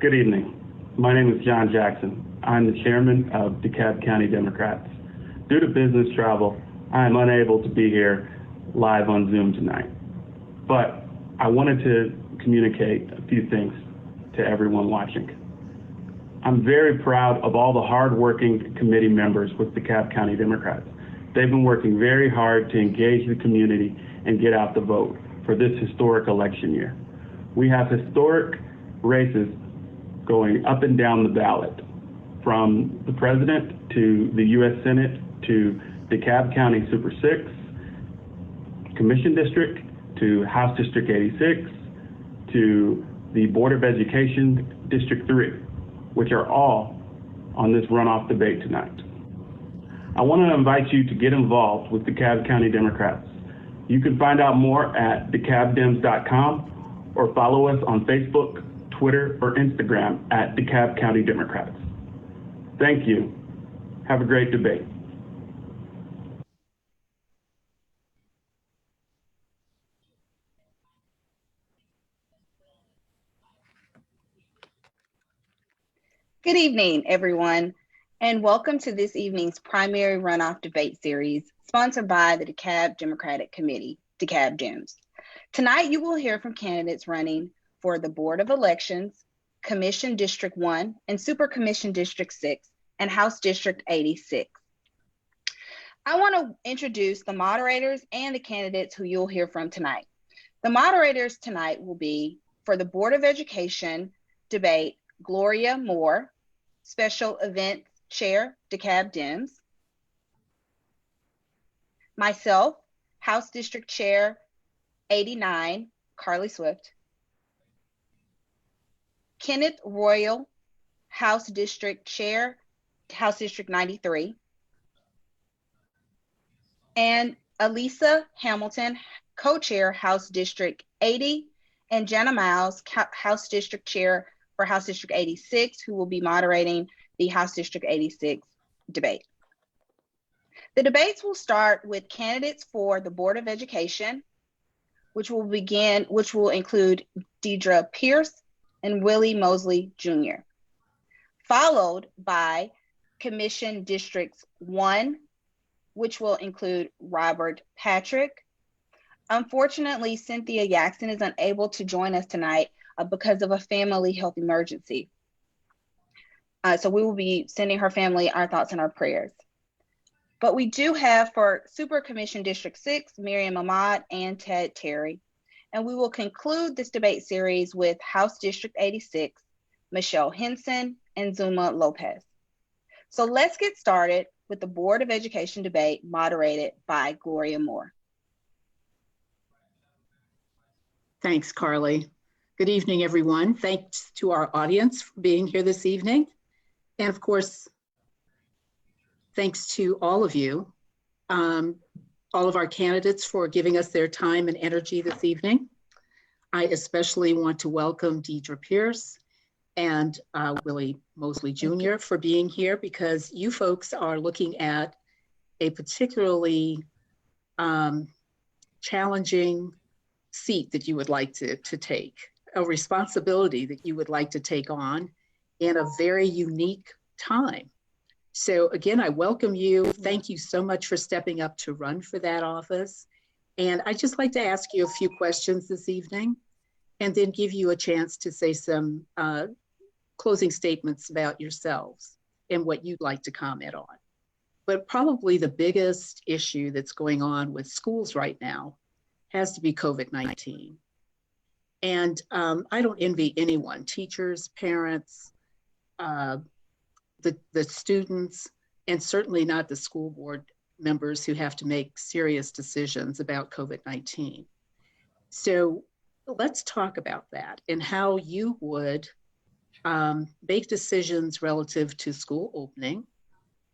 Good evening. My name is John Jackson. I'm the chairman of DeKalb County Democrats. Due to business travel, I am unable to be here live on Zoom tonight. But I wanted to communicate a few things to everyone watching. I'm very proud of all the hardworking committee members with DeKalb County Democrats. They've been working very hard to engage the community and get out the vote for this historic election year. We have historic races going up and down the ballot, from the president to the U.S. Senate to DeKalb County Super 6, Commission District to House District 86 to the Board of Education District 3, which are all on this runoff debate tonight. I want to invite you to get involved with DeKalb County Democrats. You can find out more at DeKalbDems.com or follow us on Facebook, Twitter, or Instagram at DeKalb County Democrats. Thank you. Have a great debate. Good evening, everyone, and welcome to this evening's primary runoff debate series sponsored by the DeKalb Democratic Committee, DeKalb Dems. Tonight, you will hear from candidates running for the Board of Elections, Commission District 1, and Super Commission District 6, and House District 86. I want to introduce the moderators and the candidates who you'll hear from tonight. The moderators tonight will be, for the Board of Education debate, Gloria Moore, Special Events Chair, DeKalb Dems. Myself, House District Chair 89, Carly Swift. Kenneth Royal, House District Chair, House District 93. And Elisa Hamilton, Co-Chair, House District 80. And Jana Miles, House District Chair for House District 86, who will be moderating the House District 86 debate. The debates will start with candidates for the Board of Education, which will include Deidre Pierce and Willie Mosley Jr., followed by Commission Districts 1, which will include Robert Patrick. Unfortunately, Cynthia Jackson is unable to join us tonight because of a family health emergency. So we will be sending her family our thoughts and our prayers. But we do have for Super Commission District 6, Miriam Ahmad and Ted Terry. And we will conclude this debate series with House District 86, Michelle Henson and Zuma Lopez. So let's get started with the Board of Education debate moderated by Gloria Moore. Thanks, Carly. Good evening, everyone. Thanks to our audience for being here this evening. And of course, thanks to all of you, all of our candidates for giving us their time and energy this evening. I especially want to welcome Deidre Pierce and Willie Mosley Jr. for being here, because you folks are looking at a particularly challenging seat that you would like to take, a responsibility that you would like to take on in a very unique time. So again, I welcome you. Thank you so much for stepping up to run for that office. And I'd just like to ask you a few questions this evening, and then give you a chance to say some closing statements about yourselves and what you'd like to comment on. But probably the biggest issue that's going on with schools right now has to be COVID-19. And I don't envy anyone, teachers, parents, the students, and certainly not the school board members who have to make serious decisions about COVID-19. So let's talk about that and how you would make decisions relative to school opening.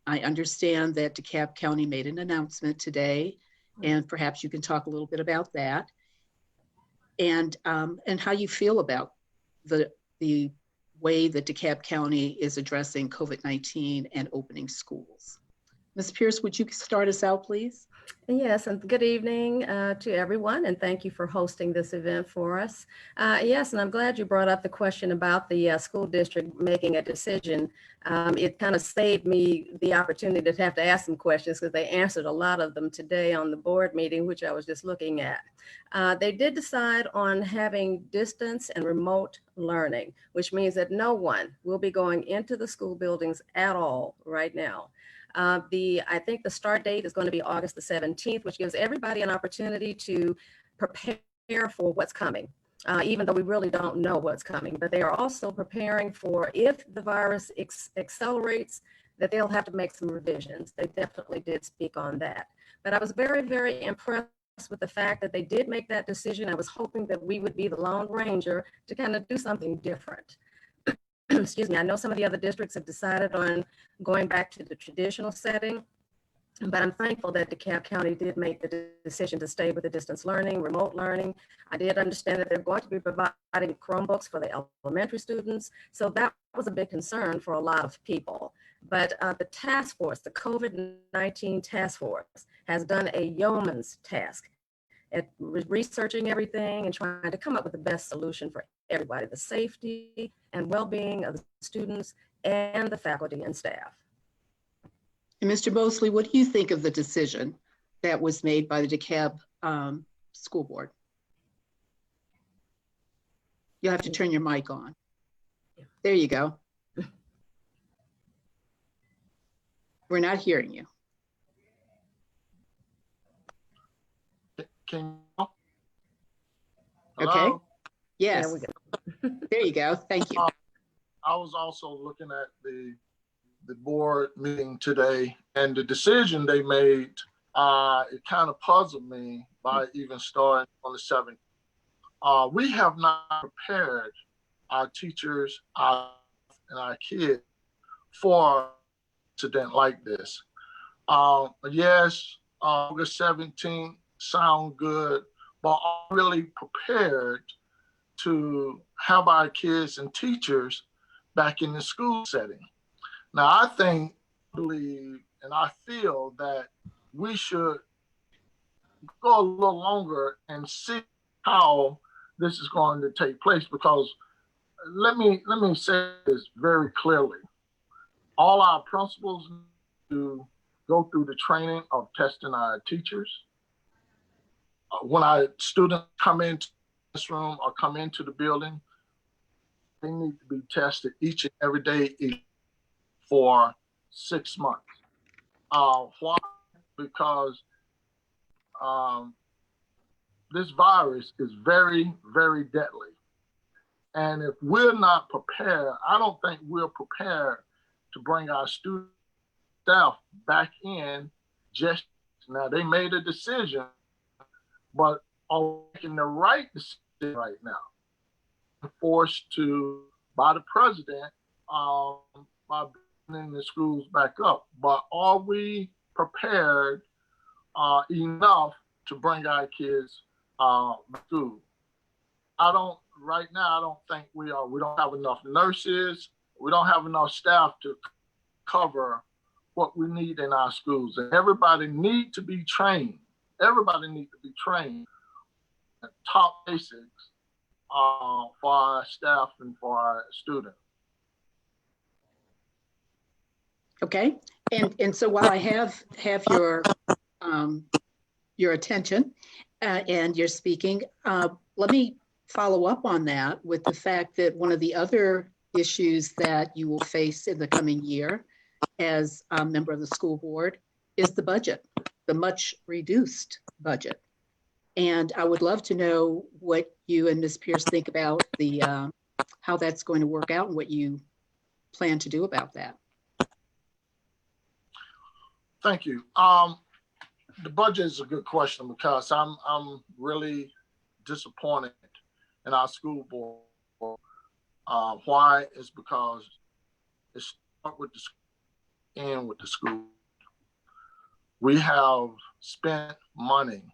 I understand that DeKalb County made an announcement today, and perhaps you can talk a little bit about that, and how you feel about the way that DeKalb County is addressing COVID-19 and opening schools. Ms. Pierce, would you start us out, please? Yes, and good evening to everyone, and thank you for hosting this event for us. Yes, and I'm glad you brought up the question about the school district making a decision. It kind of saved me the opportunity to have to ask some questions because they answered a lot of them today on the board meeting, which I was just looking at. They did decide on having distance and remote learning, which means that no one will be going into the school buildings at all right now. I think the start date is going to be August the 17th, which gives everybody an opportunity to prepare for what's coming, even though we really don't know what's coming. But they are also preparing for if the virus accelerates, that they'll have to make some revisions. They definitely did speak on that. But I was very, very impressed with the fact that they did make that decision. I was hoping that we would be the Lone Ranger to kind of do something different. Excuse me, I know some of the other districts have decided on going back to the traditional setting, but I'm thankful that DeKalb County did make the decision to stay with the distance learning, remote learning. I did understand that they're going to be providing Chromebooks for the elementary students. So that was a big concern for a lot of people. But the task force, the COVID-19 task force, has done a yeoman's task at researching everything and trying to come up with the best solution for everybody, the safety and well-being of the students and the faculty and staff. And Mr. Mosley, what do you think of the decision that was made by the DeKalb School Board? You'll have to turn your mic on. There you go. We're not hearing you. Can you? Okay. Yes. Yeah, we go. There you go. Thank you. I was also looking at the board meeting today, and the decision they made, it kind of puzzled me by even starting on the 7th. We have not prepared our teachers and our kids for an incident like this. Yes, August 17th sound good, but are really prepared to have our kids and teachers back in the school setting. Now, I believe, and I feel that we should go a little longer and see how this is going to take place, because let me say this very clearly. All our principals need to go through the training of testing our teachers. When our students come into this room or come into the building, they need to be tested each and every day for 6 months. Why? Because this virus is very, very deadly. And if we're not prepared, I don't think we're prepared to bring our student staff back in just now. They made a decision, but are making the right decision right now. Forced to, by the president, by bringing the schools back up. But are we prepared enough to bring our kids back to school? Right now, I don't think we are. We don't have enough nurses. We don't have enough staff to cover what we need in our schools. And everybody need to be trained. Everybody needs to be trained at top basics for our staff and for our students. Okay. And so while I have your attention and you're speaking, let me follow up on that with the fact that one of the other issues that you will face in the coming year as a member of the school board is the budget, the much reduced budget. And I would love to know what you and Ms. Pierce think about how that's going to work out and what you plan to do about that. Thank you. The budget is a good question, because I'm really disappointed in our school board. Why? Is because it starts with the school, end with the school. We have spent money.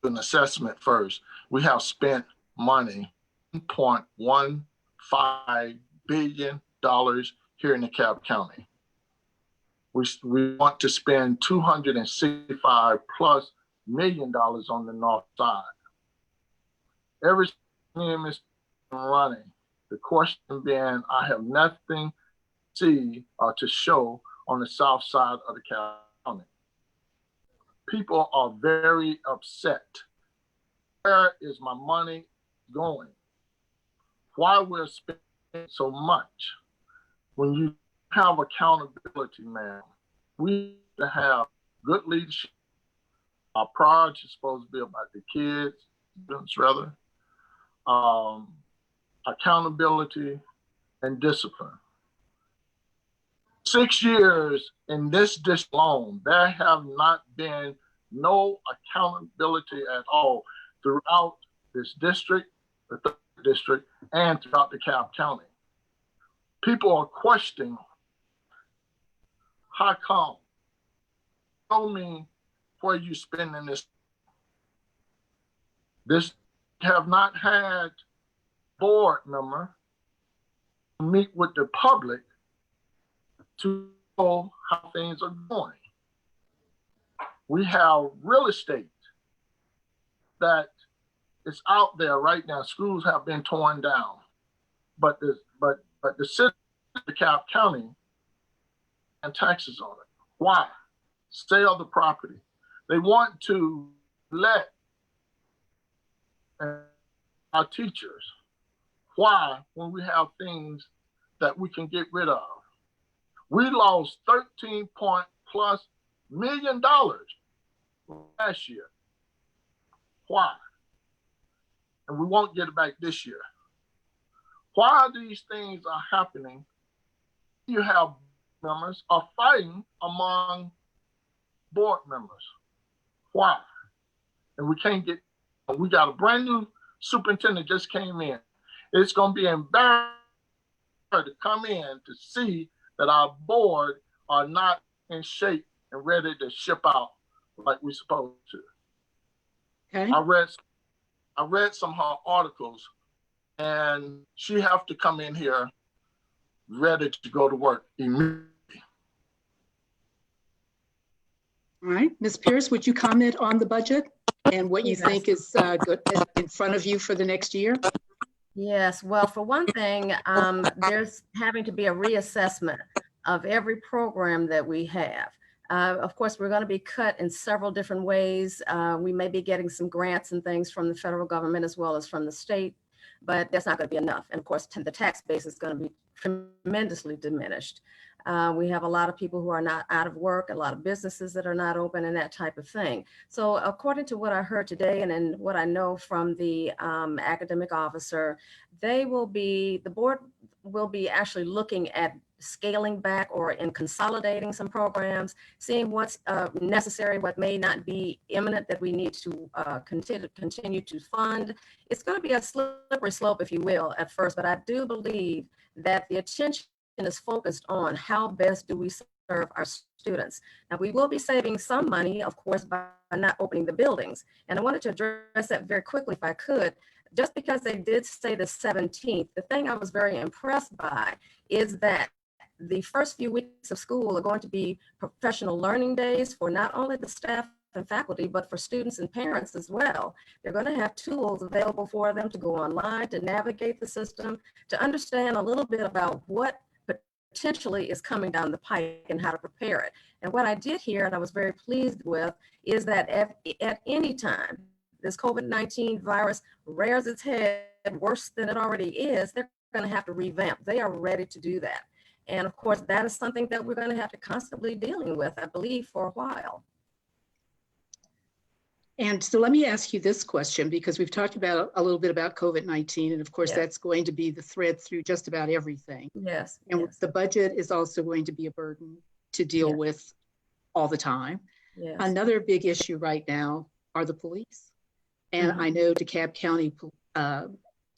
An assessment first. We have spent money, $1.15 billion here in DeKalb County. We want to spend $265+ million on the north side. Every time is running. The question being, I have nothing to see or to show on the south side of the county. People are very upset. Where is my money going? Why we're spending so much? When you have accountability, man, we need to have good leadership. Our priority is supposed to be about the kids, students rather, accountability and discipline. 6 years in this district alone, there have not been no accountability at all throughout this district, the 3rd district, and throughout DeKalb County. People are questioning, how come? Tell me where you spending this. This have not had board member meet with the public to know how things are going. We have real estate that is out there right now. Schools have been torn down, but the city of DeKalb County and taxes on it. Why? Sell the property. They want to let our teachers. Why? When we have things that we can get rid of. We lost $13+ million last year. Why? And we won't get it back this year. Why these things are happening? You have members are fighting among board members. Why? And we can't get, we got a brand new superintendent just came in. It's going to be embarrassing to come in to see that our board are not in shape and ready to ship out like we're supposed to. Okay. I read some of her articles, and she have to come in here ready to go to work immediately. All right, Ms. Pierce, would you comment on the budget and what you think is good in front of you for the next year? Yes, well, for one thing, there's having to be a reassessment of every program that we have. Of course, we're going to be cut in several different ways. We may be getting some grants and things from the federal government as well as from the state, but that's not going to be enough. And of course, the tax base is going to be tremendously diminished. We have a lot of people who are not out of work, a lot of businesses that are not open and that type of thing. So according to what I heard today and what I know from the academic officer, the board will be actually looking at scaling back or in consolidating some programs, seeing what's necessary, what may not be imminent that we need to continue to fund. It's going to be a slippery slope, if you will, at first, but I do believe that the attention is focused on how best do we serve our students. Now, we will be saving some money, of course, by not opening the buildings. And I wanted to address that very quickly, if I could. Just because they did say the 17th, the thing I was very impressed by is that the first few weeks of school are going to be professional learning days for not only the staff and faculty, but for students and parents as well. They're going to have tools available for them to go online, to navigate the system, to understand a little bit about what potentially is coming down the pike and how to prepare it. And what I did hear, and I was very pleased with, is that at any time this COVID-19 virus rears its head worse than it already is, they're going to have to revamp. They are ready to do that. And of course, that is something that we're going to have to constantly dealing with, I believe, for a while. And so let me ask you this question, because we've talked about a little bit about COVID-19, and of course, Yes. that's going to be the thread through just about everything. Yes. And yes, the budget is also going to be a burden to deal Yes. with all the time. yes. Another big issue right now are the police. And Mhm. I know DeKalb County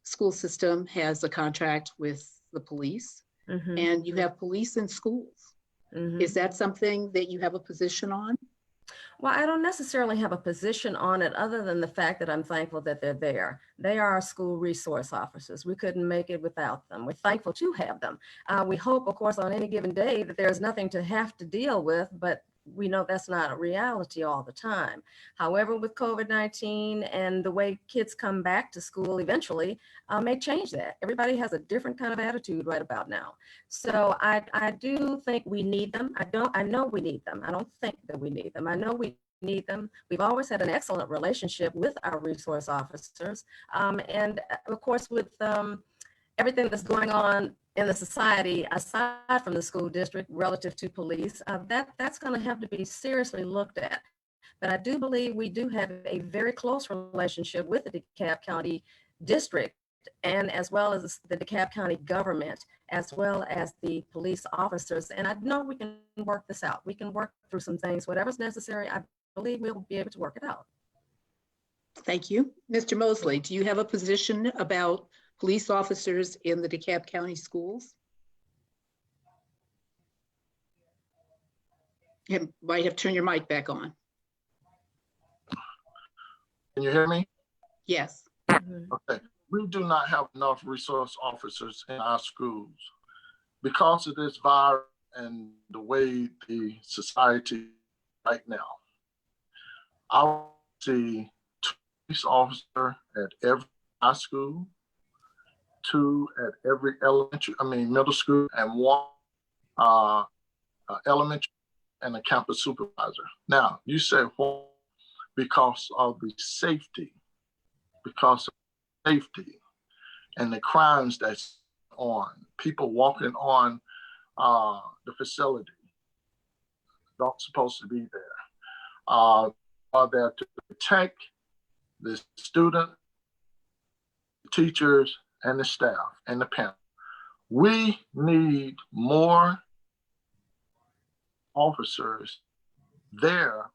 school system has a contract with the police, Mhm. and you have police in schools. Mhm. Is that something that you have a position on? Well, I don't necessarily have a position on it other than the fact that I'm thankful that they're there. They are our school resource officers. We couldn't make it without them. We're thankful to have them. We hope, of course, on any given day that there's nothing to have to deal with, but we know that's not a reality all the time. However, with COVID-19 and the way kids come back to school eventually may change that. Everybody has a different kind of attitude right about now. So I do think we need them. I know we need them. I don't think that we need them. I know we need them. We've always had an excellent relationship with our resource officers. And of course, with everything that's going on in the society, aside from the school district relative to police, that's going to have to be seriously looked at. But I do believe we do have a very close relationship with the DeKalb County District, and as well as the DeKalb County government, as well as the police officers. And I know we can work this out. We can work through some things, whatever's necessary. I believe we'll be able to work it out. Thank you. Mr. Mosley, do you have a position about police officers in the DeKalb County schools? You might have turned your mic back on. Can you hear me? Yes. Okay. We do not have enough resource officers in our schools because of this virus and the way the society right now. I see 2 police officers at every high school, 2 at every middle school, and 1 elementary and a campus supervisor. Now, you say, well, because of the safety, and the crimes that's on, people walking on the facility, not supposed to be there, are there to protect the student, the teachers, and the staff, and the parents. We need more officers there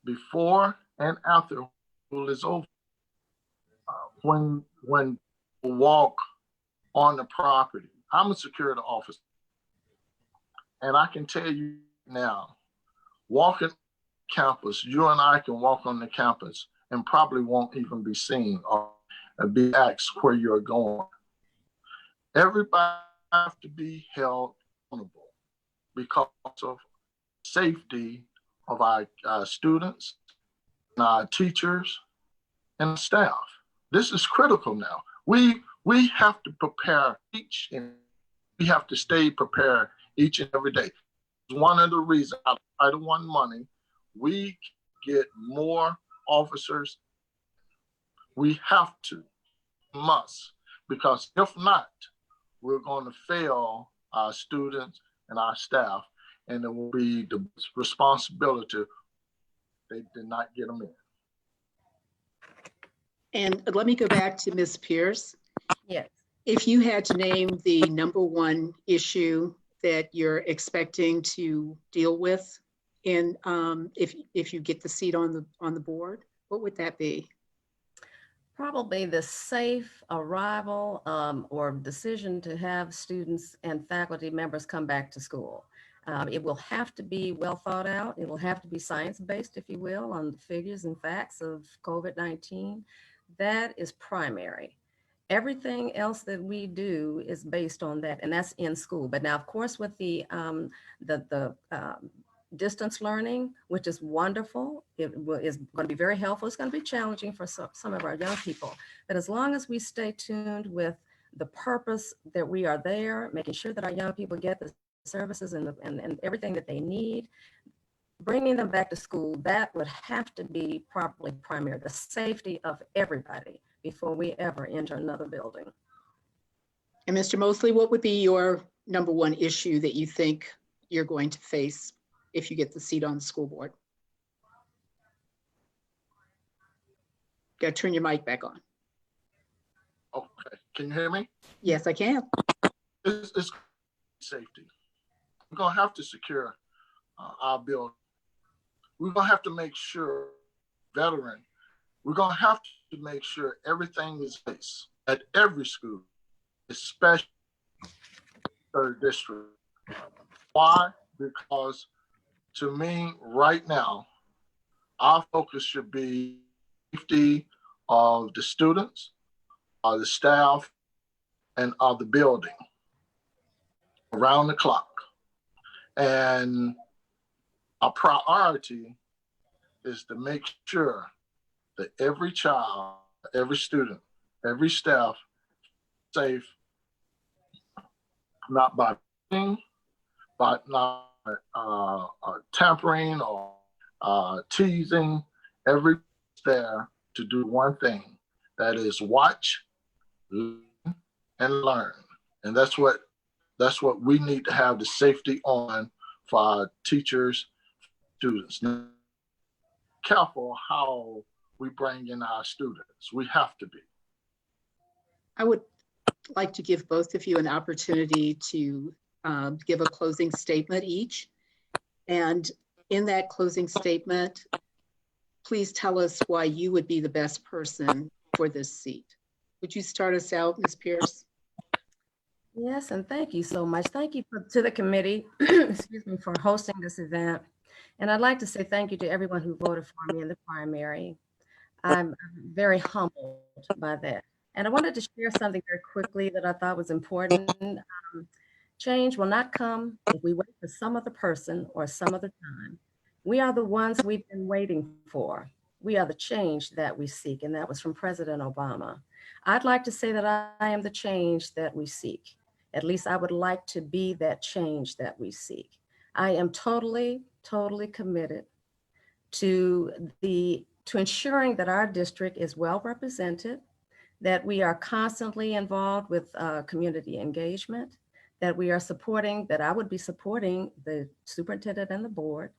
before and after school is over. When people walk on the property, I'm a security officer, and I can tell you now, walking campus, you and I can walk on the campus and probably won't even be seen or be asked where you're going. Everybody has to be held accountable because of safety of our students, and our teachers, and staff. This is critical now. We have to prepare we have to stay prepared each and every day. It's one of the reasons out of Title I money, we get more officers. We have to, must, because if not, we're going to fail our students and our staff, and it will be the responsibility they did not get them in. And let me go back to Ms. Pierce. Yes. If you had to name the #1 issue that you're expecting to deal with, and if you get the seat on the board, what would that be? Probably the safe arrival or decision to have students and faculty members come back to school. It will have to be well thought out. It will have to be science-based, if you will, on the figures and facts of COVID-19. That is primary. Everything else that we do is based on that, and that's in school. But now, of course, with the distance learning, which is wonderful, is going to be very helpful. It's going to be challenging for some of our young people. But as long as we stay tuned with the purpose that we are there, making sure that our young people get the services and everything that they need, bringing them back to school, that would have to be probably primary, the safety of everybody before we ever enter another building. And Mr. Mosley, what would be your #1 issue that you think you're going to face if you get the seat on the school board? Got to turn your mic back on. Okay, can you hear me? Yes, I can. It's safety. We're gonna have to secure our building. We're gonna have to make sure we're gonna have to make sure everything is placed at every school, especially third district. Why? Because to me, right now, Our focus should be safety of the students, the staff, and of the building around the clock. And our priority is to make sure that every child, every student, every staff safe, not by not tampering or teasing. Every there to do one thing, that is watch, listen, and learn. And that's what we need to have the safety on for our teachers, students. Now, careful how we bring in our students. We have to be. I would like to give both of you an opportunity to give a closing statement each. And in that closing statement, please tell us why you would be the best person for this seat. Would you start us out, Ms. Pierce? Yes, and thank you so much. Thank you to the committee, excuse me, for hosting this event. And I'd like to say thank you to everyone who voted for me in the primary. I'm very humbled by that. And I wanted to share something very quickly that I thought was important. Change will not come if we wait for some other person or some other time. We are the ones we've been waiting for. We are the change that we seek, and that was from President Obama. I'd like to say that I am the change that we seek. At least I would like to be that change that we seek. I am totally committed to ensuring that our district is well represented, that we are constantly involved with community engagement, that we are supporting, that I would be supporting the superintendent and the board,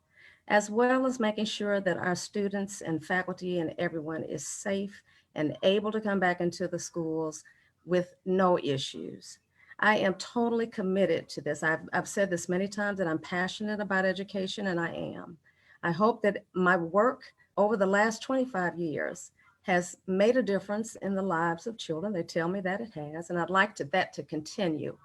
as well as making sure that our students and faculty and everyone is safe and able to come back into the schools with no issues. I am totally committed to this. I've said this many times that I'm passionate about education, and I am. I hope that my work over the last 25 years has made a difference in the lives of children. They tell me that it has, and I'd like that to continue.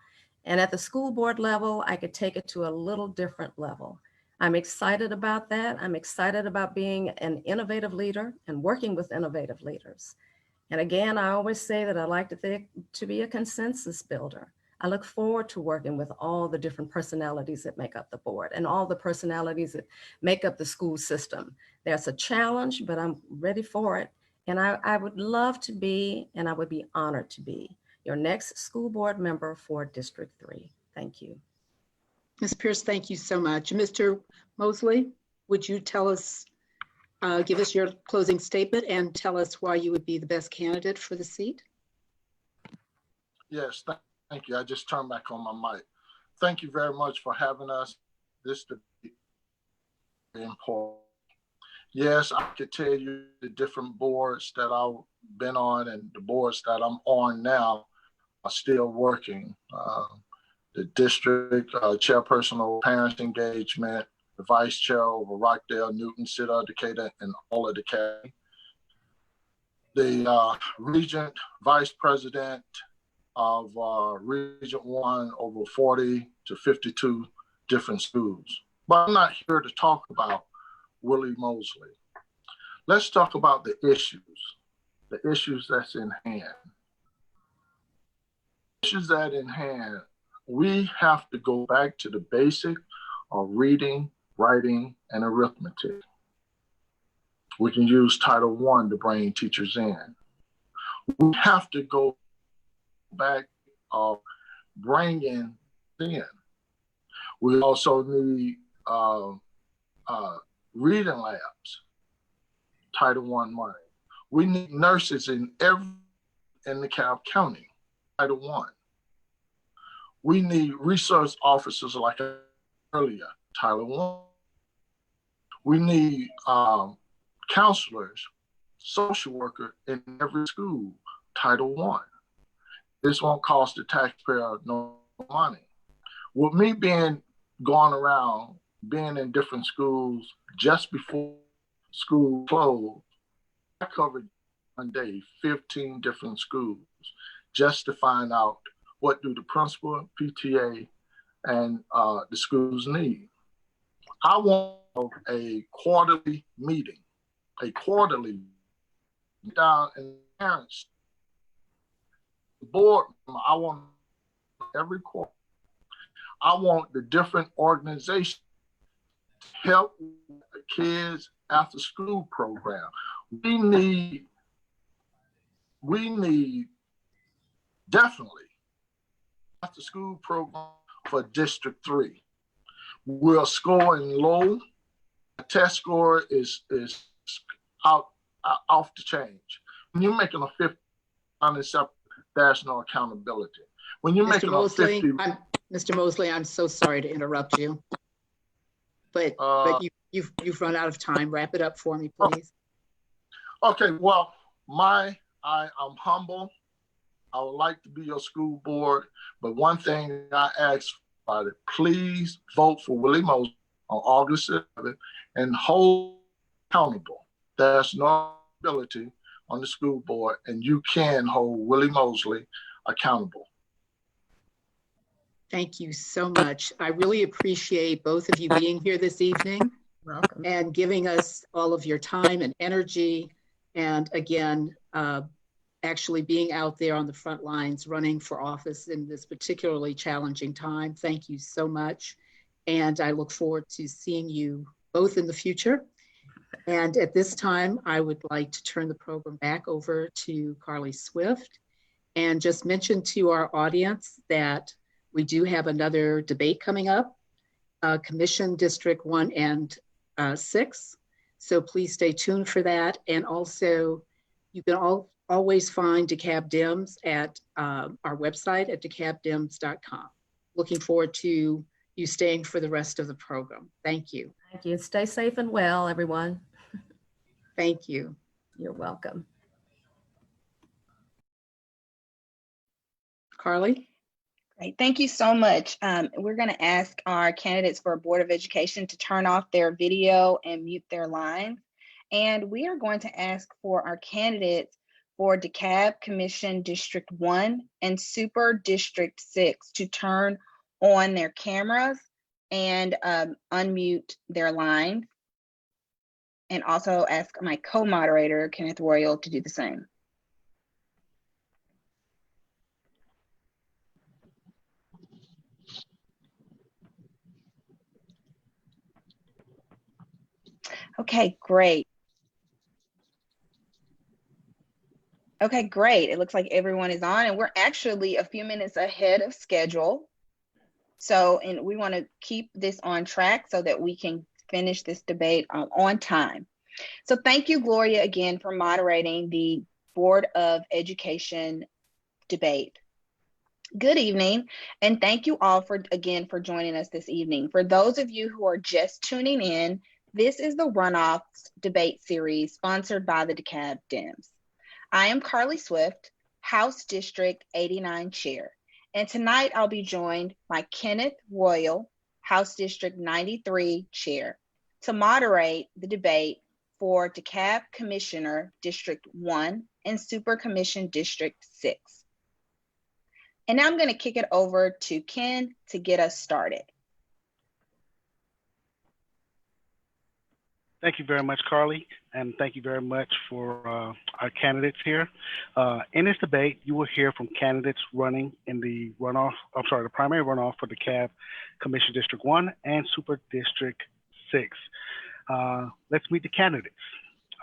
And at the school board level, I could take it to a little different level. I'm excited about that. I'm excited about being an innovative leader and working with innovative leaders. And again, I always say that I like to be a consensus builder. I look forward to working with all the different personalities that make up the board and all the personalities that make up the school system. There's a challenge, but I'm ready for it. And I would love to be, and I would be honored to be, your next school board member for District 3. Thank you. Ms. Pierce, thank you so much. Mr. Mosley, would you tell us, give us your closing statement and tell us why you would be the best candidate for the seat? Yes, thank you. I just turned back on my mic. Thank you very much for having us. This to be important. Yes, I could tell you the different boards that I've been on and the boards that I'm on now are still working. The district chairperson of parents engagement, the vice chair over Rockdale, Newton, City, Decatur, and all of Decatur. The regent vice president of Region 1 over 40 to 52 different schools. But I'm not here to talk about Willie Mosley. Let's talk about the issues that's in hand. Issues that in hand, we have to go back to the basic of reading, writing, and arithmetic. We can use Title I to bring teachers in. We have to go back of bringing in. We also need reading labs, Title I money. We need nurses in DeKalb County, Title I. We need resource officers like earlier, Title I. We need counselors, social worker in every school, Title I. This won't cost the taxpayer no money. With me going around, being in different schools just before school closed, I covered one day 15 different schools just to find out what do the principal, PTA, and the schools need. I want a quarterly meeting a quarterly down and parents. The board, I want every quarter, I want the different organizations to help the kids after school program. We need definitely after school program for District 3. We're scoring low. The test score is off the change. When you're making a 50 unacceptable, there's no accountability. When you're making a 50, Mr. Mosley, I'm so sorry to interrupt you, but you've run out of time. Wrap it up for me, please. Okay. Well, I'm humble. I would like to be your school board, but one thing I ask about it, please vote for Willie Mosley on August 7th and hold accountable. There's no ability on the school board, and you can hold Willie Mosley accountable. Thank you so much. I really appreciate both of you being here this evening. Welcome. And giving us all of your time and energy. And again, actually being out there on the front lines, running for office in this particularly challenging time. Thank you so much. And I look forward to seeing you both in the future. And at this time, I would like to turn the program back over to Carly Swift and just mention to our audience that we do have another debate coming up, Commission District 1 and 6. So please stay tuned for that. And also, you can always find DeKalb Dems at our website at decabdems.com. Looking forward to you staying for the rest of the program. Thank you. Thank you. Stay safe and well, everyone. Thank you. You're welcome. Carly? Great. Thank you so much. We're going to ask our candidates for Board of Education to turn off their video and mute their lines. And we are going to ask for our candidates for DeKalb Commission District 1 and Super District 6 to turn on their cameras and unmute their lines. And also ask my co-moderator, Kenneth Royal, to do the same. Okay, great. Okay, great. It looks like everyone is on, and we're actually a few minutes ahead of schedule. So, and we want to keep this on track so that we can finish this debate on time. So thank you, Gloria, again for moderating the Board of Education debate. Good evening, and thank you all again for joining us this evening. For those of you who are just tuning in, this is the Runoff debate series sponsored by the DeKalb Dems. I am Carly Swift, House District 89 Chair, and tonight I'll be joined by Kenneth Royal, House District 93 Chair, to moderate the debate for DeKalb Commissioner District 1 and Super Commission District 6. And now I'm going to kick it over to Ken to get us started. Thank you very much, Carly, and thank you very much for our candidates here. In this debate, you will hear from candidates running in the the primary runoff for DeKalb Commission District 1 and Super District 6. Let's meet the candidates.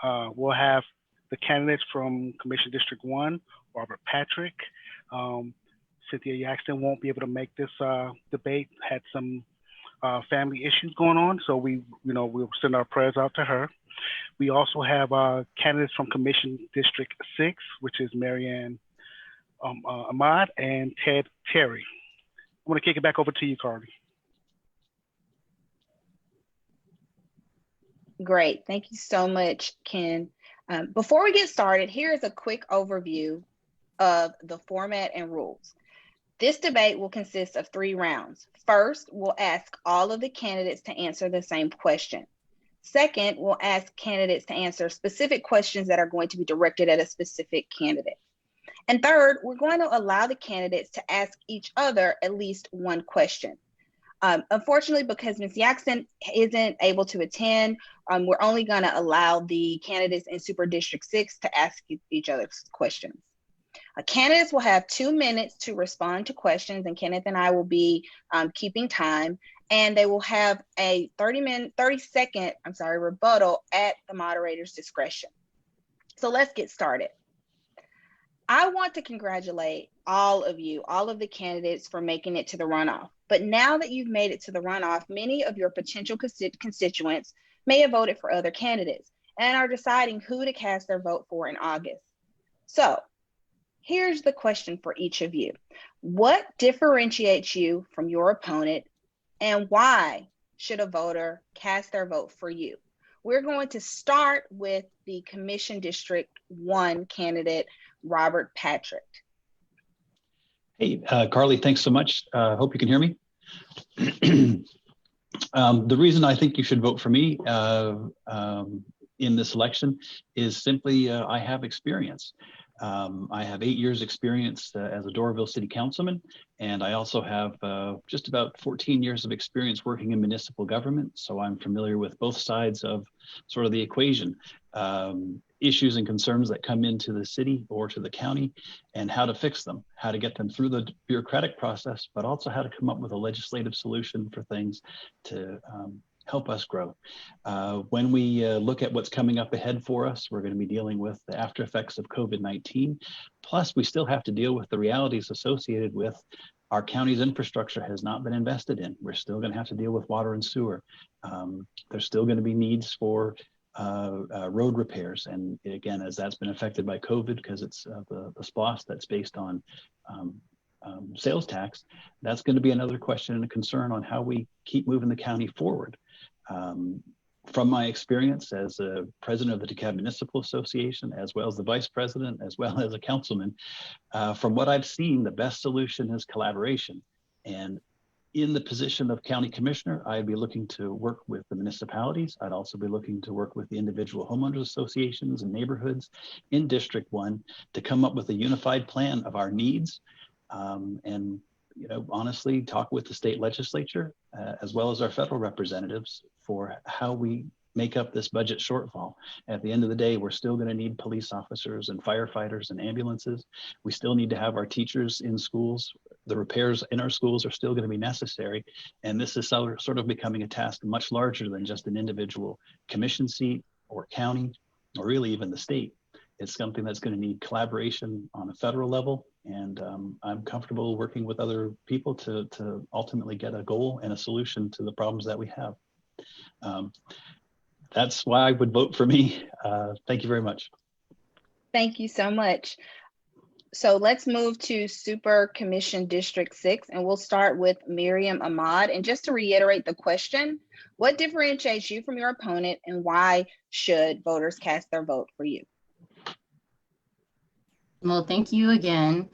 We'll have the candidates from Commission District 1, Robert Patrick. Cynthia Yaxton won't be able to make this debate, had some family issues going on, so we'll send our prayers out to her. We also have candidates from Commission District 6, which is Marianne Ahmad and Ted Terry. I'm going to kick it back over to you, Carly. Great, thank you so much, Ken. Before we get started, here is a quick overview of the format and rules. This debate will consist of 3 rounds. First, we'll ask all of the candidates to answer the same question. Second, we'll ask candidates to answer specific questions that are going to be directed at a specific candidate. And third, we're going to allow the candidates to ask each other at least one question. Unfortunately, because Ms. Jackson isn't able to attend, we're only going to allow the candidates in Super District 6 to ask each other questions. Candidates will have 2 minutes to respond to questions, and Kenneth and I will be keeping time, and they will have a 30-second rebuttal at the moderator's discretion. So let's get started. I want to congratulate all of you, all of the candidates, for making it to the runoff. But now that you've made it to the runoff, many of your potential constituents may have voted for other candidates and are deciding who to cast their vote for in August. So here's the question for each of you. What differentiates you from your opponent, and why should a voter cast their vote for you? We're going to start with the Commission District 1 candidate, Robert Patrick. Hey, Carly, thanks so much. Hope you can hear me. The reason I think you should vote for me in this election is simply I have experience. I have 8 years experience as a Doraville City Councilman, and I also have just about 14 years of experience working in municipal government. So I'm familiar with both sides of sort of the equation, issues and concerns that come into the city or to the county, and how to fix them, how to get them through the bureaucratic process, but also how to come up with a legislative solution for things to help us grow. When we look at what's coming up ahead for us, we're going to be dealing with the after effects of COVID-19. Plus, we still have to deal with the realities associated with our county's infrastructure has not been invested in. We're still going to have to deal with water and sewer. There's still going to be needs for road repairs. And again, as that's been affected by COVID, because it's the SPLOST that's based on sales tax, that's going to be another question and a concern on how we keep moving the county forward. From my experience as a president of the DeKalb Municipal Association, as well as the vice president, as well as a councilman, from what I've seen, the best solution is collaboration. And in the position of county commissioner, I'd be looking to work with the municipalities. I'd also be looking to work with the individual homeowners associations and neighborhoods in District 1 to come up with a unified plan of our needs, and honestly, talk with the state legislature as well as our federal representatives for how we make up this budget shortfall. At the end of the day, we're still going to need police officers and firefighters and ambulances. We still need to have our teachers in schools. The repairs in our schools are still going to be necessary. And this is sort of becoming a task much larger than just an individual commission seat or county, or really even the state. It's something that's going to need collaboration on a federal level. And I'm comfortable working with other people to ultimately get a goal and a solution to the problems that we have. That's why I would vote for me. Thank you very much. Thank you so much. So let's move to Super Commission District 6, and we'll start with Miriam Ahmad. And just to reiterate the question, what differentiates you from your opponent, and why should voters cast their vote for you? Well, thank you again.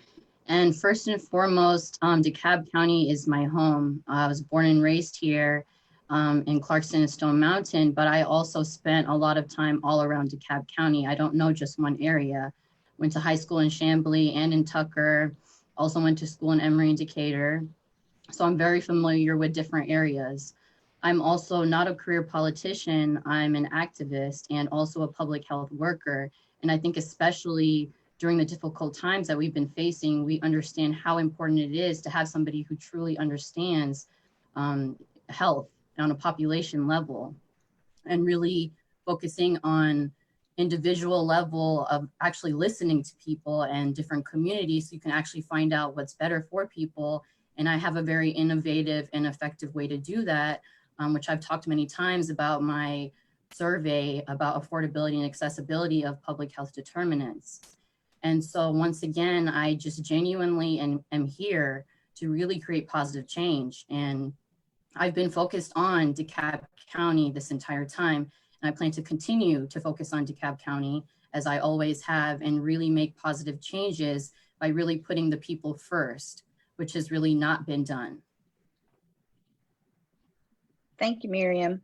And first and foremost, DeKalb County is my home. I was born and raised here in Clarkston and Stone Mountain, but I also spent a lot of time all around DeKalb County. I don't know just one area. Went to high school in Chamblee and in Tucker. Also went to school in Emory and Decatur. So I'm very familiar with different areas. I'm also not a career politician. I'm an activist and also a public health worker. And I think especially during the difficult times that we've been facing, we understand how important it is to have somebody who truly understands health on a population level, and really focusing on individual level of actually listening to people and different communities so you can actually find out what's better for people. And I have a very innovative and effective way to do that, which I've talked many times about my survey about affordability and accessibility of public health determinants. And so once again, I just genuinely am here to really create positive change. And I've been focused on DeKalb County this entire time. And I plan to continue to focus on DeKalb County as I always have, and really make positive changes by really putting the people first, which has really not been done. Thank you, Miriam.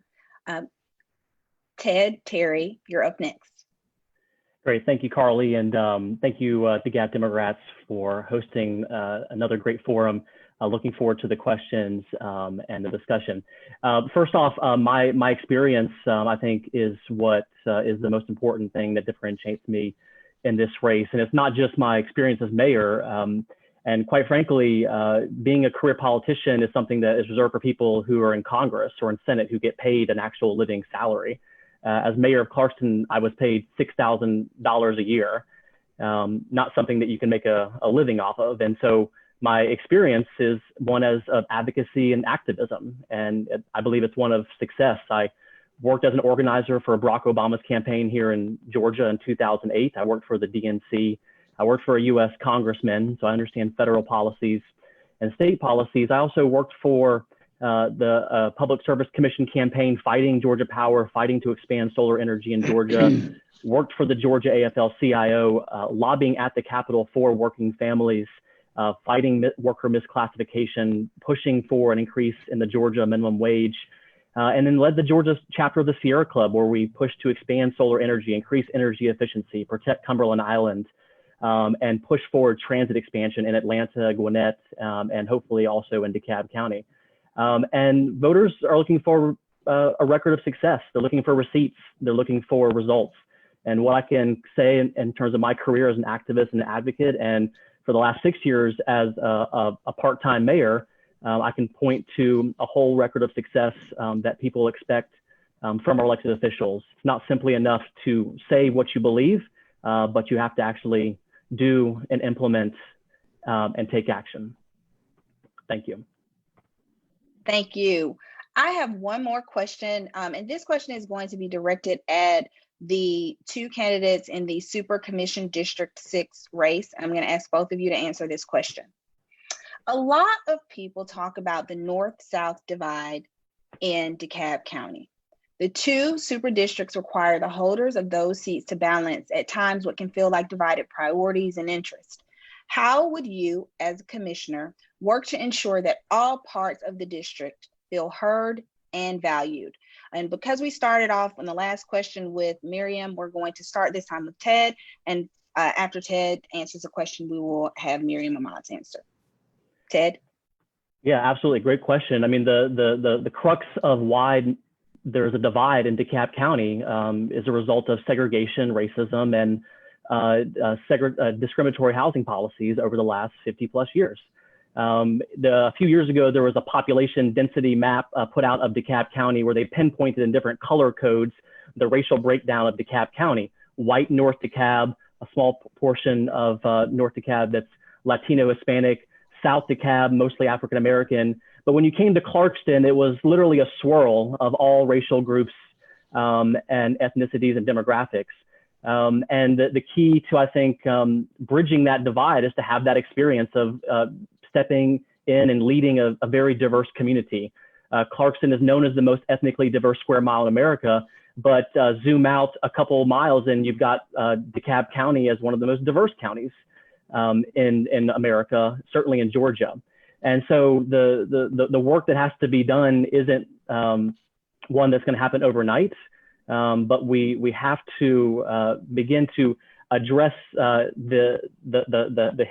Terry, you're up next. Great, thank you, Carly, and thank you, DeKalb Democrats, for hosting another great forum Looking forward to the questions and the discussion. First off, my experience, I think, is what is the most important thing that differentiates me in this race. And it's not just my experience as mayor. And quite frankly, being a career politician is something that is reserved for people who are in Congress or in Senate who get paid an actual living salary. As mayor of Clarkston, I was paid $6,000 a year, not something that you can make a living off of. And so my experience is one of advocacy and activism, and I believe it's one of success. I worked as an organizer for Barack Obama's campaign here in Georgia in 2008. I worked for the DNC. I worked for a U.S. congressman, so I understand federal policies and state policies. I also worked for the Public Service Commission campaign, fighting Georgia Power, fighting to expand solar energy in Georgia. Worked for the Georgia AFL-CIO, lobbying at the Capitol for working families, fighting worker misclassification, pushing for an increase in the Georgia minimum wage, and then led the Georgia chapter of the Sierra Club, where we pushed to expand solar energy, increase energy efficiency, protect Cumberland Island, and push forward transit expansion in Atlanta, Gwinnett, and hopefully also in DeKalb County. And voters are looking for a record of success. They're looking for receipts. They're looking for results. And what I can say in terms of my career as an activist and an advocate, and for the last 6 years as a part-time mayor, I can point to a whole record of success that people expect from our elected officials. It's not simply enough to say what you believe, but you have to actually do and implement and take action. Thank you. Thank you. I have one more question, and this question is going to be directed at the two candidates in the Super Commission District 6 race. I'm going to ask both of you to answer this question. A lot of people talk about the North-South divide in DeKalb County. The two super districts require the holders of those seats to balance at times what can feel like divided priorities and interests. How would you, as a commissioner, work to ensure that all parts of the district feel heard and valued? And because we started off on the last question with Miriam, we're going to start this time with Ted. And after Ted answers a question, we will have Miriam Ahmad's answer. Ted? Yeah, absolutely. Great question. I mean, the crux of why there's a divide in DeKalb County is a result of segregation, racism, and discriminatory housing policies over the last 50 plus years. A few years ago, there was a population density map put out of DeKalb County where they pinpointed in different color codes the racial breakdown of DeKalb County. White North DeKalb, a small portion of North DeKalb that's Latino, Hispanic, South DeKalb, mostly African American. But when you came to Clarkston, it was literally a swirl of all racial groups and ethnicities and demographics. And the key to, I think, bridging that divide is to have that experience of stepping in and leading a very diverse community. Clarkston is known as the most ethnically diverse square mile in America, but zoom out a couple miles and you've got DeKalb County as one of the most diverse counties in America, certainly in Georgia. And so the work that has to be done isn't one that's going to happen overnight, but we have to begin to address the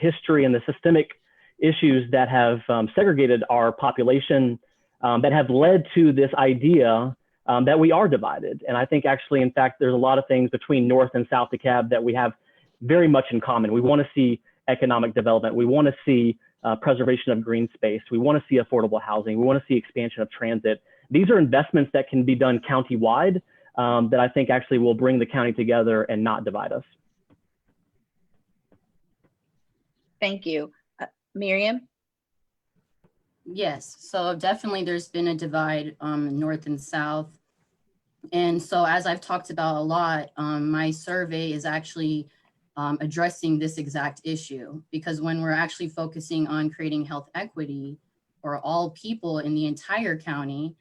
history and the systemic issues that have segregated our population, that have led to this idea that we are divided. And I think actually, in fact, there's a lot of things between North and South DeKalb that we have very much in common. We want to see economic development. We want to see preservation of green space. We want to see affordable housing. We want to see expansion of transit. These are investments that can be done county-wide that I think actually will bring the county together and not divide us. Thank you. Miriam? Yes, so definitely there's been a divide North and South. And so as I've talked about a lot, my survey is actually addressing this exact issue, because when we're actually focusing on creating health equity for all people in the entire county,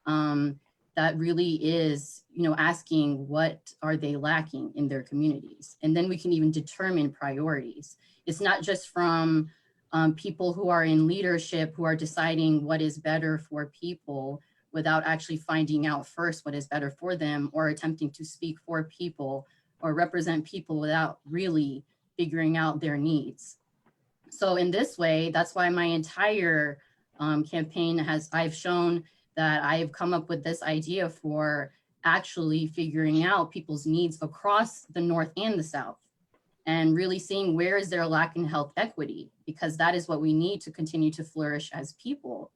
that really is, asking what are they lacking in their communities? And then we can even determine priorities. It's not just from people who are in leadership who are deciding what is better for people without actually finding out first what is better for them, or attempting to speak for people or represent people without really figuring out their needs. So in this way, that's why my entire campaign I've shown that I've come up with this idea for actually figuring out people's needs across the North and the South, and really seeing where is there a lack in health equity, because that is what we need to continue to flourish as people.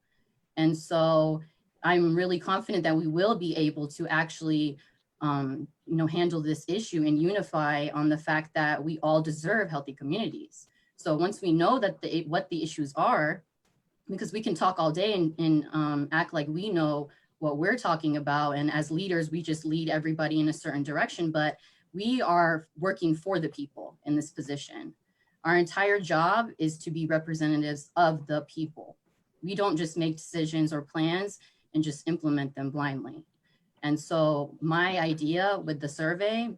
And so I'm really confident that we will be able to actually handle this issue and unify on the fact that we all deserve healthy communities. So once we know that what the issues are, because we can talk all day and act like we know what we're talking about, and as leaders, we just lead everybody in a certain direction, but we are working for the people in this position. Our entire job is to be representatives of the people. We don't just make decisions or plans and just implement them blindly. And so my idea with the survey,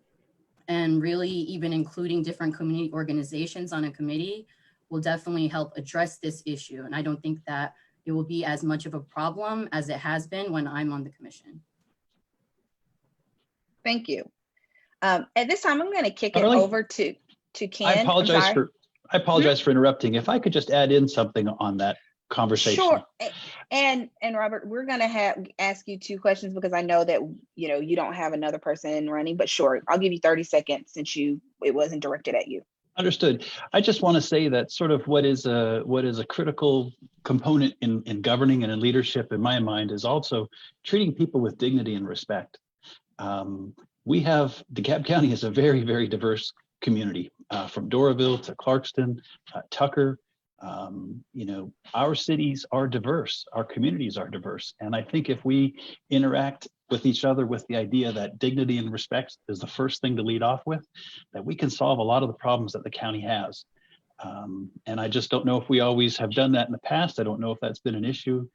and really even including different community organizations on a committee, will definitely help address this issue. And I don't think that it will be as much of a problem as it has been when I'm on the commission. Thank you. At this time, I'm going to kick it over to Ken. I apologize for interrupting. If I could just add in something on that conversation. Sure. And Robert, we're going to ask you 2 questions because I know that you don't have another person running, but sure, I'll give you 30 seconds since it wasn't directed at you. Understood. I just want to say that sort of what is a critical component in governing and in leadership, in my mind, is also treating people with dignity and respect. DeKalb County is a very, very diverse community, from Doraville to Clarkston, Tucker. Our cities are diverse, our communities are diverse. And I think if we interact with each other with the idea that dignity and respect is the first thing to lead off with, that we can solve a lot of the problems that the county has. And I just don't know if we always have done that in the past. I don't know if that's been an issue.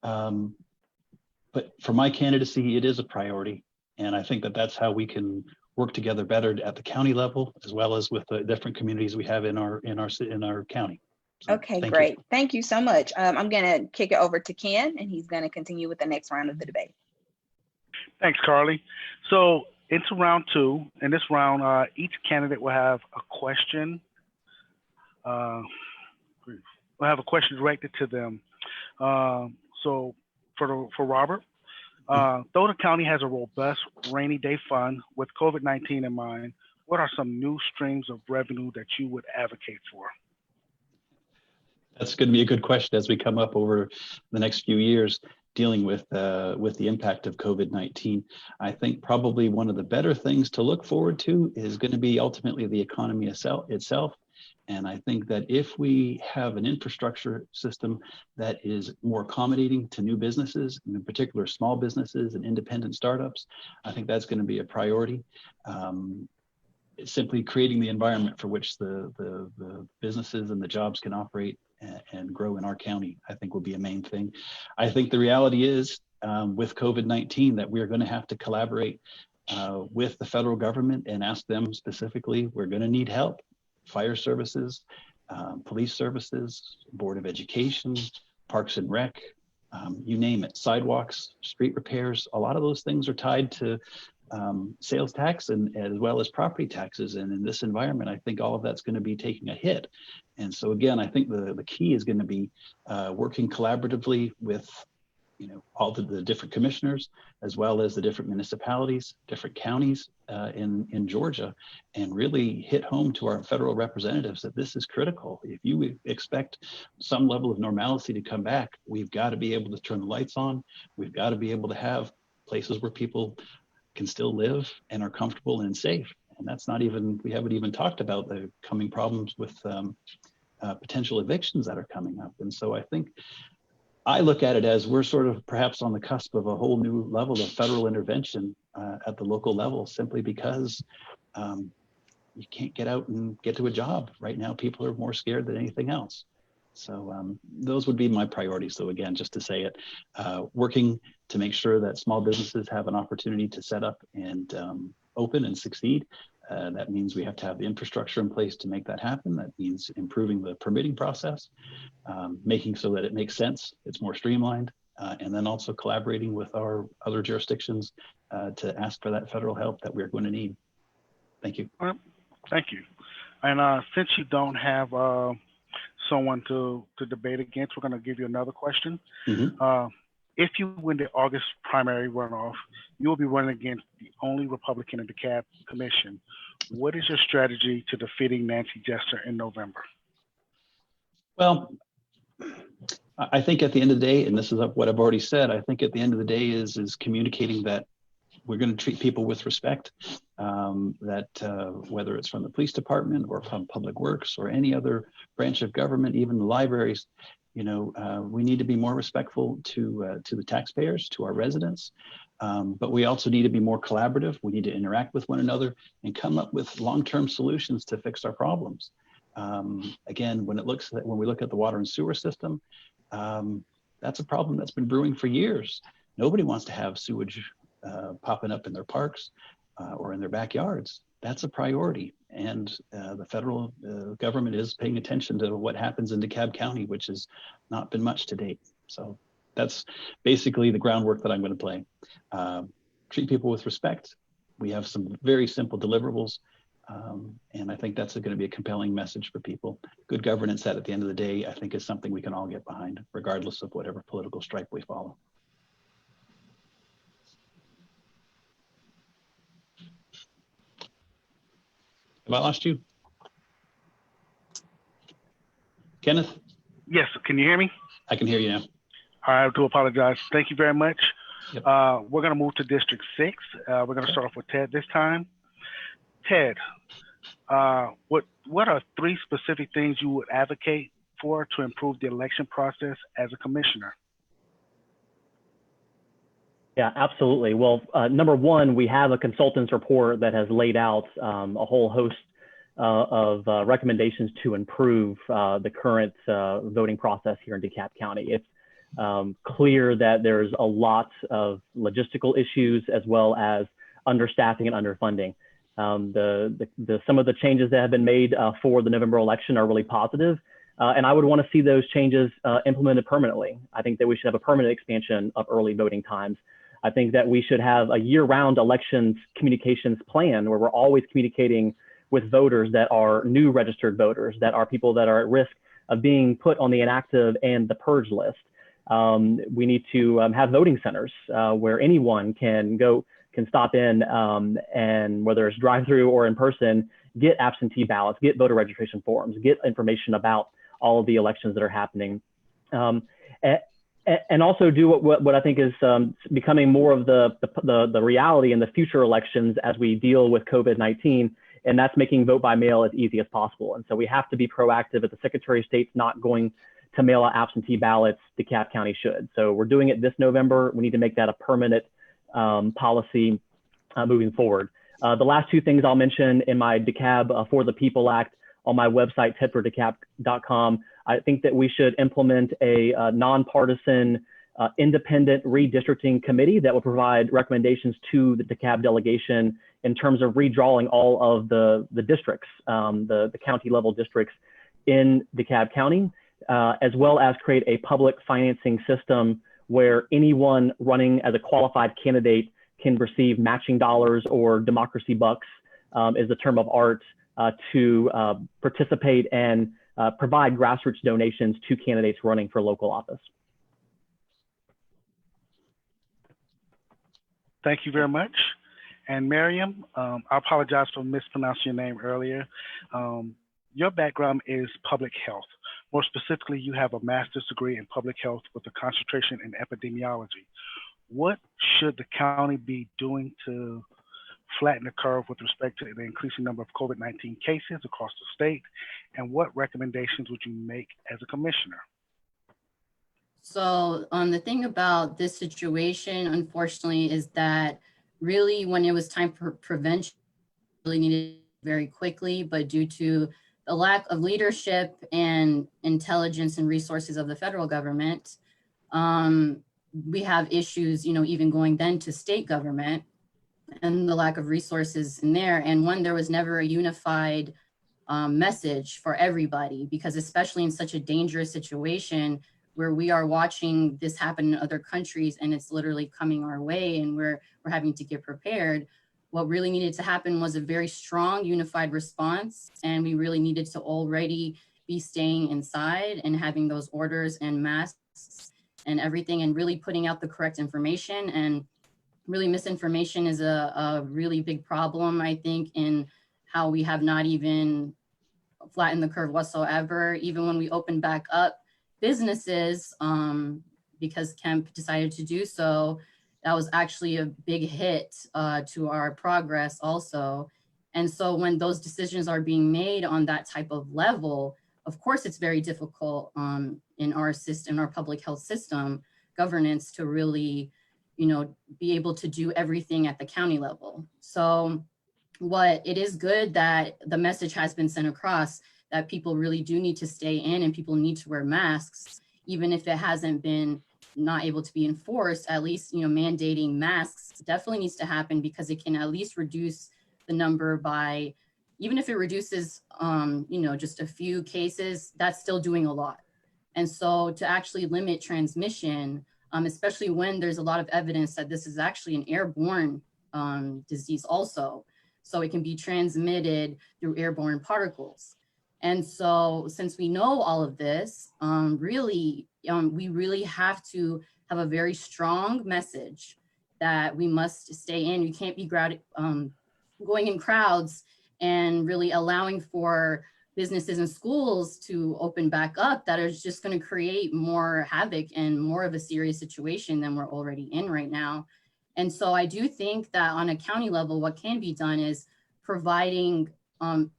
But for my candidacy, it is a priority. And I think that that's how we can work together better at the county level, as well as with the different communities we have in our county. So, okay, great. Thank you so much. I'm going to kick it over to Ken, and he's going to continue with the next round of the debate. Thanks, Carly. So into round 2. In this round, each candidate will have a question. We'll have a question directed to them. So for Robert, though the county has a robust rainy day fund with COVID-19 in mind, what are some new streams of revenue that you would advocate for? That's going to be a good question as we come up over the next few years dealing with the impact of COVID-19. I think probably one of the better things to look forward to is going to be ultimately the economy itself. And I think that if we have an infrastructure system that is more accommodating to new businesses, and in particular small businesses and independent startups, I think that's going to be a priority. Simply creating the environment for which the businesses and the jobs can operate and grow in our county, I think will be a main thing. I think the reality is with COVID-19 that we're going to have to collaborate with the federal government and ask them specifically, we're going to need help. Fire services, police services, Board of Education, Parks and Rec, you name it, sidewalks, street repairs, a lot of those things are tied to sales tax and as well as property taxes. And in this environment, I think all of that's going to be taking a hit. And so again, I think the key is going to be working collaboratively with all the different commissioners, as well as the different municipalities, different counties in Georgia, and really hit home to our federal representatives that this is critical. If you expect some level of normalcy to come back, we've got to be able to turn the lights on. We've got to be able to have places where people can still live and are comfortable and safe. And that's we haven't even talked about the coming problems with potential evictions that are coming up. And so I think I look at it as we're sort of perhaps on the cusp of a whole new level of federal intervention at the local level, simply because you can't get out and get to a job. Right now, people are more scared than anything else. So those would be my priorities. So again, just to say it, working to make sure that small businesses have an opportunity to set up and open and succeed. That means we have to have the infrastructure in place to make that happen. That means improving the permitting process, making so that it makes sense, it's more streamlined, and then also collaborating with our other jurisdictions to ask for that federal help that we're going to need. Thank you. Thank you. And since you don't have someone to debate against, we're going to give you another question. Mhm. If you win the August primary runoff, you will be running against the only Republican in the DeKalb Commission. What is your strategy to defeating Nancy Jester in November? Well, I think at the end of the day, and this is what I've already said, I think at the end of the day is communicating that we're going to treat people with respect, whether it's from the police department or from public works or any other branch of government, even the libraries, we need to be more respectful to the taxpayers, to our residents. But we also need to be more collaborative. We need to interact with one another and come up with long-term solutions to fix our problems. Again, when we look at the water and sewer system, that's a problem that's been brewing for years. Nobody wants to have sewage popping up in their parks or in their backyards. That's a priority. And the federal government is paying attention to what happens in DeKalb County, which has not been much to date. So that's basically the groundwork that I'm going to play. Treat people with respect. We have some very simple deliverables. And I think that's going to be a compelling message for people. Good governance that at the end of the day, I think is something we can all get behind, regardless of whatever political stripe we follow. Have I lost you? Kenneth? Yes, can you hear me? I can hear you now. I do apologize. Thank you very much. Yep. We're going to move to District 6. We're going to start off with Ted this time. Ted, what are 3 specific things you would advocate for to improve the election process as a commissioner? Yeah, absolutely. Well, number one, we have a consultant's report that has laid out a whole host of recommendations to improve the current voting process here in DeKalb County. It's clear that there's a lot of logistical issues as well as understaffing and underfunding. Some of the changes that have been made for the November election are really positive, and I would want to see those changes implemented permanently. I think that we should have a permanent expansion of early voting times. I think that we should have a year-round elections communications plan where we're always communicating with voters that are new registered voters, that are people that are at risk of being put on the inactive and the purge list. We need to have voting centers where anyone can stop in and whether it's drive-through or in person, get absentee ballots, get voter registration forms, get information about all of the elections that are happening. And also do what I think is becoming more of the reality in the future elections as we deal with COVID-19, and that's making vote by mail as easy as possible. And so we have to be proactive. If the Secretary of State's not going to mail out absentee ballots, DeKalb County should. So we're doing it this November. We need to make that a permanent policy moving forward. The last 2 things I'll mention in my DeKalb For the People Act on my website, tedfordecalb.com. I think that we should implement a nonpartisan, independent redistricting committee that will provide recommendations to the DeKalb delegation in terms of redrawing all of the districts, the county level districts in DeKalb County, as well as create a public financing system where anyone running as a qualified candidate can receive matching dollars or democracy bucks, is a term of art, to participate and provide grassroots donations to candidates running for local office. Thank you very much. And Miriam, I apologize for mispronouncing your name earlier. Your background is public health. More specifically, you have a master's degree in public health with a concentration in epidemiology. What should the county be doing to flatten the curve with respect to the increasing number of COVID-19 cases across the state? And what recommendations would you make as a commissioner? So the thing about this situation, unfortunately, is that really when it was time for prevention, really needed very quickly, but due to the lack of leadership and intelligence and resources of the federal government, we have issues, even going then to state government and the lack of resources in there. And there was never a unified message for everybody, because especially in such a dangerous situation where we are watching this happen in other countries and it's literally coming our way and we're having to get prepared. What really needed to happen was a very strong unified response, and we really needed to already be staying inside and having those orders and masks and everything, and really putting out the correct information. And really, misinformation is a really big problem, I think, in how we have not even flattened the curve whatsoever. Even when we opened back up businesses, because Kemp decided to do so, that was actually a big hit to our progress also. And so when those decisions are being made on that type of level, of course, it's very difficult in our system, our public health system governance, to really, be able to do everything at the county level. So it is good that the message has been sent across that people really do need to stay in and people need to wear masks, even if it hasn't been not able to be enforced. At least, mandating masks definitely needs to happen, because it can at least reduce the number by, even if it reduces, just a few cases, that's still doing a lot. And so to actually limit transmission, especially when there's a lot of evidence that this is actually an airborne disease also. So it can be transmitted through airborne particles. And so since we know all of this, we really have to have a very strong message that we must stay in. You can't be going in crowds and really allowing for businesses and schools to open back up. That is just going to create more havoc and more of a serious situation than we're already in right now. And so I do think that on a county level, what can be done is providing an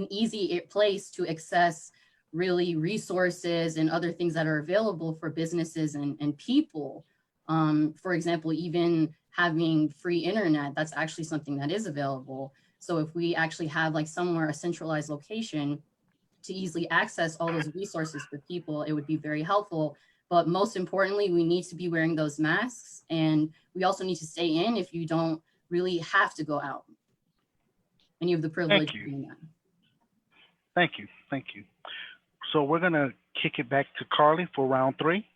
easy place to access really resources and other things that are available for businesses and people. For example, even having free internet, that's actually something that is available. So if we actually have a centralized location to easily access all those resources for people, it would be very helpful. But most importantly, we need to be wearing those masks, and we also need to stay in if you don't really have to go out and you have the privilege of doing that. Thank you. So we're gonna kick it back to Carly for round 3.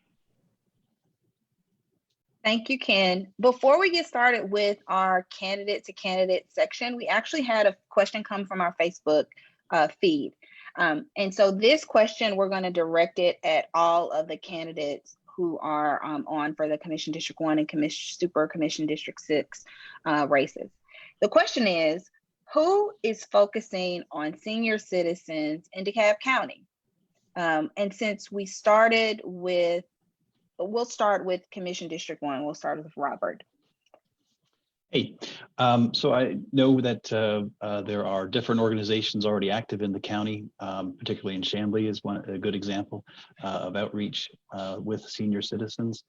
Thank you, Ken. Before we get started with our candidate to candidate section, we actually had a question come from our Facebook feed. And so this question, we're going to direct it at all of the candidates who are on for the Commission District 1 and Super Commission District 6 races. The question is, who is focusing on senior citizens in DeKalb County? And since we'll start with Commission District 1. We'll start with Robert. Hey, so I know that there are different organizations already active in the county, particularly in Chamblee is a good example of outreach with senior citizens.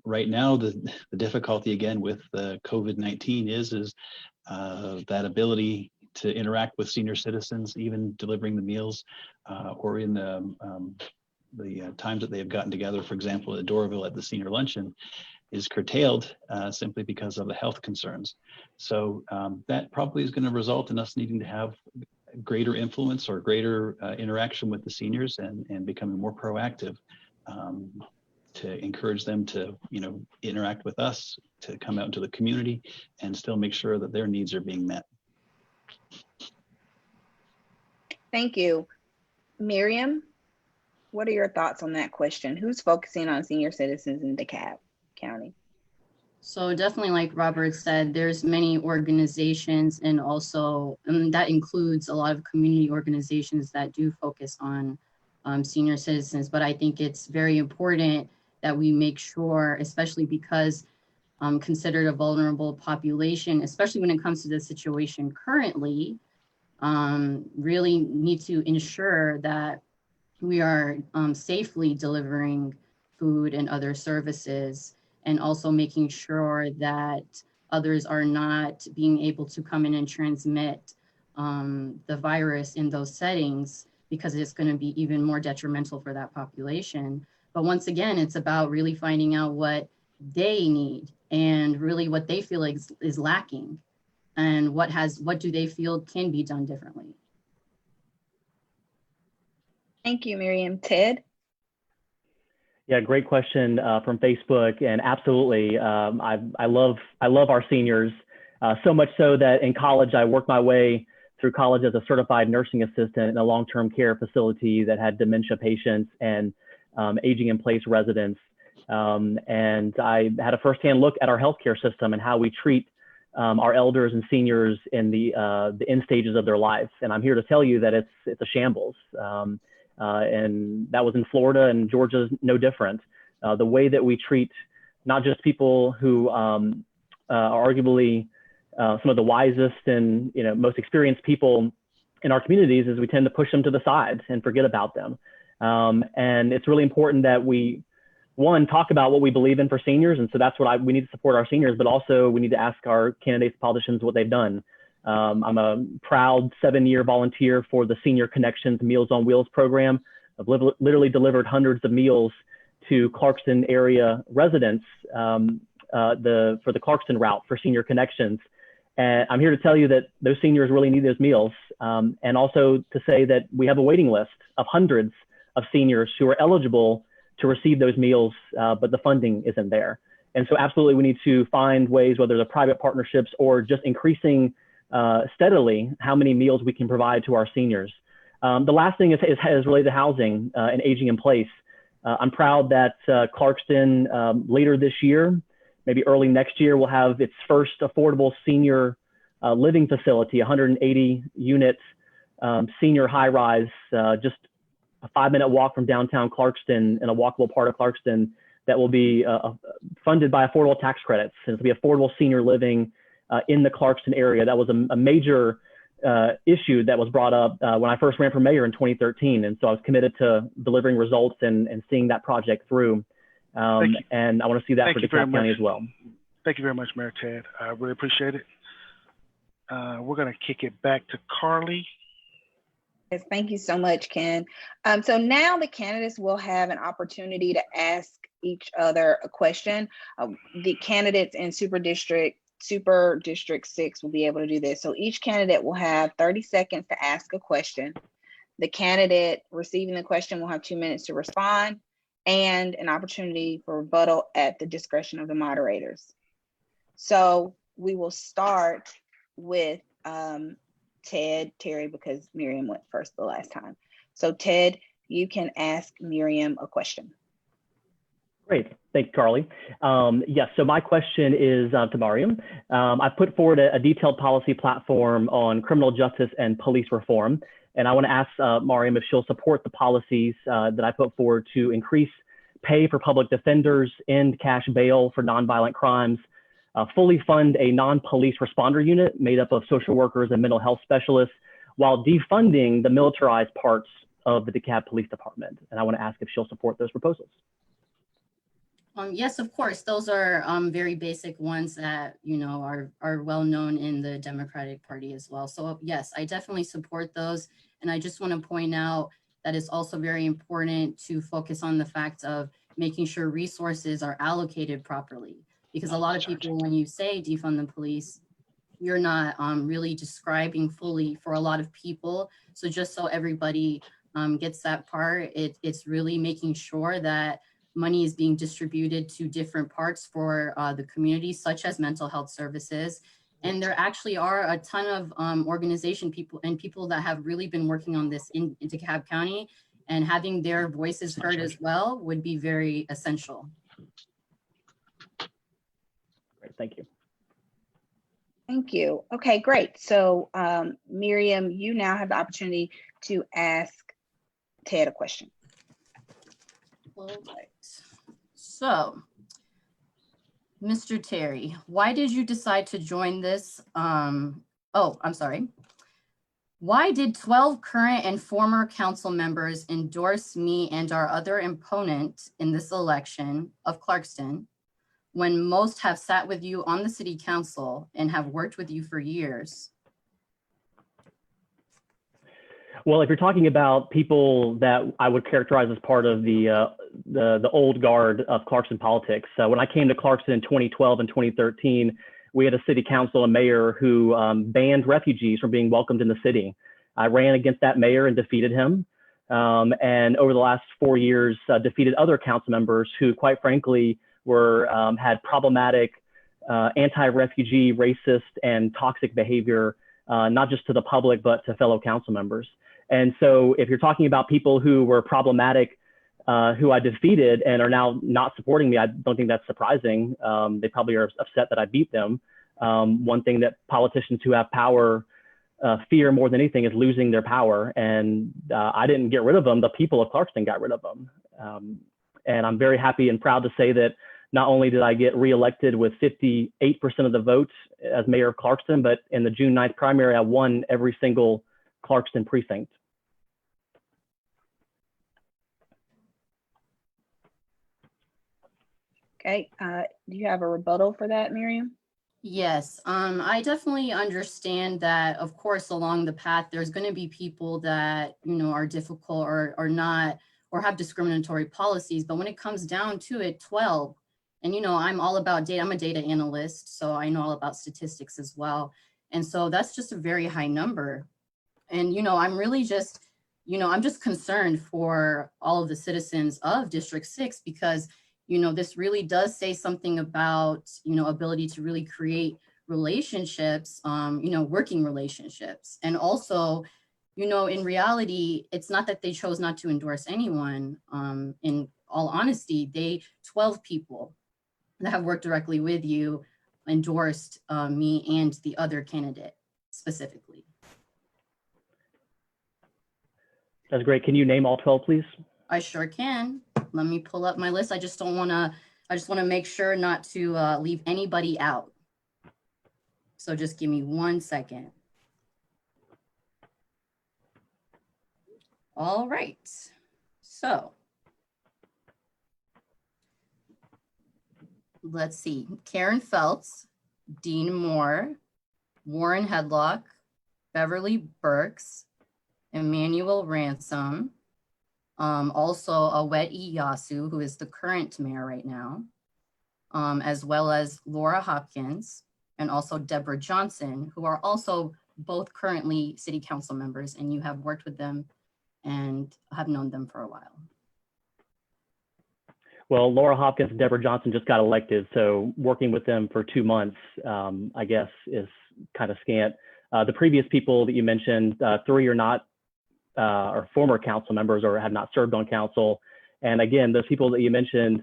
Right now, the difficulty again with the COVID-19 is that ability to interact with senior citizens, even delivering the meals or in the times that they have gotten together, for example, at Doraville at the senior luncheon, is curtailed simply because of the health concerns. So that probably is going to result in us needing to have greater influence or greater interaction with the seniors and becoming more proactive to encourage them to, interact with us, to come out into the community and still make sure that their needs are being met. Thank you. Miriam, what are your thoughts on that question? Who's focusing on senior citizens in DeKalb County? So definitely, like Robert said, there's many organizations, and also that includes a lot of community organizations that do focus on senior citizens. But I think it's very important that we make sure, especially because considered a vulnerable population, especially when it comes to the situation currently, really need to ensure that we are safely delivering food and other services, and also making sure that others are not being able to come in and transmit the virus in those settings, because it's going to be even more detrimental for that population. But once again, it's about really finding out what they need and really what they feel is lacking, and what do they feel can be done differently. Thank you, Miriam. Ted? Yeah, great question from Facebook, and absolutely, I love our seniors so much so that in college I worked my way through college as a certified nursing assistant in a long-term care facility that had dementia patients and aging in place residents. And I had a firsthand look at our healthcare system and how we treat our elders and seniors in the end stages of their lives. And I'm here to tell you that it's a shambles. And that was in Florida, and Georgia's no different. The way that we treat not just people who are arguably some of the wisest and most experienced people in our communities is we tend to push them to the side and forget about them. And it's really important that we, one, talk about what we believe in for seniors. And so that's what we need to support our seniors, but also we need to ask our candidates, politicians, what they've done. I'm a proud 7-year volunteer for the Senior Connections Meals on Wheels program. I've literally delivered hundreds of meals to Clarkston area residents for the Clarkston route for Senior Connections. And I'm here to tell you that those seniors really need those meals. And also to say that we have a waiting list of hundreds of seniors who are eligible to receive those meals, but the funding isn't there. And so absolutely we need to find ways, whether they're private partnerships or just increasing steadily how many meals we can provide to our seniors. The last thing is related to housing and aging in place. I'm proud that Clarkston later this year, maybe early next year, will have its first affordable senior living facility, 180 units, senior high rise, just a 5-minute walk from downtown Clarkston in a walkable part of Clarkston that will be funded by affordable tax credits. And it'll be affordable senior living in the Clarkston area. That was a major issue that was brought up when I first ran for mayor in 2013. And so I was committed to delivering results and seeing that project through. And I want to see that for DeKalb County as well. Thank you very much, Mayor Ted. I really appreciate it. We're going to kick it back to Carly. Yes, thank you so much, Ken. So now the candidates will have an opportunity to ask each other a question. The candidates in Super District 6 will be able to do this. So each candidate will have 30 seconds to ask a question. The candidate receiving the question will have 2 minutes to respond and an opportunity for rebuttal at the discretion of the moderators. So we will start with Terry, because Miriam went first the last time. So Ted, you can ask Miriam a question. Great, thanks, Carly. Yes, so my question is to Miriam. I put forward a detailed policy platform on criminal justice and police reform. And I want to ask Miriam if she'll support the policies that I put forward to increase pay for public defenders, end cash bail for nonviolent crimes, fully fund a non-police responder unit made up of social workers and mental health specialists, while defunding the militarized parts of the DeKalb Police Department. And I want to ask if she'll support those proposals. Yes, of course. Those are very basic ones that, are well known in the Democratic Party as well. So yes, I definitely support those. And I just want to point out that it's also very important to focus on the fact of making sure resources are allocated properly. Because a lot of people, when you say defund the police, you're not really describing fully for a lot of people. So just so everybody gets that part, it's really making sure that money is being distributed to different parts for the community, such as mental health services. And there actually are a ton of organization people that have really been working on this in DeKalb County, and having their voices heard as well would be very essential. Great, thank you. Thank you. Okay, great. So Miriam, you now have the opportunity to ask Ted a question. All right. So, Mr. Terry, why did you decide to join this? I'm sorry. Why did 12 current and former council members endorse me and our other opponent in this election of Clarkston, when most have sat with you on the city council and have worked with you for years? Well, if you're talking about people that I would characterize as part of the old guard of Clarkston politics, when I came to Clarkston in 2012 and 2013, we had a city council and mayor who banned refugees from being welcomed in the city. I ran against that mayor and defeated him. And over the last 4 years, defeated other council members who, quite frankly, had problematic anti-refugee, racist, and toxic behavior not just to the public, but to fellow council members. And so if you're talking about people who were problematic, who I defeated and are now not supporting me, I don't think that's surprising. They probably are upset that I beat them. One thing that politicians who have power fear more than anything is losing their power. And I didn't get rid of them, the people of Clarkston got rid of them. And I'm very happy and proud to say that not only did I get reelected with 58% of the votes as mayor of Clarkston, but in the June 9th primary, I won every single Clarkston precinct. Okay, do you have a rebuttal for that, Miriam? Yes, I definitely understand that, of course, along the path, there's going to be people that, you know, are difficult or not, or have discriminatory policies. But when it comes down to it, 12, and, you know, I'm all about data. I'm a data analyst, so I know all about statistics as well. And so that's just a very high number. And, you know, I'm really just, you know, I'm just concerned for all of the citizens of District 6 because, you know, this really does say something about, you know, ability to really create relationships, you know, working relationships. And also, you know, in reality, it's not that they chose not to endorse anyone. In all honesty, 12 people that have worked directly with you endorsed me and the other candidate specifically. That's great. Can you name all 12, please? I sure can. Let me pull up my list. I just want to make sure not to leave anybody out. So just give me 1 second. All right. So let's see. Karen Feltz, Dean Moore, Warren Hedlock, Beverly Burks, Emmanuel Ransom, also Awet Iyasu, who is the current mayor right now, as well as Laura Hopkins, and also Deborah Johnson, who are also both currently city council members, and you have worked with them and have known them for a while. Well, Laura Hopkins and Deborah Johnson just got elected, so working with them for 2 months, I guess, is kind of scant. The previous people that you mentioned, 3 are not or former council members or have not served on council. And again, those people that you mentioned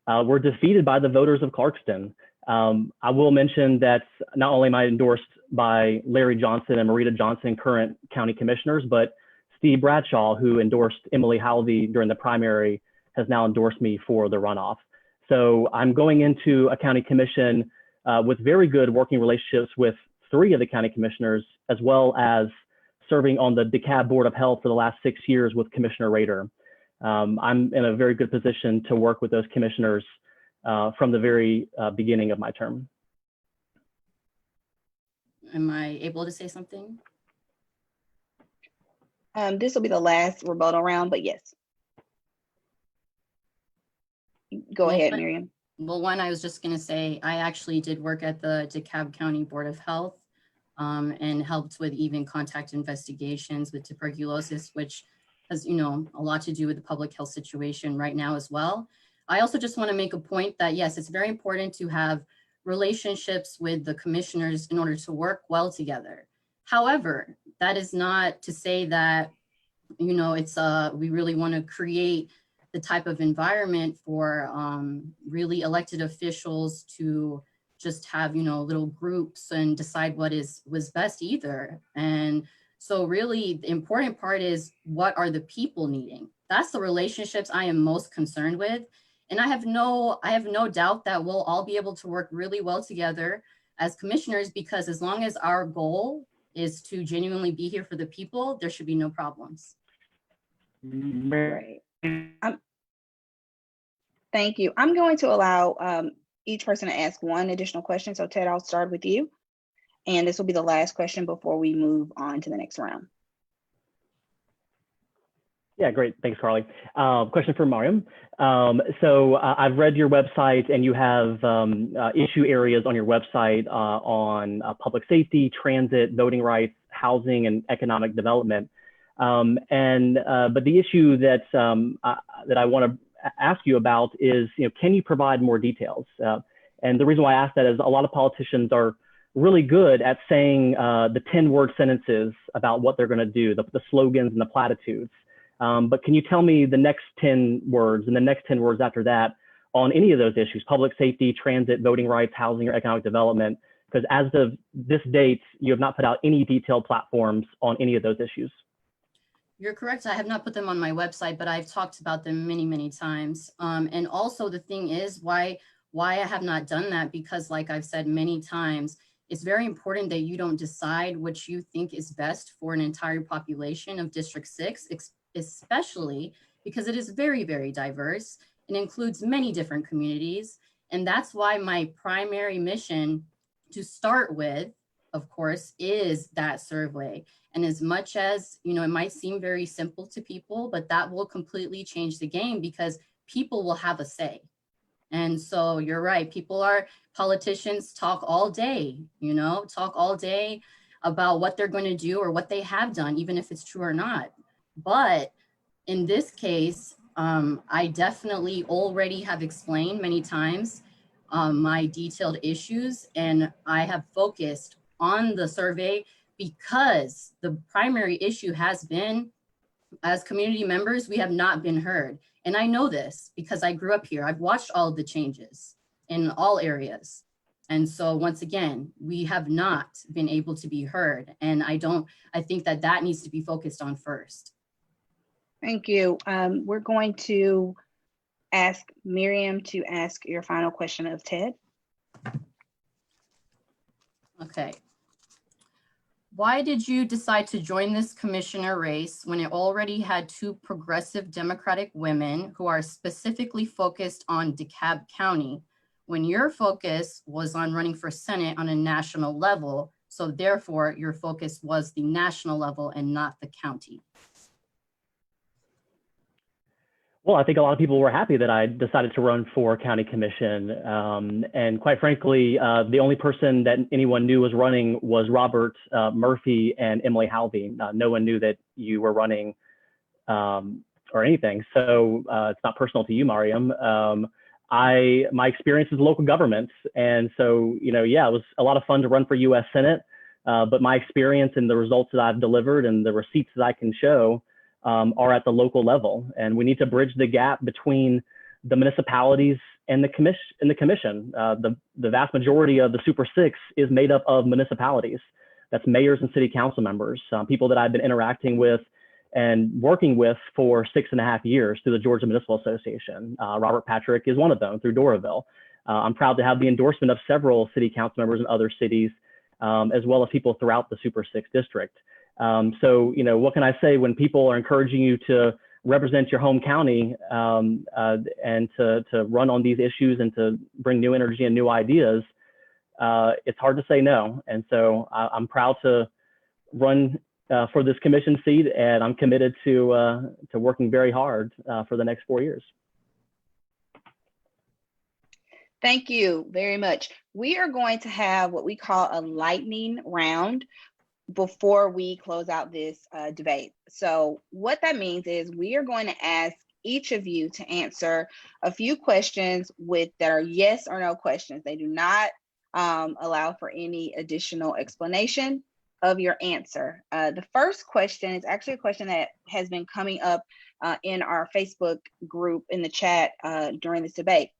were defeated by the voters of Clarkston. I will mention that not only am I endorsed by Larry Johnson and Marita Johnson, current county commissioners, but Steve Bradshaw, who endorsed Emily Halvey during the primary, has now endorsed me for the runoff. So I'm going into a county commission with very good working relationships with 3 of the county commissioners, as well as serving on the DeKalb Board of Health for the last 6 years with Commissioner Rader. I'm in a very good position to work with those commissioners from the very beginning of my term. Am I able to say something? This will be the last rebuttal round, but yes. Go ahead, Miriam. Well, one, I was just going to say, I actually did work at the DeKalb County Board of Health and helped with even contact investigations with tuberculosis, which has, you know, a lot to do with the public health situation right now as well. I also just want to make a point that, yes, it's very important to have relationships with the commissioners in order to work well together. However, that is not to say that, you know, it's we really want to create the type of environment for really elected officials to just have, you know, little groups and decide what was best either. And so really the important part is, what are the people needing? That's the relationships I am most concerned with. And I have no doubt that we'll all be able to work really well together as commissioners, because as long as our goal is to genuinely be here for the people, there should be no problems. Right. Thank you. I'm going to allow each person to ask one additional question. So Ted, I'll start with you. And this will be the last question before we move on to the next round. Yeah, great. Thanks, Carly. Question for Mariam. So I've read your website, and you have issue areas on your website on public safety, transit, voting rights, housing, and economic development. But the issue that I want to ask you about is, you know, can you provide more details? And the reason why I ask that is a lot of politicians are really good at saying the 10-word sentences about what they're going to do, the slogans and the platitudes. But can you tell me the next 10 words and the next 10 words after that on any of those issues, public safety, transit, voting rights, housing, or economic development? Because as of this date, you have not put out any detailed platforms on any of those issues. You're correct. I have not put them on my website, but I've talked about them many, many times. And also the thing is why I have not done that, because like I've said many times, it's very important that you don't decide what you think is best for an entire population of District 6, especially because it is very, very diverse and includes many different communities. And that's why my primary mission to start with, of course, is that survey. And as much as, you know, it might seem very simple to people, but that will completely change the game because people will have a say. And so you're right, politicians talk all day, you know, talk all day about what they're going to do or what they have done, even if it's true or not. But in this case, I definitely already have explained many times my detailed issues, and I have focused on the survey because the primary issue has been, as community members, we have not been heard. And I know this because I grew up here. I've watched all of the changes in all areas. And so once again, we have not been able to be heard. And I think that needs to be focused on first. Thank you. We're going to ask Miriam to ask your final question of Ted. Okay. Why did you decide to join this commissioner race when it already had two progressive Democratic women who are specifically focused on DeKalb County, when your focus was on running for Senate on a national level? So therefore, your focus was the national level and not the county. Well, I think a lot of people were happy that I decided to run for county commission. And quite frankly, the only person that anyone knew was running was Robert Murphy and Emily Halvey. No one knew that you were running or anything. So it's not personal to you, Mariam. My experience is local governments. And so, you know, yeah, it was a lot of fun to run for US Senate. But my experience and the results that I've delivered and the receipts that I can show are at the local level, and we need to bridge the gap between the municipalities and the commission. The vast majority of the Super Six is made up of municipalities. That's mayors and city council members, people that I've been interacting with and working with for 6.5 years through the Georgia Municipal Association. Robert Patrick is one of them through Doraville. I'm proud to have the endorsement of several city council members in other cities, as well as people throughout the Super Six district. So, you know, what can I say when people are encouraging you to represent your home county and to run on these issues and to bring new energy and new ideas? It's hard to say no. And so I'm proud to run for this commission seat, and I'm committed to working very hard for the next 4 years. Thank you very much. We are going to have what we call a lightning round before we close out this debate. So what that means is we are going to ask each of you to answer a few questions that are yes or no questions. They do not allow for any additional explanation of your answer. The first question is actually a question that has been coming up in our Facebook group in the chat during this debate.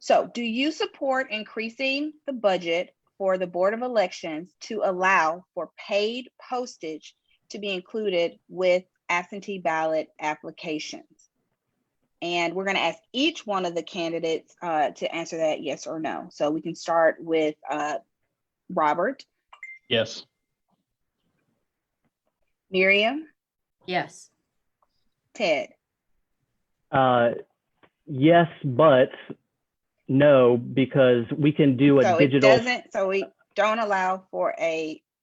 So, do you support increasing the budget for the Board of Elections to allow for paid postage to be included with absentee ballot applications? And we're going to ask each one of the candidates to answer that yes or no. So we can start with Robert. Yes. Miriam. Yes. Ted. Yes, but no, because we can do a digital. So we don't allow for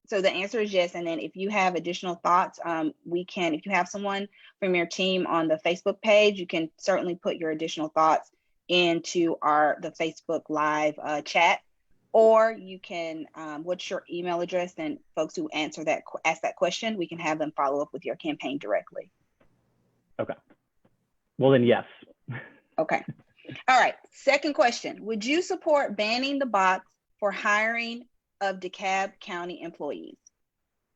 so the answer is yes. And then if you have additional thoughts, if you have someone from your team on the Facebook page, you can certainly put your additional thoughts into the Facebook Live chat, or you can, what's your email address? And folks who ask that question, we can have them follow up with your campaign directly. Okay. Well, then yes. Okay. All right. Second question. Would you support banning the bots for hiring of DeKalb County employees.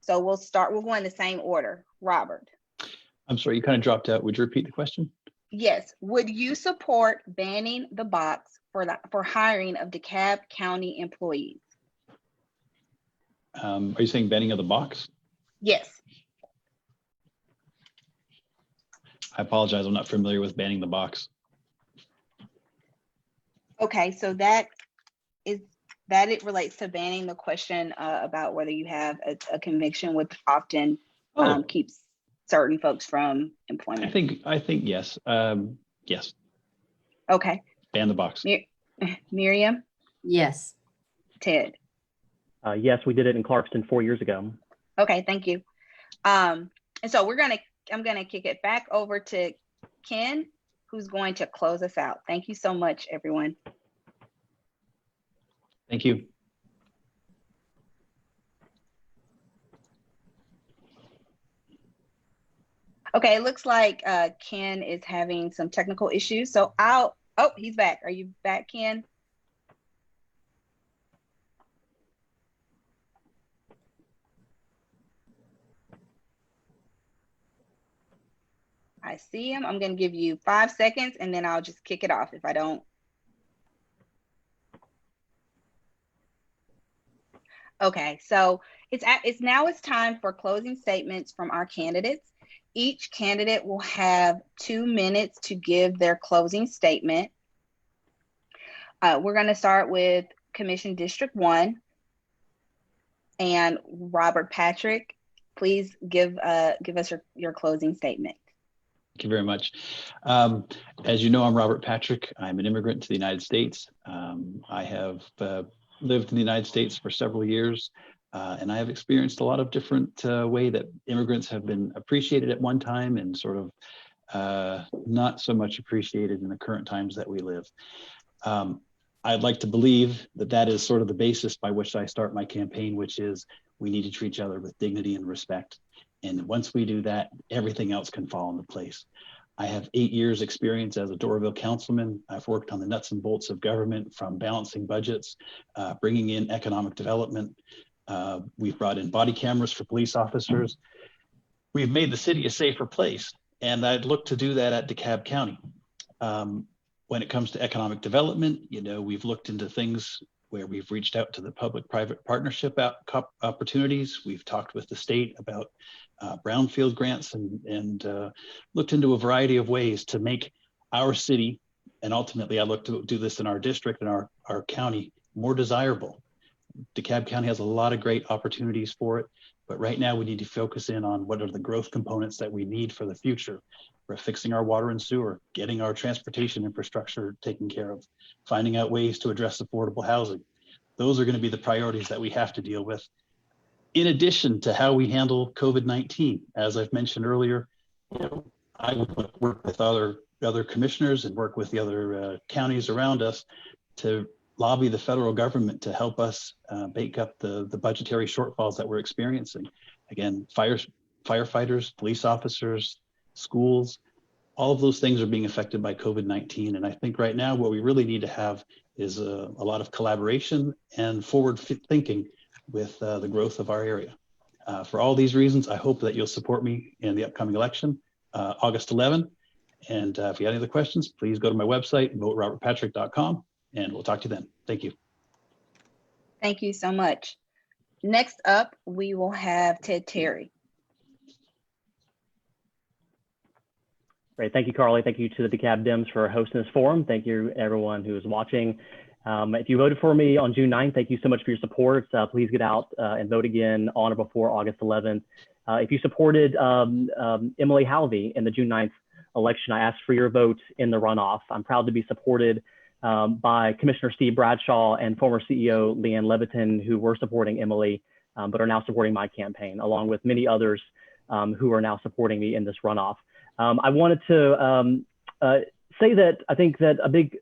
So we'll go in the same order. Robert. I'm sorry, you kind of dropped out. Would you repeat the question? Yes. Would you support banning the box for hiring of DeKalb County employees? Are you saying banning of the box? Yes. I apologize. I'm not familiar with banning the box. Okay, so it relates to banning the question about whether you have a conviction, which often keeps certain folks from employment. I think yes. Yes. Okay. Ban the box. Miriam? Yes. Ted? Yes, we did it in Clarkston 4 years ago. Okay, thank you. And so I'm gonna kick it back over to Ken, who's going to close us out. Thank you so much, everyone. Thank you. Okay, it looks like Ken is having some technical issues. So he's back. Are you back, Ken? I see him. I'm going to give you 5 seconds and then I'll just kick it off if I don't. Okay, so it's time for closing statements from our candidates. Each candidate will have 2 minutes to give their closing statement. We're going to start with Commission District 1 and Robert Patrick. Please give us your closing statement. Thank you very much. As you know, I'm Robert Patrick. I'm an immigrant to the United States. I have lived in the United States for several years, and I have experienced a lot of different way that immigrants have been appreciated at one time and sort of not so much appreciated in the current times that we live. I'd like to believe that is sort of the basis by which I start my campaign, which is we need to treat each other with dignity and respect. And once we do that, everything else can fall into place. I have 8 years experience as a Doraville councilman. I've worked on the nuts and bolts of government, from balancing budgets, bringing in economic development. We've brought in body cameras for police officers. We've made the city a safer place. And I'd look to do that at DeKalb County. When it comes to economic development, we've looked into things where we've reached out to the public-private partnership opportunities. We've talked with the state about brownfield grants and looked into a variety of ways to make our city, and ultimately I look to do this in our district and our county, more desirable. DeKalb County has a lot of great opportunities for it, but right now we need to focus in on what are the growth components that we need for the future. We're fixing our water and sewer, getting our transportation infrastructure taken care of, finding out ways to address affordable housing. Those are going to be the priorities that we have to deal with. In addition to how we handle COVID-19, as I've mentioned earlier, I would work with other commissioners and work with the other counties around us to lobby the federal government to help us make up the budgetary shortfalls that we're experiencing. Again, firefighters, police officers, schools, all of those things are being affected by COVID-19. And I think right now what we really need to have is a lot of collaboration and forward thinking with the growth of our area. For all these reasons, I hope that you'll support me in the upcoming election, August 11. And if you have any other questions, please go to my website, voterobertpatrick.com, and we'll talk to you then. Thank you. Thank you so much. Next up, we will have Ted Terry. Great. Thank you, Carly. Thank you to the DeKalb Dems for hosting this forum. Thank you, everyone who is watching. If you voted for me on June 9th, thank you so much for your support. Please get out and vote again on or before August 11th. If you supported Emily Halvey in the June 9th election, I asked for your vote in the runoff. I'm proud to be supported by Commissioner Steve Bradshaw and former CEO Leanne Levitin, who were supporting Emily, but are now supporting my campaign, along with many others who are now supporting me in this runoff. I wanted to say that I think that a big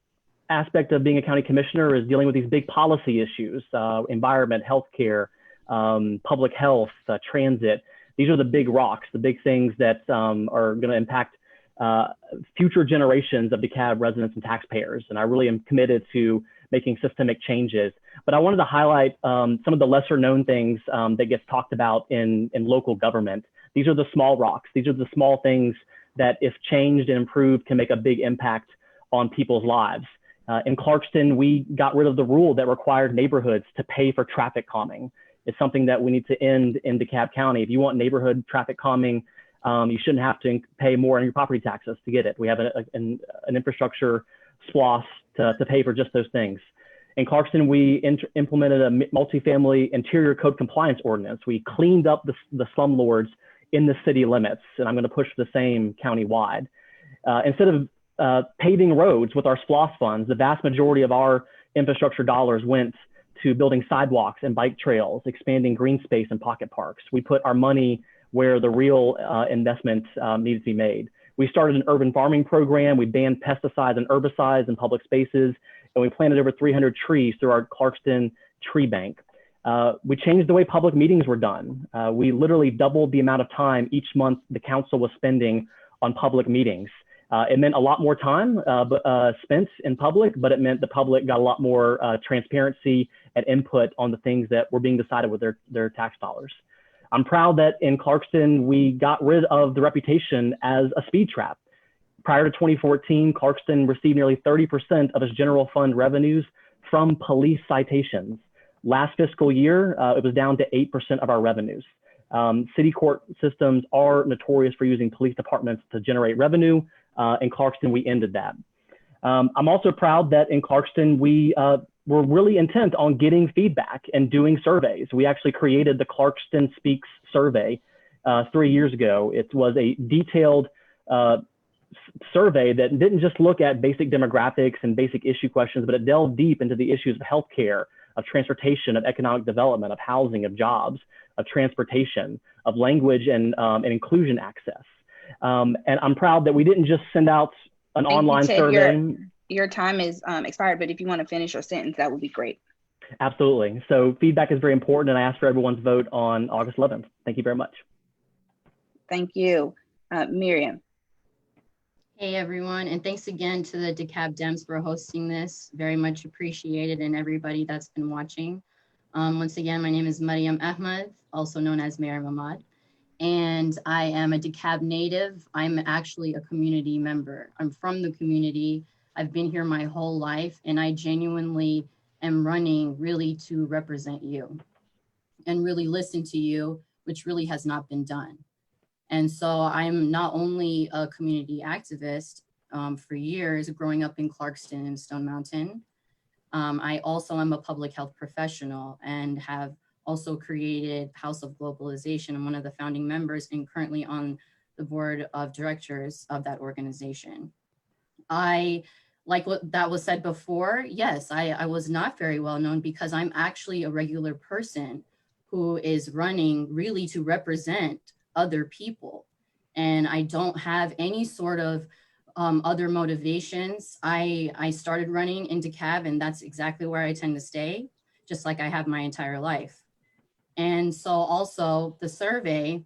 aspect of being a county commissioner is dealing with these big policy issues, environment, healthcare, public health, transit. These are the big rocks, the big things that are going to impact future generations of DeKalb residents and taxpayers. And I really am committed to making systemic changes. But I wanted to highlight some of the lesser known things that gets talked about in local government. These are the small rocks. These are the small things that, if changed and improved, can make a big impact on people's lives. In Clarkston, we got rid of the rule that required neighborhoods to pay for traffic calming. It's something that we need to end in DeKalb County. If you want neighborhood traffic calming, you shouldn't have to pay more on your property taxes to get it. We have an infrastructure SPLOST to pay for just those things. In Clarkston, we implemented a multifamily interior code compliance ordinance. We cleaned up the slumlords in the city limits, and I'm going to push for the same countywide. Instead of paving roads with our SPLOST funds, the vast majority of our infrastructure dollars went to building sidewalks and bike trails, expanding green space and pocket parks. We put our money where the real investment needed to be made. We started an urban farming program. We banned pesticides and herbicides in public spaces, and we planted over 300 trees through our Clarkston Tree Bank. We changed the way public meetings were done. We literally doubled the amount of time each month the council was spending on public meetings. It meant a lot more time spent in public, but it meant the public got a lot more transparency and input on the things that were being decided with their tax dollars. I'm proud that in Clarkston, we got rid of the reputation as a speed trap. Prior to 2014, Clarkston received nearly 30% of its general fund revenues from police citations. Last fiscal year, it was down to 8% of our revenues. City court systems are notorious for using police departments to generate revenue. In Clarkston, we ended that. I'm also proud that in Clarkston, we were really intent on getting feedback and doing surveys. We actually created the Clarkston Speaks survey 3 years ago. It was a detailed survey that didn't just look at basic demographics and basic issue questions, but it delved deep into the issues of healthcare, of transportation, of economic development, of housing, of jobs, of transportation, of language and inclusion access. And I'm proud that we didn't just send out an online survey. Your time is expired, but if you want to finish your sentence, that would be great. Absolutely. So feedback is very important, and I ask for everyone's vote on August 11th. Thank you very much. Thank you. Miriam. Hey, everyone. And thanks again to the DeKalb Dems for hosting this. Very much appreciated, and everybody that's been watching. Once again, my name is Mariam Ahmed, also known as Miriam Ahmad. And I am a DeKalb native. I'm actually a community member. I'm from the community. I've been here my whole life, and I genuinely am running really to represent you and really listen to you, which really has not been done. And so I'm not only a community activist for years, growing up in Clarkston and Stone Mountain. I also am a public health professional and have also created House of Globalization. I'm one of the founding members and currently on the board of directors of that organization. Like what that was said before, yes, I was not very well known because I'm actually a regular person who is running really to represent other people. And I don't have any sort of other motivations. I started running in DeKalb, and that's exactly where I tend to stay, just like I have my entire life. And so also the survey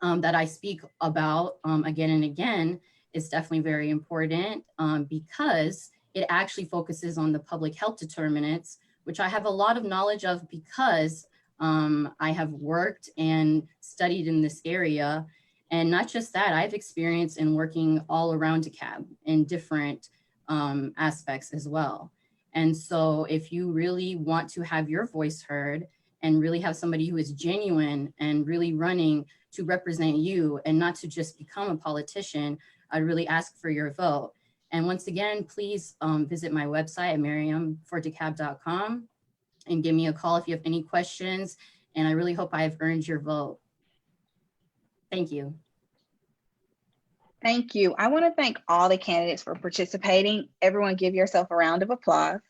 that I speak about again and again is definitely very important because it actually focuses on the public health determinants, which I have a lot of knowledge of because I have worked and studied in this area. And not just that, I've experienced in working all around DeKalb in different aspects as well. And so if you really want to have your voice heard and really have somebody who is genuine and really running to represent you and not to just become a politician, I'd really ask for your vote. And once again, please visit my website at miriamfordecalb.com and give me a call if you have any questions. And I really hope I've earned your vote. Thank you. Thank you. I want to thank all the candidates for participating. Everyone give yourself a round of applause.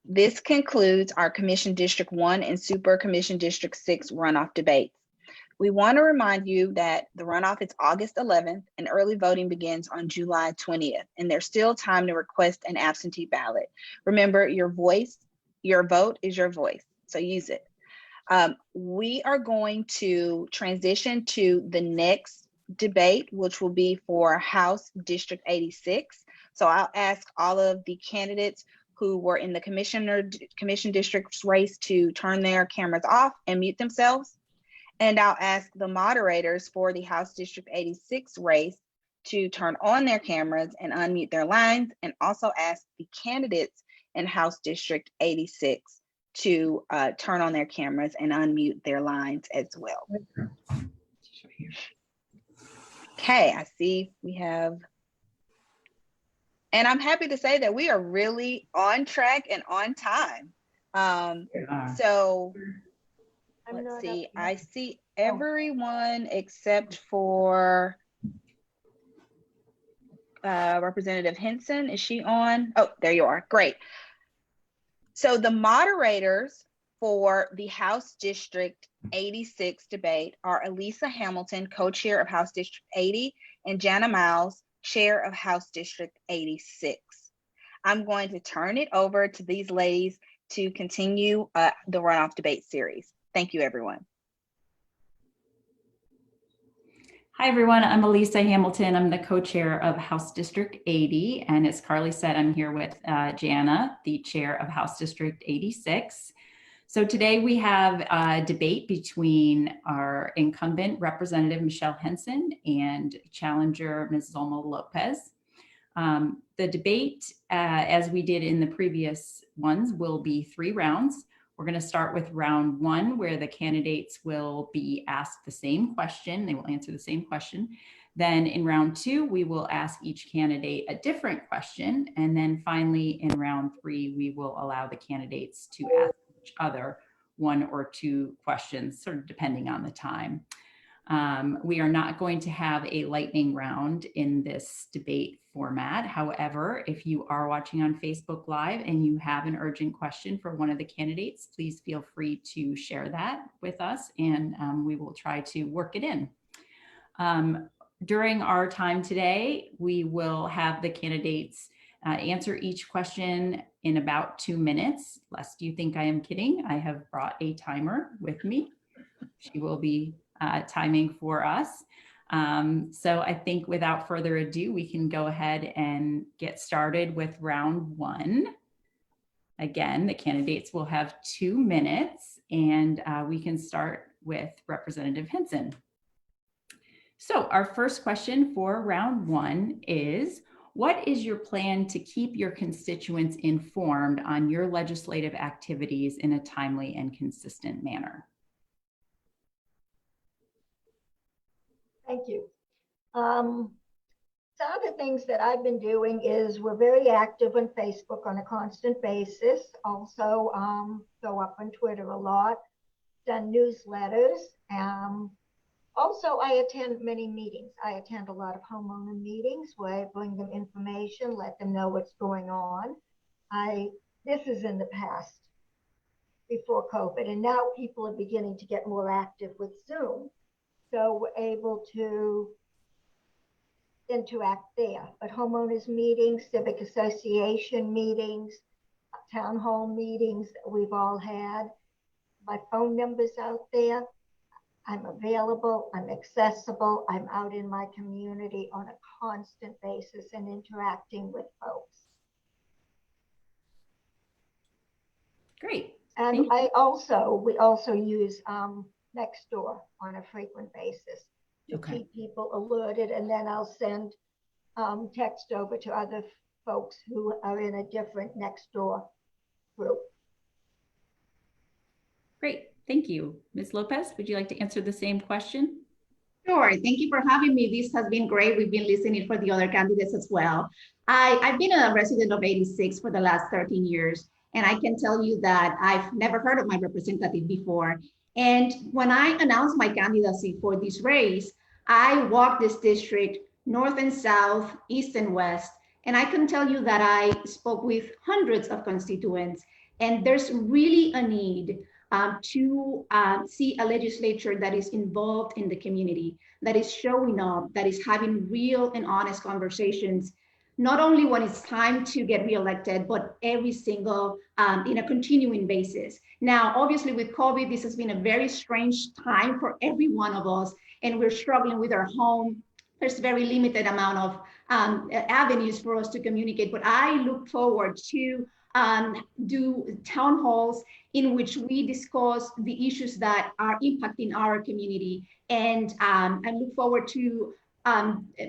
This concludes our Commission District 1 and Super Commission District 6 runoff debates. We want to remind you that the runoff is August 11th and early voting begins on July 20th, and there's still time to request an absentee ballot. Remember, your vote is your voice, so use it. We are going to transition to the next debate, which will be for House District 86. So I'll ask all of the candidates who were in the commission district's race to turn their cameras off and mute themselves. And I'll ask the moderators for the House District 86 race to turn on their cameras and unmute their lines, and also ask the candidates in House District 86 to turn on their cameras and unmute their lines as well. Okay, I see we have, and I'm happy to say that we are really on track and on time. So let's see, I see everyone except for Representative Henson. Is she on? Oh, there you are. Great. So the moderators for the House District 86 debate are Elisa Hamilton, co-chair of House District 80, and Jana Miles, chair of House District 86. I'm going to turn it over to these ladies to continue the runoff debate series. Thank you, everyone. Hi, everyone. I'm Elisa Hamilton. I'm the co-chair of House District 80. And as Carly said, I'm here with Jana, the chair of House District 86. So today we have a debate between our incumbent Representative Michelle Henson and challenger Ms. Zulma Lopez. The debate, as we did in the previous ones, will be 3 rounds. We're going to start with round 1, where the candidates will be asked the same question. They will answer the same question. Then in round 2, we will ask each candidate a different question. And then finally, in round 3, we will allow the candidates to ask each other 1 or 2 questions, sort of depending on the time. We are not going to have a lightning round in this debate format. However, if you are watching on Facebook Live and you have an urgent question for one of the candidates, please feel free to share that with us, and we will try to work it in. During our time today, we will have the candidates answer each question in about 2 minutes. Lest you think I am kidding, I have brought a timer with me. She will be timing for us. So I think without further ado, we can go ahead and get started with round 1. Again, the candidates will have 2 minutes, and we can start with Representative Henson. So our first question for round 1 is, what is your plan to keep your constituents informed on your legislative activities in a timely and consistent manner? Thank you. Some of the things that I've been doing is we're very active on Facebook on a constant basis. Also go up on Twitter a lot, done newsletters. Also, I attend many meetings. I attend a lot of homeowner meetings where I bring them information, let them know what's going on. This is in the past, before COVID, and now people are beginning to get more active with Zoom. So we're able to interact there. But homeowners meetings, civic association meetings, town hall meetings that we've all had. My phone number's out there. I'm available, I'm accessible, I'm out in my community on a constant basis and interacting with folks. Great. And we also use Nextdoor on a frequent basis to keep people alerted, and then I'll send text over to other folks who are in a different Nextdoor group. Great, thank you. Ms. Lopez, would you like to answer the same question? Sure, thank you for having me. This has been great. We've been listening for the other candidates as well. I've been a resident of 86 for the last 13 years, and I can tell you that I've never heard of my representative before. And when I announced my candidacy for this race, I walked this district north and south, east and west, and I can tell you that I spoke with hundreds of constituents, and there's really a need to see a legislature that is involved in the community, that is showing up, that is having real and honest conversations, not only when it's time to get reelected, but every single, in a continuing basis. Now, obviously with COVID, this has been a very strange time for every one of us, and we're struggling with our home. There's very limited amount of avenues for us to communicate, but I look forward to do town halls in which we discuss the issues that are impacting our community. And I look forward to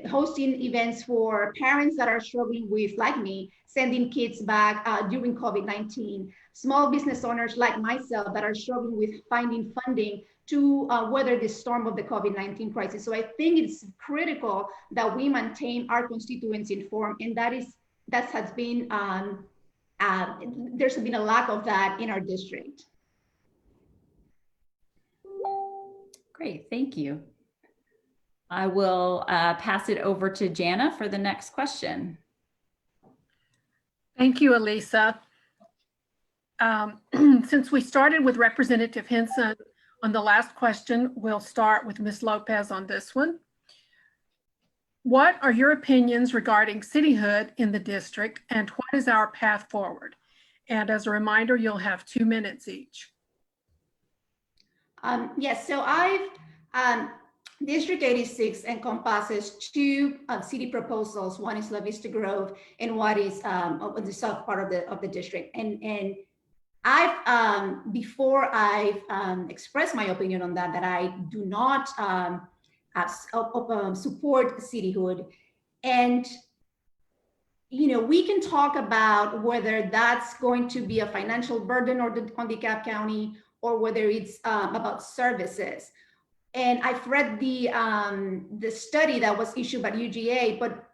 hosting events for parents that are struggling with, like me, sending kids back during COVID-19, small business owners like myself that are struggling with finding funding to weather the storm of the COVID-19 crisis. So I think it's critical that we maintain our constituents informed, and that has been, there's been a lack of that in our district. Great, thank you. I will pass it over to Jana for the next question. Thank you, Elisa. Since we started with Representative Henson on the last question, we'll start with Ms. Lopez on this one. What are your opinions regarding cityhood in the district, and what is our path forward? And as a reminder, you'll have 2 minutes each. Yes, so District 86 encompasses 2 city proposals. One is La Vista Grove, and one is on the south part of the district. And I've before I've expressed my opinion on that I do not support cityhood. And we can talk about whether that's going to be a financial burden on DeKalb County, or whether it's about services. And I've read the study that was issued by UGA, but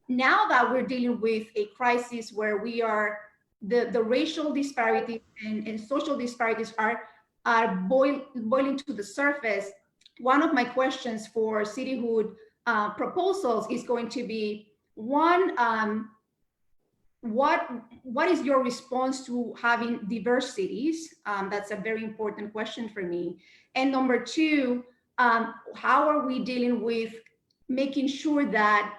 now that we're dealing with a crisis where we are, the racial disparities and social disparities are boiling to the surface, one of my questions for cityhood proposals is going to be, one, what is your response to having diverse cities? That's a very important question for me. And number 2, how are we dealing with making sure that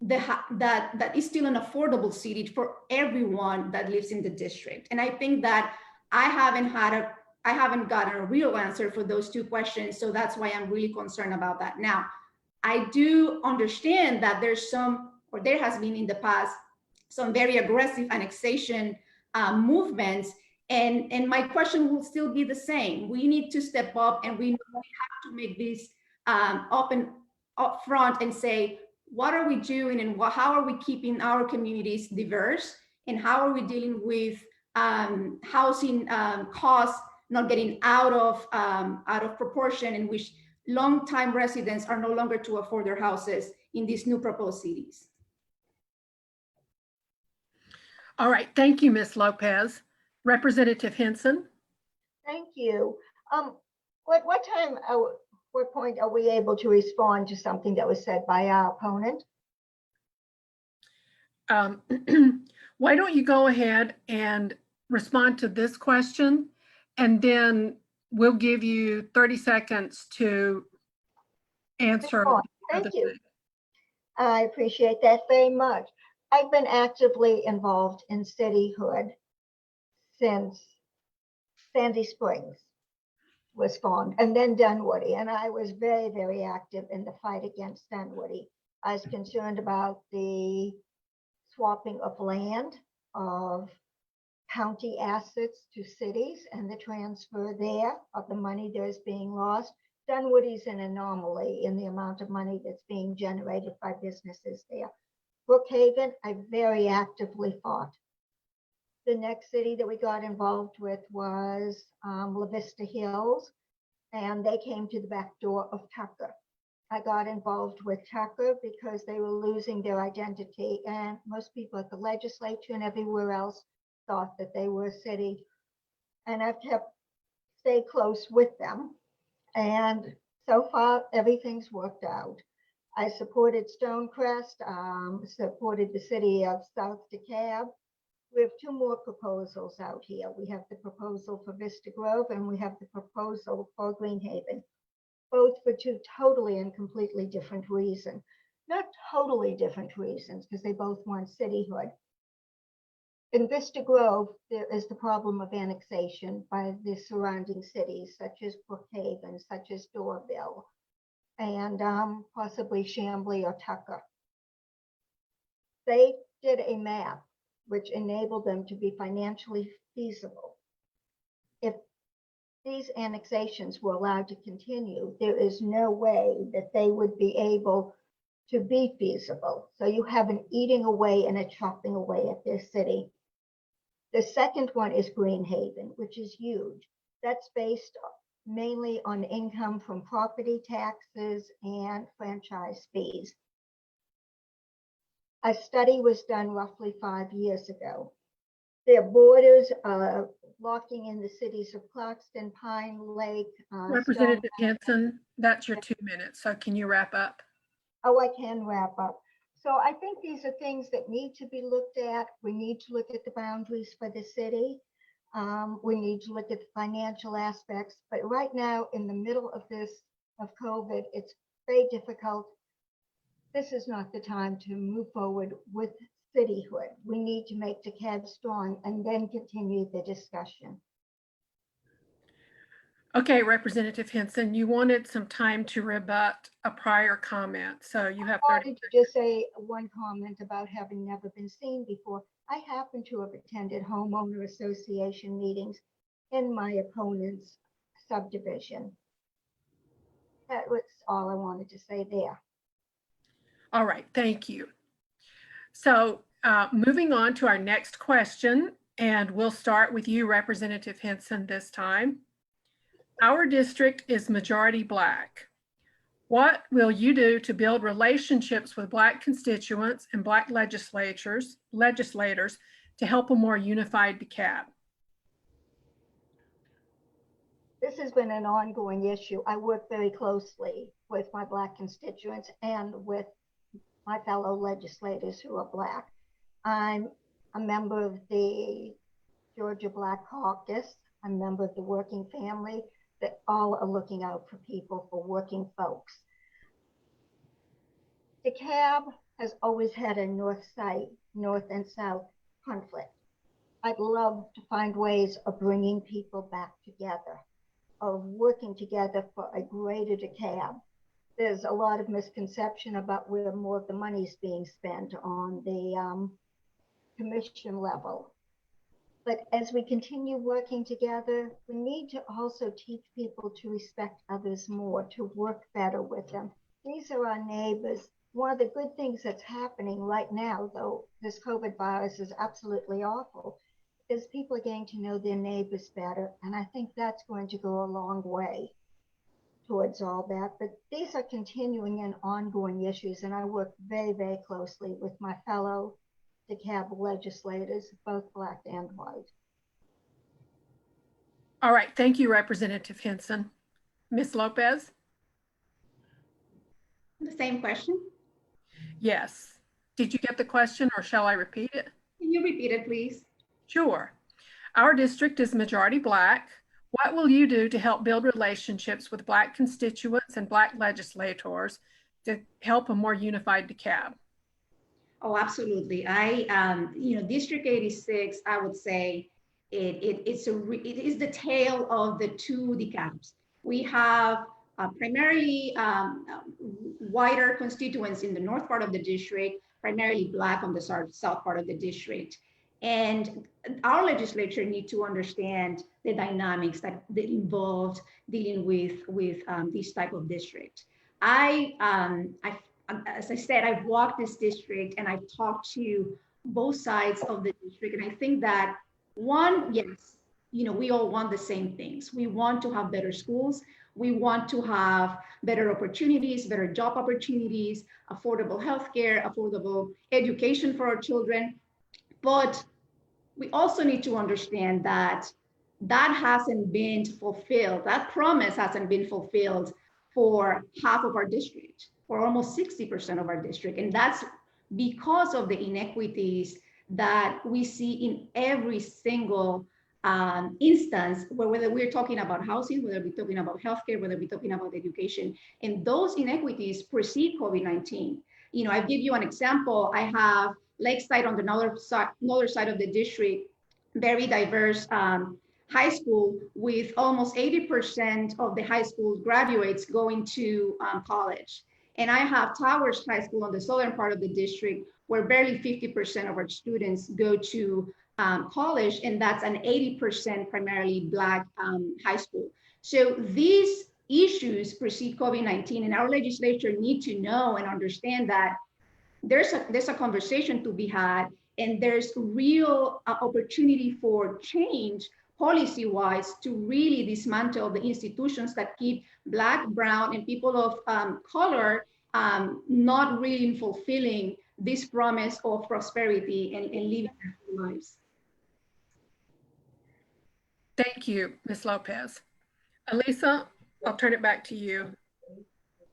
that is still an affordable city for everyone that lives in the district? And I think that I haven't gotten a real answer for those 2 questions. So that's why I'm really concerned about that. Now, I do understand that there has been in the past some very aggressive annexation movements. And my question will still be the same. We need to step up, and we have to make this up front and say, what are we doing, and how are we keeping our communities diverse, and how are we dealing with housing costs not getting out of proportion, in which long-time residents are no longer to afford their houses in these new proposed cities. All right, thank you, Ms. Lopez. Representative Henson. Thank you. What point are we able to respond to something that was said by our opponent? Why don't you go ahead and respond to this question, and then we'll give you 30 seconds to answer. Thank you. I appreciate that very much. I've been actively involved in cityhood since Sandy Springs was formed, and then Dunwoody. And I was very, very active in the fight against Dunwoody. I was concerned about the swapping of land, of county assets to cities, and the transfer there of the money that is being lost. Dunwoody's an anomaly in the amount of money that's being generated by businesses there. Brookhaven, I very actively fought. The next city that we got involved with was La Vista Hills, and they came to the back door of Tucker. I got involved with Tucker because they were losing their identity, and most people at the legislature and everywhere else thought that they were a city. And I've stayed close with them, and so far everything's worked out. I supported Stonecrest, supported the city of South DeKalb. We have 2 more proposals out here. We have the proposal for Vista Grove, and we have the proposal for Greenhaven, both for 2 totally and completely different reasons. Not totally different reasons, because they both want cityhood. In Vista Grove, there is the problem of annexation by the surrounding cities, such as Brookhaven, such as Dorville, and possibly Chamblee or Tucker. They did a map which enable them to be financially feasible. If these annexations were allowed to continue, there is no way that they would be able to be feasible. So you have an eating away and a chopping away at their city. The second one is Greenhaven, which is huge. That's based mainly on income from property taxes and franchise fees. A study was done roughly 5 years ago. Their borders are locking in the cities of Clarkston, Pine Lake. Representative Henson, that's your 2 minutes. So can you wrap up? Oh, I can wrap up. So I think these are things that need to be looked at. We need to look at the boundaries for the city. We need to look at the financial aspects. But right now, in the middle of COVID, it's very difficult. This is not the time to move forward with cityhood. We need to make DeKalb strong and then continue the discussion. Okay, Representative Henson, you wanted some time to rebut a prior comment. So you have 30 I wanted to just say one comment about having never been seen before. I happen to have attended homeowner association meetings in my opponent's subdivision. That was all I wanted to say there. All right, thank you. So moving on to our next question, and we'll start with you, Representative Henson, this time. Our district is majority Black. What will you do to build relationships with Black constituents and Black legislators to help a more unified DeKalb? This has been an ongoing issue. I work very closely with my Black constituents and with my fellow legislators who are Black. I'm a member of the Georgia Black Caucus. I'm a member of the Working Family, that all are looking out for people, for working folks. DeKalb has always had a north and south conflict. I'd love to find ways of bringing people back together, of working together for a greater DeKalb. There's a lot of misconception about where more of the money is being spent on the commission level. But as we continue working together, we need to also teach people to respect others more, to work better with them. These are our neighbors. One of the good things that's happening right now, though this COVID virus is absolutely awful, is people are getting to know their neighbors better. And I think that's going to go a long way towards all that. But these are continuing and ongoing issues, and I work very, very closely with my fellow DeKalb legislators, both Black and white. All right, thank you, Representative Henson. Ms. Lopez? The same question? Yes. Did you get the question, or shall I repeat it? Can you repeat it, please? Sure. Our district is majority Black. What will you do to help build relationships with Black constituents and Black legislators to help a more unified DeKalb? Oh, absolutely. District 86, I would say it is the tale of the two DeKalbs. We have primarily whiter constituents in the north part of the district, primarily Black on the south part of the district. And our legislature need to understand the dynamics that involved dealing with this type of district. As I said, I've walked this district and I've talked to both sides of the district. And I think that one, yes, we all want the same things. We want to have better schools. We want to have better opportunities, better job opportunities, affordable healthcare, affordable education for our children. But we also need to understand that that hasn't been fulfilled. That promise hasn't been fulfilled for half of our district, for almost 60% of our district. And that's because of the inequities that we see in every single instance, whether we're talking about housing, whether we're talking about healthcare, whether we're talking about education. And those inequities precede COVID-19. I give you an example. I have Lakeside on the northern side of the district, very diverse high school with almost 80% of the high school graduates going to college. And I have Towers High School on the southern part of the district where barely 50% of our students go to college, and that's an 80% primarily Black high school. So these issues precede COVID-19, and our legislature need to know and understand that there's a conversation to be had, and there's real opportunity for change policy-wise to really dismantle the institutions that keep Black, brown, and people of color not really fulfilling this promise of prosperity and living their lives. Thank you, Ms. Lopez. Elisa, I'll turn it back to you.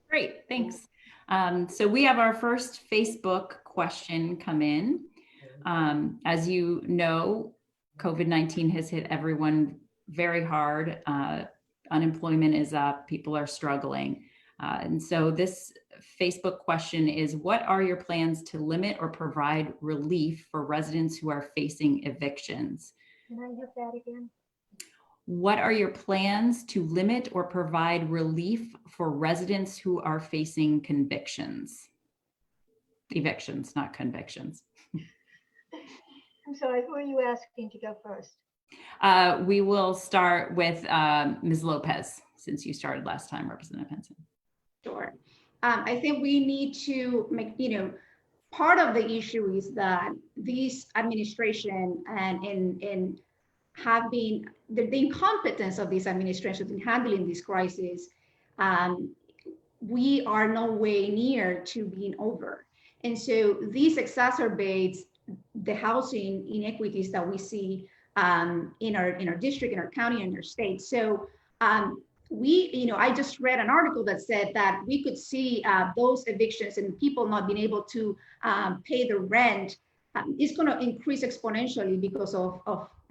Great, thanks. So we have our first Facebook question come in. As you know, COVID-19 has hit everyone very hard. Unemployment is up, people are struggling. And so this Facebook question is, what are your plans to limit or provide relief for residents who are facing evictions? Can I have that again? What are your plans to limit or provide relief for residents who are facing evictions, not convictions? I'm sorry, who are you asking to go first? We will start with Ms. Lopez, since you started last time, Representative Henson. Sure. I think we need to make, part of the issue is that this administration and have been, the incompetence of this administration in handling this crisis, we are no way near to being over. And so this exacerbates the housing inequities that we see in our district, in our county, in our state. So I just read an article that said that we could see those evictions and people not being able to pay the rent is going to increase exponentially because of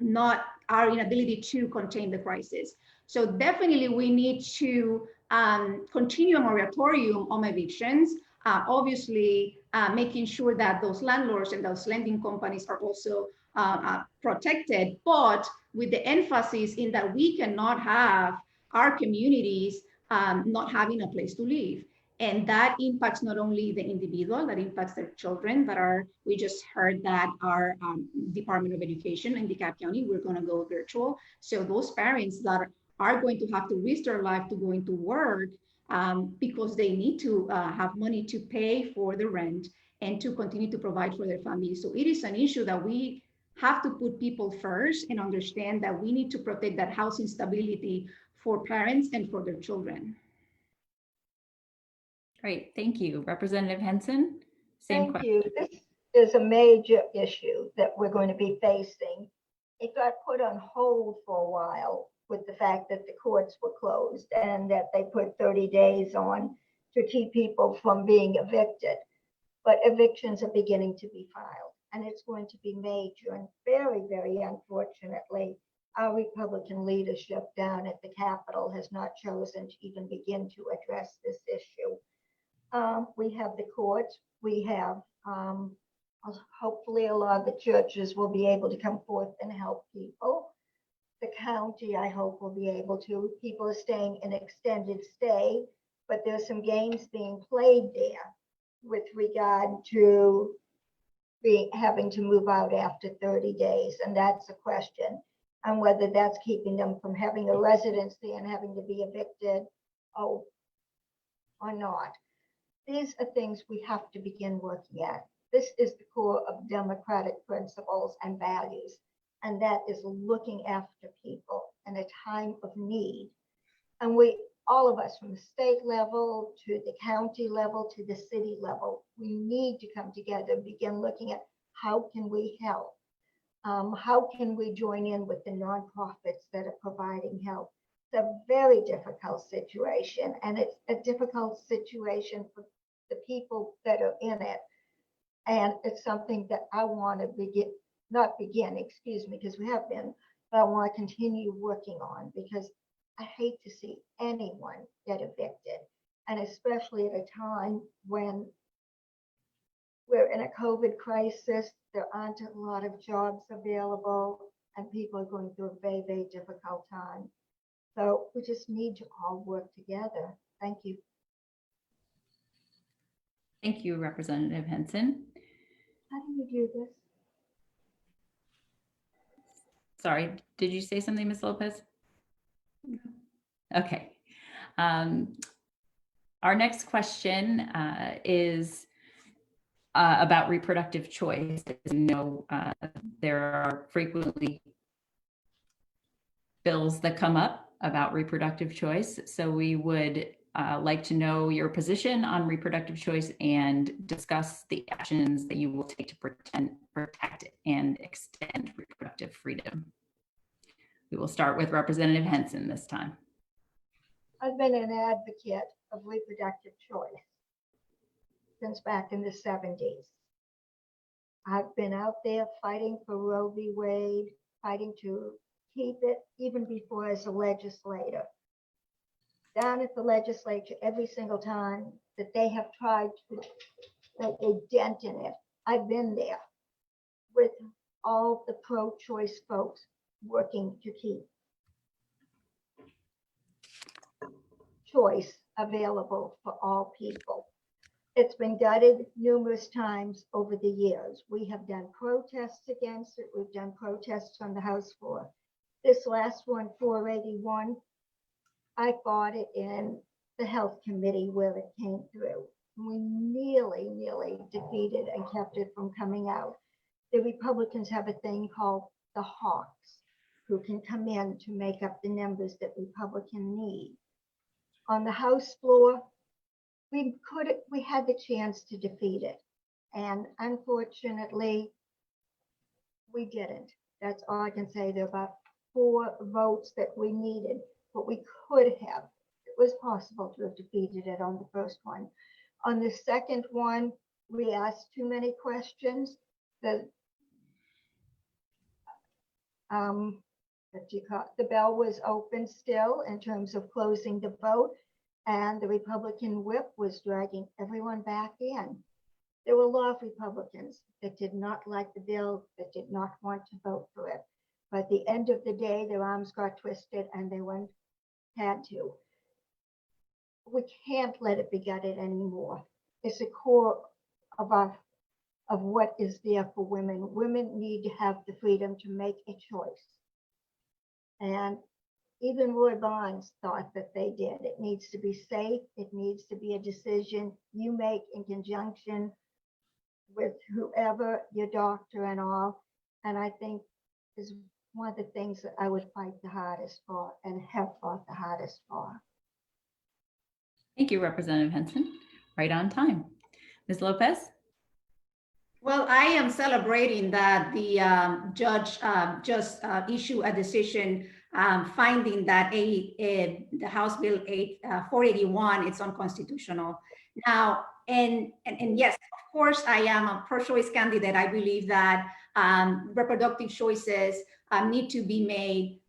not our inability to contain the crisis. So definitely we need to continue a moratorium on evictions, obviously making sure that those landlords and those lending companies are also protected, but with the emphasis in that we cannot have our communities not having a place to live. And that impacts not only the individual, that impacts their children that are, we just heard that our Department of Education in DeKalb County, we're gonna go virtual. So those parents that are going to have to risk their life to going to work because they need to have money to pay for the rent and to continue to provide for their families. So it is an issue that we have to put people first and understand that we need to protect that housing stability for parents and for their children. Great, thank you. Representative Henson, same question. Thank you. This is a major issue that we're going to be facing. It got put on hold for a while with the fact that the courts were closed and that they put 30 days on to keep people from being evicted. But evictions are beginning to be filed, and it's going to be major. And very, very unfortunately, our Republican leadership down at the Capitol has not chosen to even begin to address this issue. We have the courts, we have hopefully a lot of the churches will be able to come forth and help people. The county, I hope, will be able to. People are staying in extended stay, but there's some games being played there with regard to having to move out after 30 days. And that's a question on whether that's keeping them from having a residency and having to be evicted or not. These are things we have to begin working at. This is the core of democratic principles and values, and that is looking after people in a time of need. And we, all of us from the state level to the county level to the city level, we need to come together and begin looking at how can we help? How can we join in with the nonprofits that are providing help? It's a very difficult situation, and it's a difficult situation for the people that are in it. And it's something that I want to because we have been, but I want to continue working on, because I hate to see anyone get evicted. And especially at a time when we're in a COVID crisis, there aren't a lot of jobs available, and people are going through a very, very difficult time. So we just need to all work together. Thank you. Thank you, Representative Henson. How do you do this? Sorry, did you say something, Ms. Lopez? Okay. Our next question is about reproductive choice. As you know, there are frequently bills that come up about reproductive choice. So we would like to know your position on reproductive choice and discuss the actions that you will take to protect and extend reproductive freedom. We will start with Representative Henson this time. I've been an advocate of reproductive choice since back in the 70s. I've been out there fighting for Roe v. Wade, fighting to keep it even before as a legislator. Down at the legislature, every single time that they have tried to make a dent in it, I've been there with all the pro-choice folks working to keep choice available for all people. It's been gutted numerous times over the years. We have done protests against it. We've done protests on the House floor. This last one, 481, I fought it in the Health Committee where it came through. We nearly defeated and kept it from coming out. The Republicans have a thing called the Hawks, who can come in to make up the numbers that Republicans need. On the House floor, we had the chance to defeat it. And unfortunately, we didn't. That's all I can say. There are about 4 votes that we needed, but we could have. It was possible to have defeated it on the first one. On the second one, we asked too many questions. The bell was open still in terms of closing the vote, and the Republican whip was dragging everyone back in. There were a lot of Republicans that did not like the bill, that did not want to vote for it. But at the end of the day, their arms got twisted and they had to. We can't let it be gutted anymore. It's the core of what is there for women. Women need to have the freedom to make a choice. And even Roy Barnes thought that they did. It needs to be safe. It needs to be a decision you make in conjunction with whoever, your doctor and all. And I think is one of the things that I would fight the hardest for and have fought the hardest for. Thank you, Representative Henson. Right on time. Ms. Lopez? Well, I am celebrating that the judge just issued a decision finding that the House Bill 481 is unconstitutional. Now, and yes, of course, I am a pro-choice candidate. I believe that reproductive choices need to be made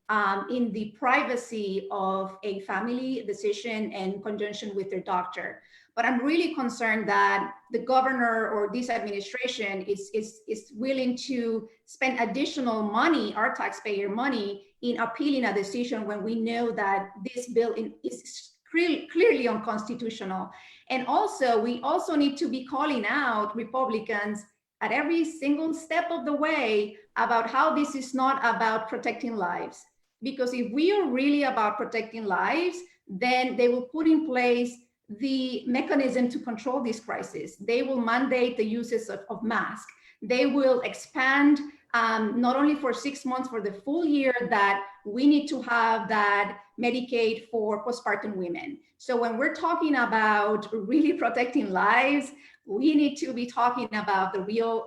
in the privacy of a family decision in conjunction with their doctor. But I'm really concerned that the governor or this administration is willing to spend additional money, our taxpayer money, in appealing a decision when we know that this bill is clearly unconstitutional. And also, we also need to be calling out Republicans at every single step of the way about how this is not about protecting lives. Because if we are really about protecting lives, then they will put in place the mechanism to control this crisis. They will mandate the uses of masks. They will expand not only for 6 months, for the full year, that we need to have that Medicaid for postpartum women. So when we're talking about really protecting lives, we need to be talking about the real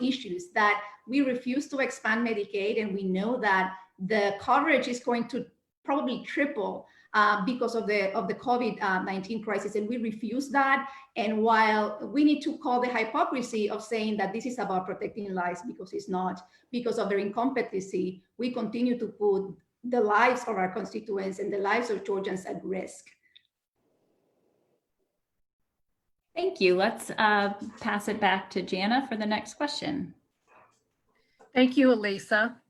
issues, that we refuse to expand Medicaid, and we know that the coverage is going to probably triple because of the COVID-19 crisis, and we refuse that. And while we need to call the hypocrisy of saying that this is about protecting lives, because it's not, because of their incompetency, we continue to put the lives of our constituents and the lives of Georgians at risk. Thank you. Let's pass it back to Jana for the next question. Thank you, Elisa.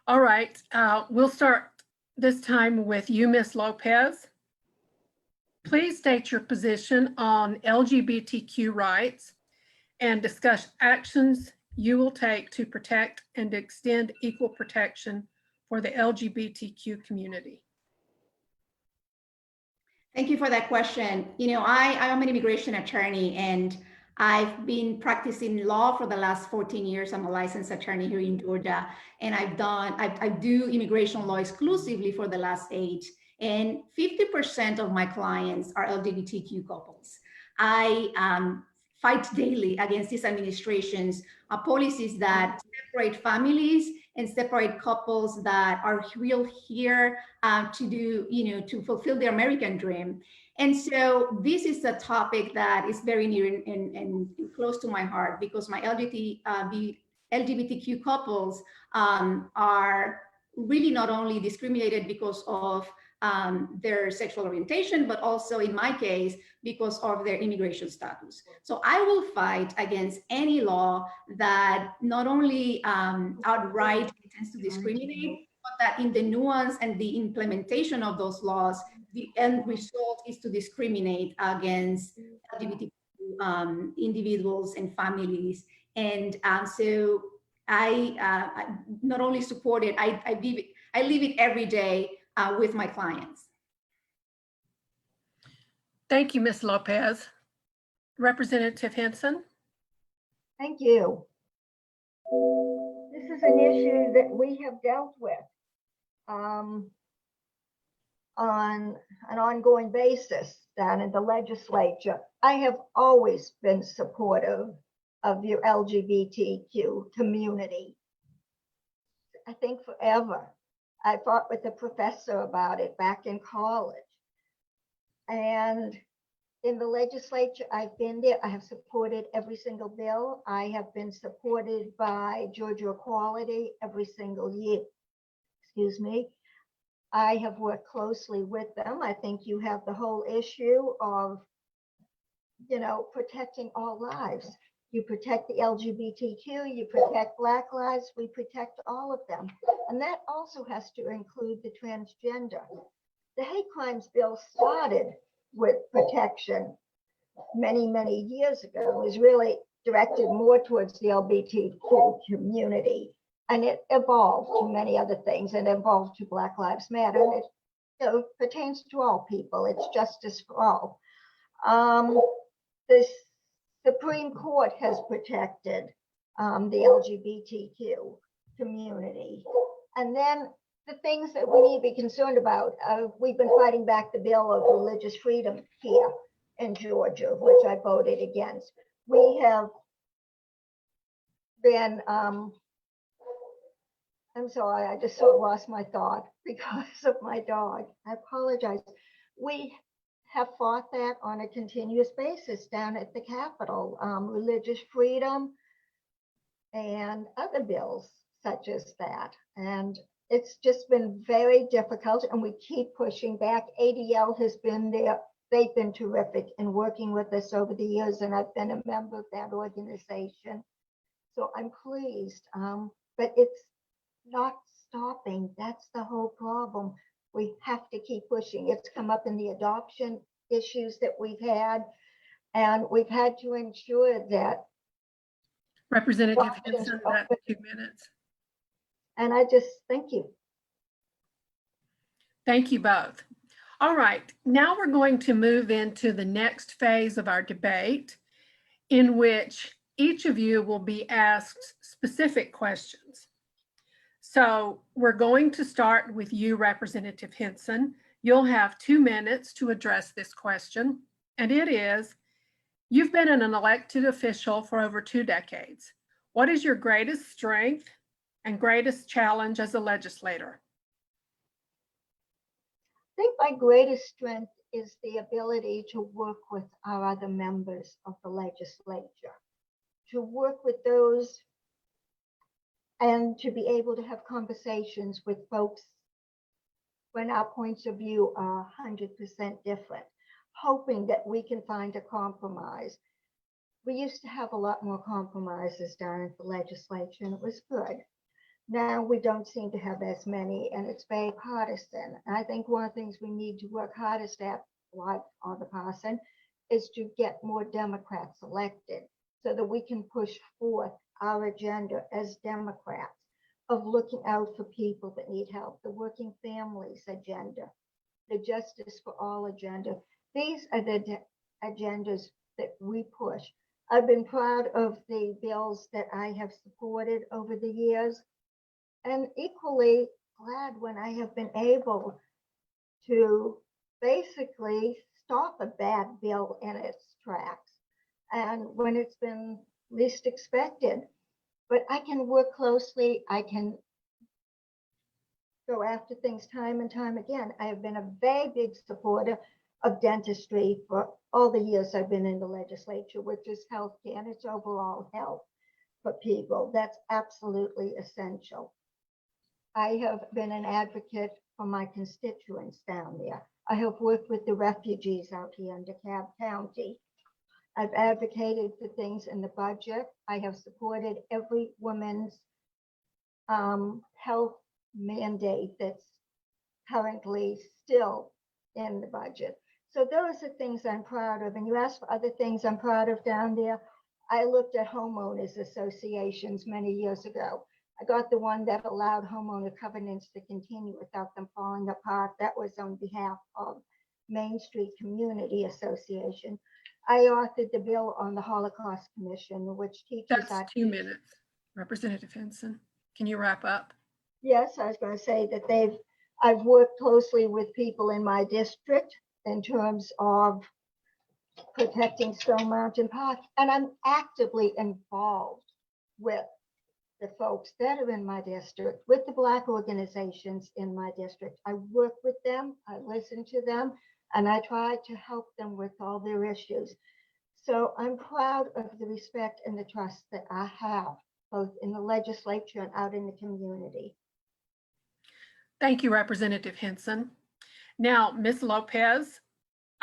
All right, we'll start this time with you, Ms. Lopez. Please state your position on LGBTQ rights and discuss actions you will take to protect and extend equal protection for the LGBTQ community. Thank you for that question. You know, I'm an immigration attorney and I've been practicing law for the last 14 years. I'm a licensed attorney here in Georgia, and I do immigration law exclusively for the last 8. And 50% of my clients are LGBTQ couples. I fight daily against this administration's policies that separate families and separate couples that are real here to do, you know, to fulfill their American dream. And so this is a topic that is very near and close to my heart, because my LGBTQ couples are really not only discriminated because of their sexual orientation, but also in my case, because of their immigration status. So I will fight against any law that not only outright intends to discriminate, but that in the nuance and the implementation of those laws, the end result is to discriminate against LGBTQ individuals and families. And so I not only support it, I live it every day with my clients. Thank you, Ms. Lopez. Representative Henson. Thank you. This is an issue that we have dealt with on an ongoing basis down in the legislature. I have always been supportive of your LGBTQ community. I think forever. I fought with a professor about it back in college. And in the legislature, I've been there. I have supported every single bill. I have been supported by Georgia Equality every single year. Excuse me. I have worked closely with them. I think you have the whole issue of, you know, protecting all lives. You protect the LGBTQ, you protect Black lives, we protect all of them. And that also has to include the transgender. The hate crimes bill started with protection many, many years ago. It was really directed more towards the LGBTQ community. And it evolved to many other things, and evolved to Black Lives Matter. And it, you know, pertains to all people. It's justice for all. The Supreme Court has protected the LGBTQ community. And then the things that we need to be concerned about, we've been fighting back the bill of religious freedom here in Georgia, which I voted against. We have been, I'm sorry, I just sort of lost my thought because of my dog. I apologize. We have fought that on a continuous basis down at the Capitol, religious freedom and other bills such as that. And it's just been very difficult, and we keep pushing back. ADL has been there. They've been terrific in working with us over the years, and I've been a member of that organization. So I'm pleased, but it's not stopping. That's the whole problem. We have to keep pushing. It's come up in the adoption issues that we've had, and we've had to ensure that. Representative Henson, that's 2 minutes. And I just thank you. Thank you both. All right, now we're going to move into the next phase of our debate, in which each of you will be asked specific questions. So we're going to start with you, Representative Henson. You'll have 2 minutes to address this question, and it is, you've been an elected official for over 2 decades. What is your greatest strength and greatest challenge as a legislator? I think my greatest strength is the ability to work with our other members of the legislature, to work with those and to be able to have conversations with folks when our points of view are 100% different, hoping that we can find a compromise. We used to have a lot more compromises down at the legislature, and it was good. Now we don't seem to have as many, and it's very partisan. And I think one of the things we need to work hardest at like the person, is to get more Democrats elected so that we can push forth our agenda as Democrats of looking out for people that need help, the working families agenda, the justice for all agenda. These are the agendas that we push. I've been proud of the bills that I have supported over the years, and equally glad when I have been able to basically stop a bad bill in its tracks and when it's been least expected. But I can work closely, I can go after things time and time again. I have been a very big supporter of dentistry for all the years I've been in the legislature, which is healthcare and it's overall health for people. That's absolutely essential. I have been an advocate for my constituents down there. I have worked with the refugees out here in DeKalb County. I've advocated for things in the budget. I have supported every woman's health mandate that's currently still in the budget. So those are things I'm proud of. And you asked for other things I'm proud of down there. I looked at homeowners associations many years ago. I got the one that allowed homeowner covenants to continue without them falling apart. That was on behalf of Main Street Community Association. I authored the bill on the Holocaust Commission, which teaches That's 2 minutes. Representative Henson, can you wrap up? Yes, I was going to say that I've worked closely with people in my district in terms of protecting Stone Mountain Park, and I'm actively involved with the folks that are in my district, with the Black organizations in my district. I work with them, I listen to them, and I try to help them with all their issues. So I'm proud of the respect and the trust that I have, both in the legislature and out in the community. Thank you, Representative Henson. Now, Ms. Lopez,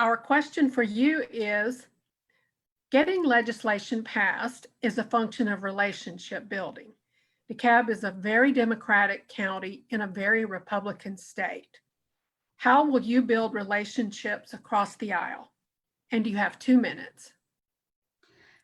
our question for you is, getting legislation passed is a function of relationship building. DeKalb is a very Democratic county in a very Republican state. How will you build relationships across the aisle? And you have 2 minutes.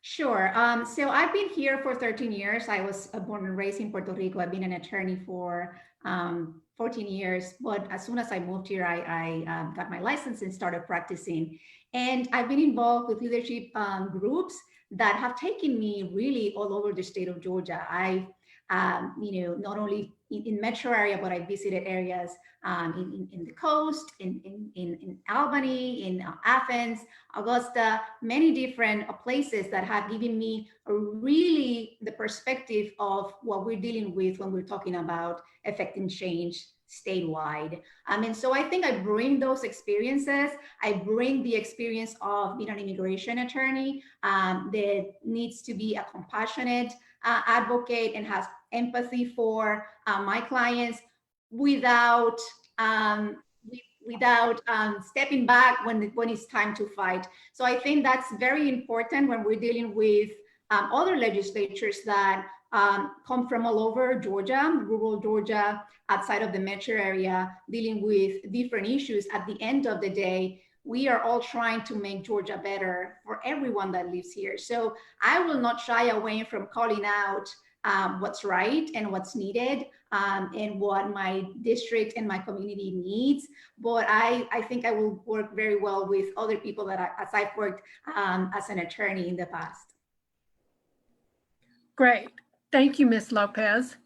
Sure. So I've been here for 13 years. I was born and raised in Puerto Rico. I've been an attorney for 14 years. But as soon as I moved here, I got my license and started practicing. And I've been involved with leadership groups that have taken me really all over the state of Georgia. I've not only in metro area, but I visited areas in the coast, in Albany, in Athens, Augusta, many different places that have given me really the perspective of what we're dealing with when we're talking about affecting change statewide. And so I think I bring those experiences. I bring the experience of being an immigration attorney that needs to be a compassionate advocate and has empathy for my clients without stepping back when it's time to fight. So I think that's very important when we're dealing with other legislatures that come from all over Georgia, rural Georgia, outside of the metro area, dealing with different issues. At the end of the day, we are all trying to make Georgia better for everyone that lives here. So I will not shy away from calling out what's right and what's needed and what my district and my community needs. But I think I will work very well with other people as I've worked as an attorney in the past. Great. Thank you, Ms. Lopez.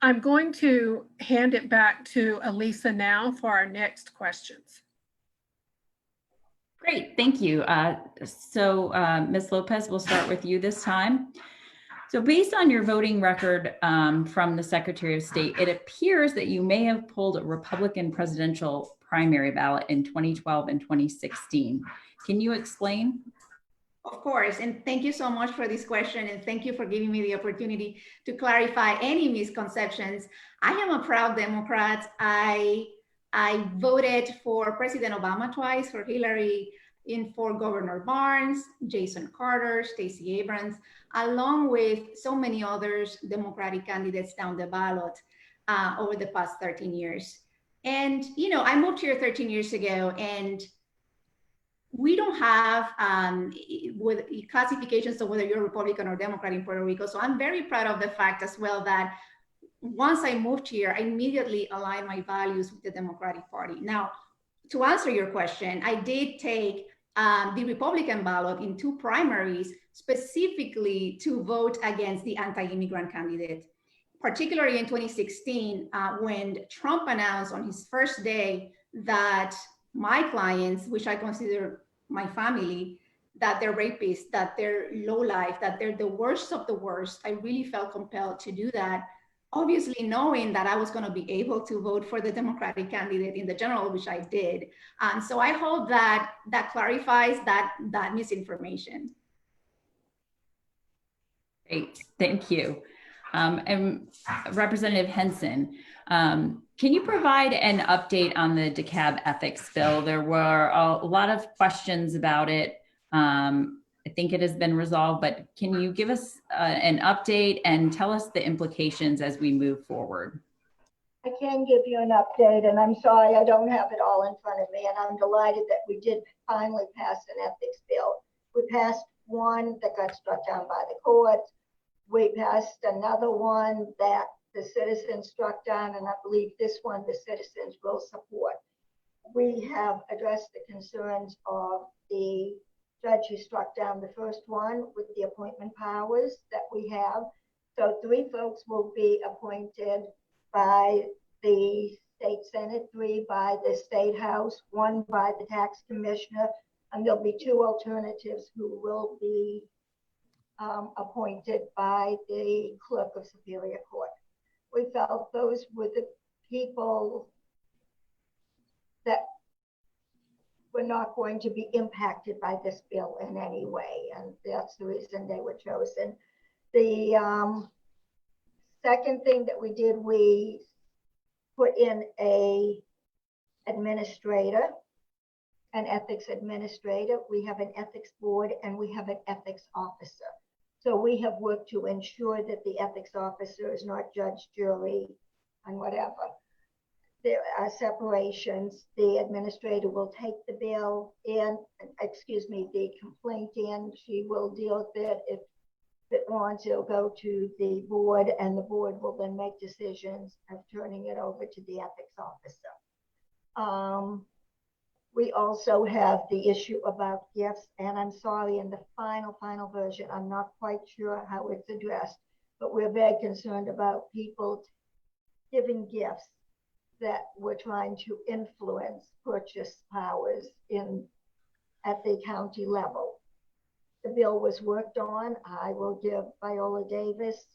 I'm going to hand it back to Elisa now for our next questions. Great, thank you. Ms. Lopez, we'll start with you this time. So based on your voting record from the Secretary of State, it appears that you may have pulled a Republican presidential primary ballot in 2012 and 2016. Can you explain? Of course, and thank you so much for this question, and thank you for giving me the opportunity to clarify any misconceptions. I am a proud Democrat. I voted for President Obama twice, for Hillary, for Governor Barnes, Jason Carter, Stacey Abrams, along with so many others Democratic candidates down the ballot over the past 13 years. And, I moved here 13 years ago, and we don't have with classifications of whether you're Republican or Democrat in Puerto Rico. So I'm very proud of the fact as well that once I moved here, I immediately aligned my values with the Democratic Party. Now, to answer your question, I did take the Republican ballot in 2 primaries specifically to vote against the anti-immigrant candidate, particularly in 2016, when Trump announced on his first day that my clients, which I consider my family, that they're rapists, that they're lowlife, that they're the worst of the worst. I really felt compelled to do that, obviously knowing that I was going to be able to vote for the Democratic candidate in the general, which I did. So I hope that that clarifies that misinformation. Great, thank you. And Representative Henson, can you provide an update on the DeKalb ethics bill? There were a lot of questions about it. I think it has been resolved, but can you give us an update and tell us the implications as we move forward? I can give you an update, and I'm sorry I don't have it all in front of me, and I'm delighted that we did finally pass an ethics bill. We passed one that got struck down by the courts. We passed another one that the citizens struck down, and I believe this one the citizens will support. We have addressed the concerns of the judge who struck down the first one with the appointment powers that we have. So 3 folks will be appointed by the state senate, 3 by the state house, 1 by the tax commissioner, and there'll be 2 alternatives who will be appointed by the clerk of Superior Court. We felt those were the people that were not going to be impacted by this bill in any way, and that's the reason they were chosen. The second thing that we did, we put in an administrator, an ethics administrator. We have an ethics board, and we have an ethics officer. So we have worked to ensure that the ethics officer is not judge, jury, and whatever. There are separations. The administrator will take the bill in, the complaint in. She will deal with it. If it wants, it'll go to the board, and the board will then make decisions of turning it over to the ethics officer. We also have the issue about gifts, and I'm sorry, in the final version, I'm not quite sure how it's addressed, but we're very concerned about people giving gifts that we're trying to influence purchase powers at the county level. The bill was worked on. I will give Viola Davis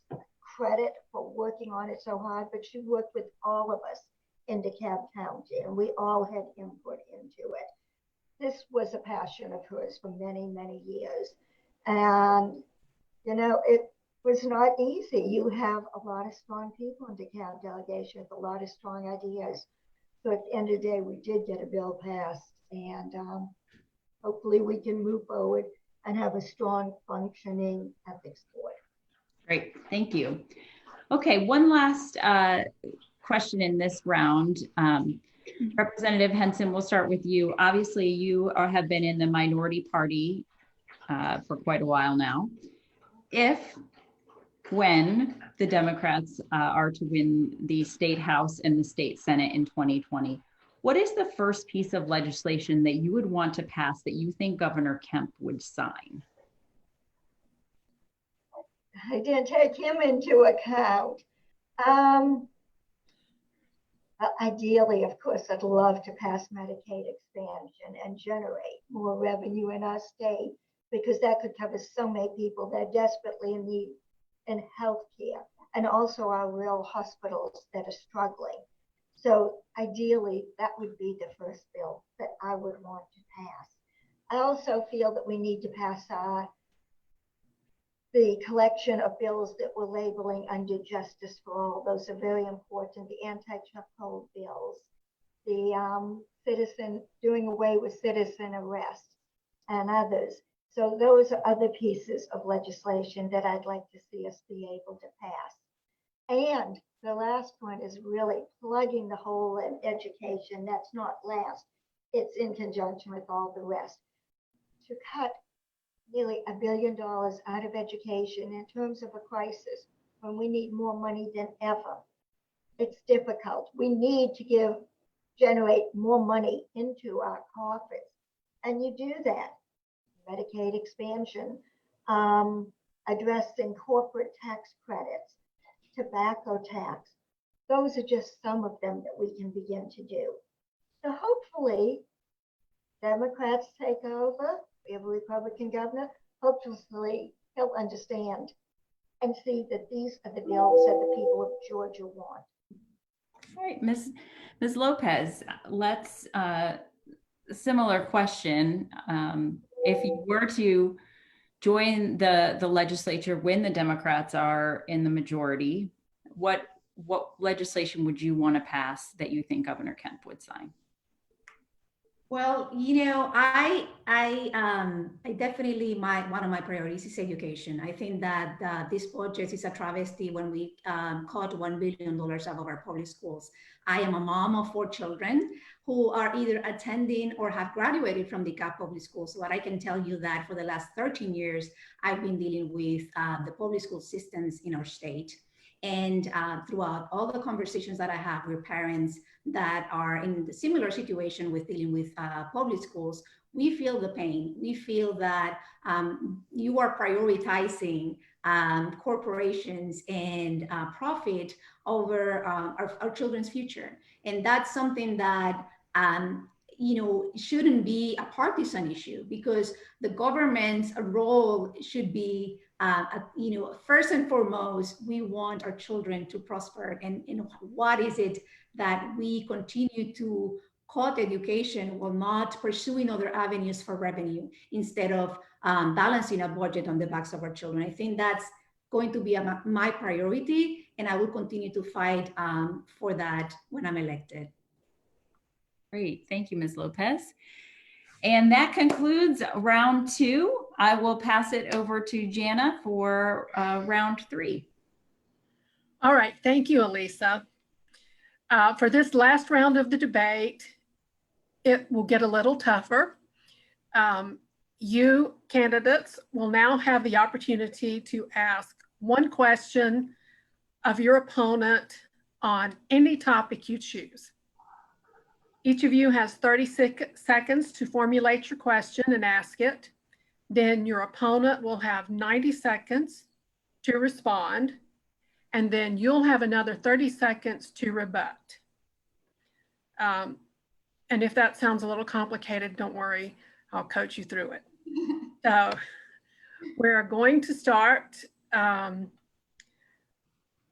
credit for working on it so hard, but she worked with all of us in DeKalb County, and we all had input into it. This was a passion of hers for many, many years. And, it was not easy. You have a lot of strong people in DeKalb delegation with a lot of strong ideas. So at the end of the day, we did get a bill passed, and hopefully we can move forward and have a strong functioning ethics board. Great, thank you. Okay, one last question in this round. Representative Henson, we'll start with you. Obviously, you have been in the minority party for quite a while now. When the Democrats are to win the state house and the state senate in 2020, what is the first piece of legislation that you would want to pass that you think Governor Kemp would sign? I didn't take him into account. Ideally, of course, I'd love to pass Medicaid expansion and generate more revenue in our state, because that could cover so many people that are desperately in need in healthcare, and also our real hospitals that are struggling. So ideally, that would be the first bill that I would want to pass. I also feel that we need to pass the collection of bills that we're labeling under Justice for All. Those are very important. The anti-chokehold bills, the doing away with citizen arrest, and others. So those are other pieces of legislation that I'd like to see us be able to pass. And the last one is really plugging the hole in education. That's not last. It's in conjunction with all the rest. to cut nearly $1 billion out of education in terms of a crisis when we need more money than ever. It's difficult. We need to generate more money into our coffers. And you do that. Medicaid expansion, addressing corporate tax credits, tobacco tax. Those are just some of them that we can begin to do. So hopefully, Democrats take over, we have a Republican governor, hopefully he'll understand and see that these are the bills that the people of Georgia want. All right, Ms. Lopez, let's, similar question. If you were to join the legislature when the Democrats are in the majority, what legislation would you want to pass that you think Governor Kemp would sign? Well, you know, I definitely, one of my priorities is education. I think that this budget is a travesty when we cut $1 billion out of our public schools. I am a mom of 4 children who are either attending or have graduated from the DeKalb public schools. So what I can tell you that for the last 13 years, I've been dealing with the public school systems in our state. And throughout all the conversations that I have with parents that are in the similar situation with dealing with public schools, we feel the pain. We feel that you are prioritizing corporations and profit over our children's future. And that's something that shouldn't be a partisan issue, because the government's role should be, first and foremost, we want our children to prosper. And what is it that we continue to cut education while not pursuing other avenues for revenue instead of balancing a budget on the backs of our children? I think that's going to be my priority, and I will continue to fight for that when I'm elected. Great, thank you, Ms. Lopez. And that concludes round 2. I will pass it over to Jana for round 3. All right, thank you, Elisa. For this last round of the debate, it will get a little tougher. You candidates will now have the opportunity to ask one question of your opponent on any topic you choose. Each of you has 30 seconds to formulate your question and ask it. Then your opponent will have 90 seconds to respond, and then you'll have another 30 seconds to rebut. And if that sounds a little complicated, don't worry, I'll coach you through it. So we're going to start.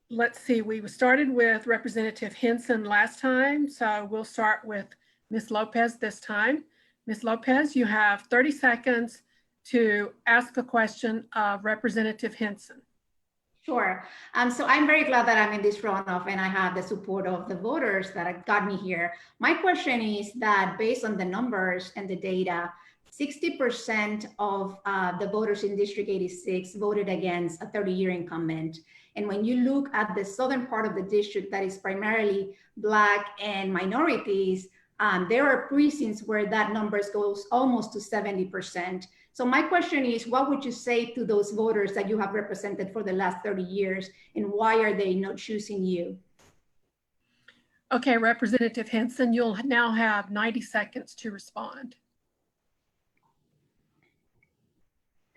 Let's see, we started with Representative Henson last time, so we'll start with Ms. Lopez this time. Ms. Lopez, you have 30 seconds to ask a question of Representative Henson. Sure. So I'm very glad that I'm in this runoff and I have the support of the voters that got me here. My question is that based on the numbers and the data, 60% of the voters in District 86 voted against a 30-year incumbent. And when you look at the southern part of the district that is primarily Black and minorities, there are precincts where that number goes almost to 70%. So my question is, what would you say to those voters that you have represented for the last 30 years, and why are they not choosing you? Okay, Representative Henson, you'll now have 90 seconds to respond.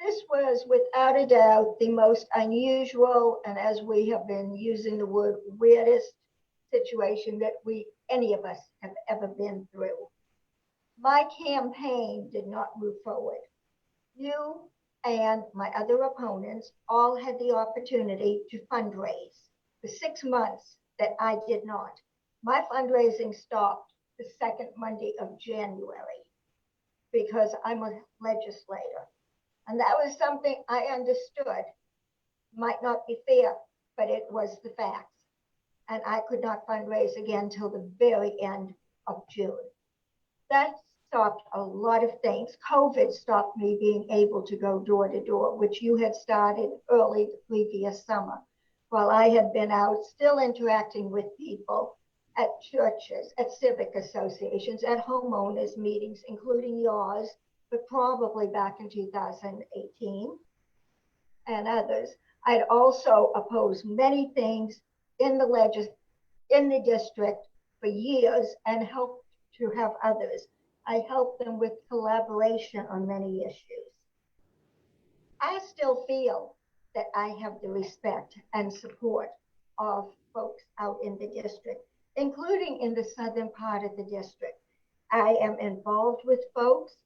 This was without a doubt the most unusual, and as we have been using the word, weirdest situation that any of us have ever been through. My campaign did not move forward. You and my other opponents all had the opportunity to fundraise for 6 months that I did not. My fundraising stopped the second Monday of January because I'm a legislator. And that was something I understood. Might not be fair, but it was the facts. And I could not fundraise again till the very end of June. That stopped a lot of things. COVID stopped me being able to go door to door, which you had started early the previous summer, while I had been out still interacting with people at churches, at civic associations, at homeowners meetings, including yours, but probably back in 2018 and others. I'd also opposed many things in the district for years and helped to have others. I helped them with collaboration on many issues. I still feel that I have the respect and support of folks out in the district, including in the southern part of the district. I am involved with folks.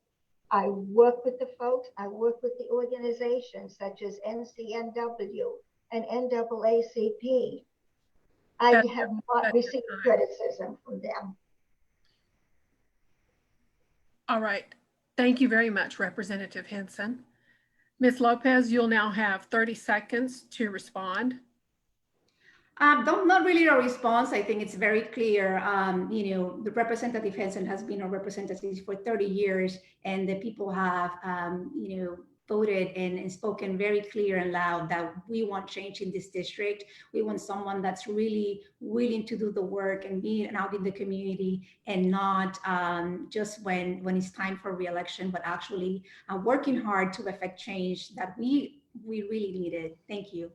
I work with the folks. I work with the organizations such as NCNW and NAACP. I have not received criticism from them. All right. Thank you very much, Representative Henson. Ms. Lopez, you'll now have 30 seconds to respond. Not really a response. I think it's very clear. The Representative Henson has been a representative for 30 years, and the people have, voted and spoken very clear and loud that we want change in this district. We want someone that's really willing to do the work and being out in the community, and not just when it's time for re-election, but actually working hard to affect change that we really needed. Thank you.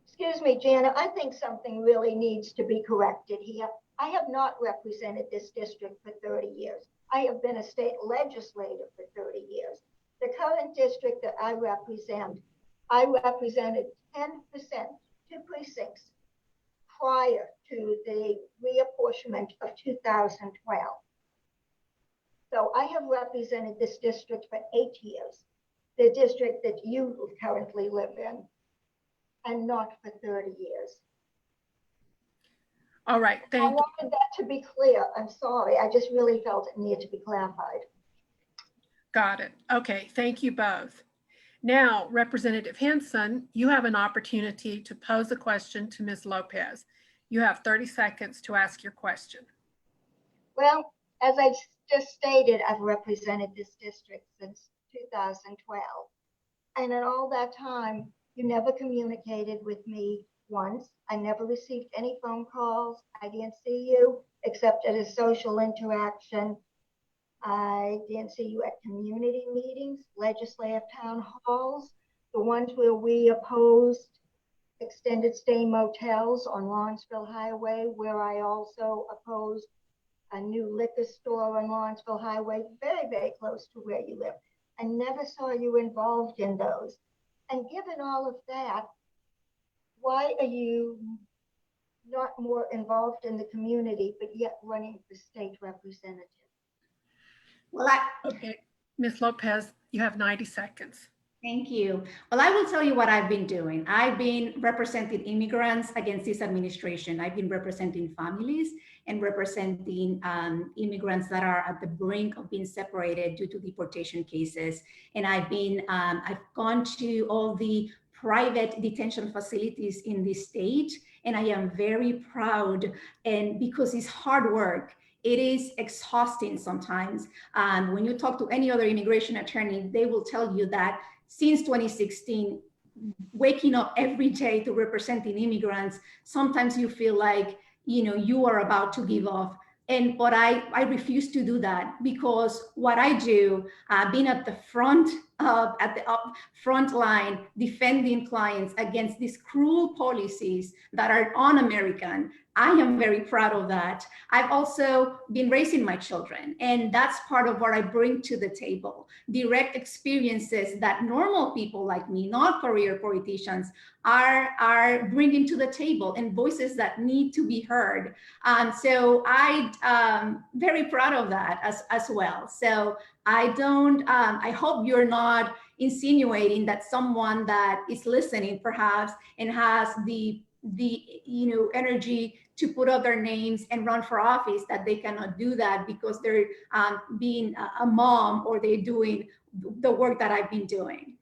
Excuse me, Jana, I think something really needs to be corrected here. I have not represented this district for 30 years. I have been a state legislator for 30 years. The current district that I represented 10%, 2 precincts prior to the reapportionment of 2012. So I have represented this district for 8 years, the district that you currently live in, and not for 30 years. All right, thank you. I wanted that to be clear. I'm sorry. I just really felt it needed to be clarified. Got it. Okay, thank you both. Now, Representative Henson, you have an opportunity to pose a question to Ms. Lopez. You have 30 seconds to ask your question. Well, as I just stated, I've represented this district since 2012. And in all that time, you never communicated with me once. I never received any phone calls. I didn't see you except at a social interaction. I didn't see you at community meetings, legislative town halls, the ones where we opposed extended stay motels on Lawrenceville Highway, where I also opposed a new liquor store on Lawrenceville Highway, very, very close to where you live. I never saw you involved in those. And given all of that, why are you not more involved in the community, but yet running for state representative? Well, okay, Ms. Lopez, you have 90 seconds. Thank you. Well, I will tell you what I've been doing. I've been representing immigrants against this administration. I've been representing families and representing immigrants that are at the brink of being separated due to deportation cases. And I've gone to all the private detention facilities in this state, and I am very proud, and because it's hard work. It is exhausting sometimes. When you talk to any other immigration attorney, they will tell you that since 2016, waking up every day to representing immigrants, sometimes you feel like, you are about to give up. But I refuse to do that, because what I do, being at the front line, defending clients against these cruel policies that are un-American, I am very proud of that. I've also been raising my children, and that's part of what I bring to the table. Direct experiences that normal people like me, not career politicians, are bringing to the table, and voices that need to be heard. So I'm very proud of that as well. So I hope you're not insinuating that someone that is listening perhaps and has the energy to put up their names and run for office, that they cannot do that because they're being a mom, or they're doing the work that I've been doing.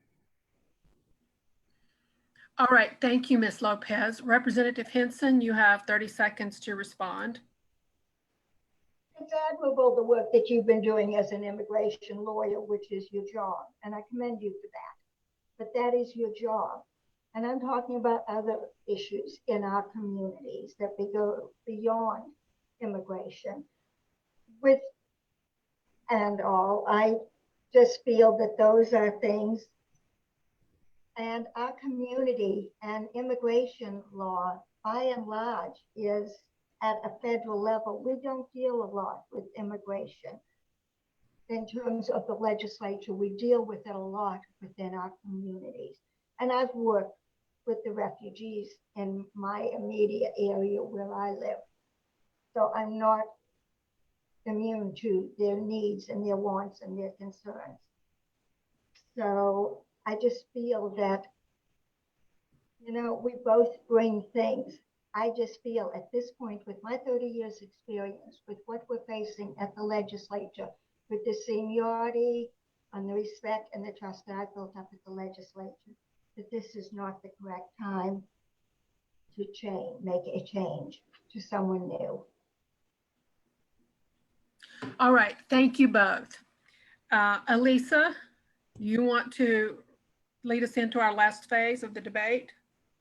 All right, thank you, Ms. Lopez. Representative Henson, you have 30 seconds to respond. It's admirable the work that you've been doing as an immigration lawyer, which is your job, and I commend you for that. But that is your job. And I'm talking about other issues in our communities that go beyond immigration. I just feel that those are things. And our community and immigration law, by and large, is at a federal level. We don't deal a lot with immigration. In terms of the legislature, we deal with it a lot within our communities. And I've worked with the refugees in my immediate area where I live. So I'm not immune to their needs and their wants and their concerns. So I just feel that, you know, we both bring things. I just feel at this point, with my 30 years experience, with what we're facing at the legislature, with the seniority and the respect and the trust that I built up at the legislature, that this is not the correct time to make a change to someone new. All right, thank you both. Elisa, you want to lead us into our last phase of the debate?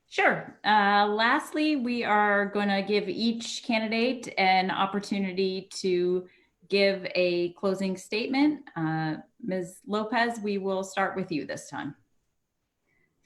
Sure. Lastly, we are going to give each candidate an opportunity to give a closing statement. Ms. Lopez, we will start with you this time.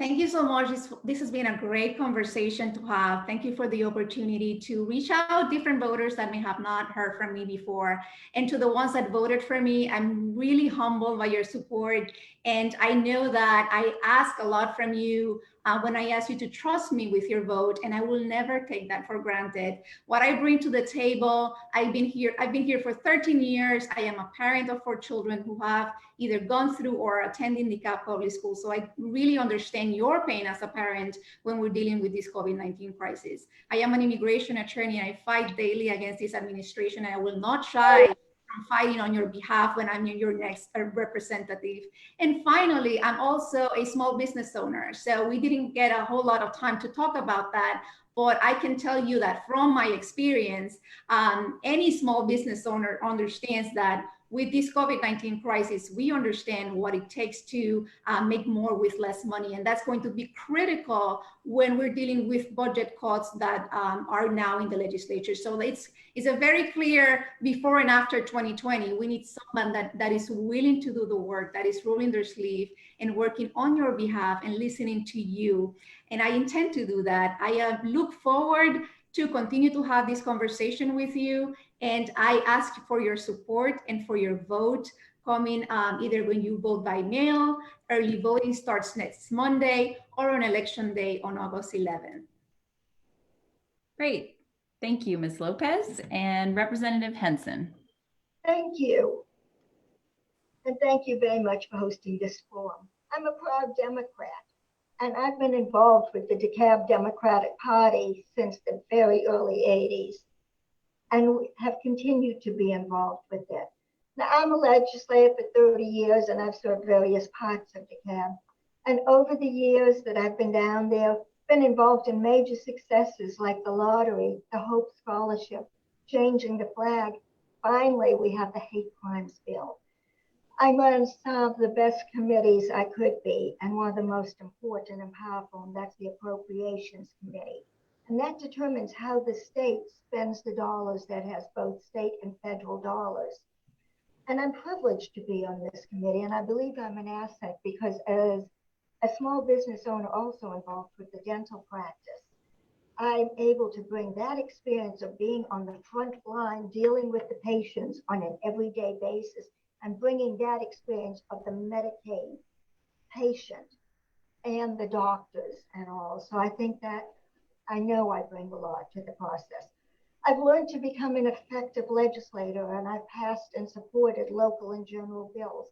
Thank you so much. This has been a great conversation to have. Thank you for the opportunity to reach out different voters that may have not heard from me before. And to the ones that voted for me, I'm really humbled by your support. And I know that I ask a lot from you when I ask you to trust me with your vote, and I will never take that for granted. What I bring to the table, I've been here for 13 years. I am a parent of 4 children who have either gone through or attending DeKalb Public School. So I really understand your pain as a parent when we're dealing with this COVID-19 crisis. I am an immigration attorney, and I fight daily against this administration. And I will not shy from fighting on your behalf when I'm your next representative. And finally, I'm also a small business owner. So we didn't get a whole lot of time to talk about that. But I can tell you that from my experience, any small business owner understands that with this COVID-19 crisis, we understand what it takes to make more with less money. And that's going to be critical when we're dealing with budget cuts that are now in the legislature. So it's a very clear before and after 2020. We need someone that is willing to do the work, that is rolling their sleeve and working on your behalf and listening to you. And I intend to do that. I look forward to continue to have this conversation with you. And I ask for your support and for your vote coming either when you vote by mail, early voting starts next Monday, or on election day on August 11th. Great. Thank you, Ms. Lopez. And Representative Henson. Thank you. And thank you very much for hosting this forum. I'm a proud Democrat, and I've been involved with the DeKalb Democratic Party since the very early 80s. And have continued to be involved with it. Now, I'm a legislator for 30 years, and I've served various parts of DeKalb. And over the years that I've been down there, been involved in major successes like the lottery, the Hope Scholarship, changing the flag. Finally, we have the hate crimes bill. I'm on some of the best committees I could be, and one of the most important and powerful, and that's the Appropriations Committee. And that determines how the state spends the dollars that has both state and federal dollars. And I'm privileged to be on this committee, and I believe I'm an asset because as a small business owner also involved with the dental practice, I'm able to bring that experience of being on the front line, dealing with the patients on an everyday basis, and bringing that experience of the Medicaid patient and the doctors and all. So I think that I know I bring a lot to the process. I've learned to become an effective legislator, and I've passed and supported local and general bills.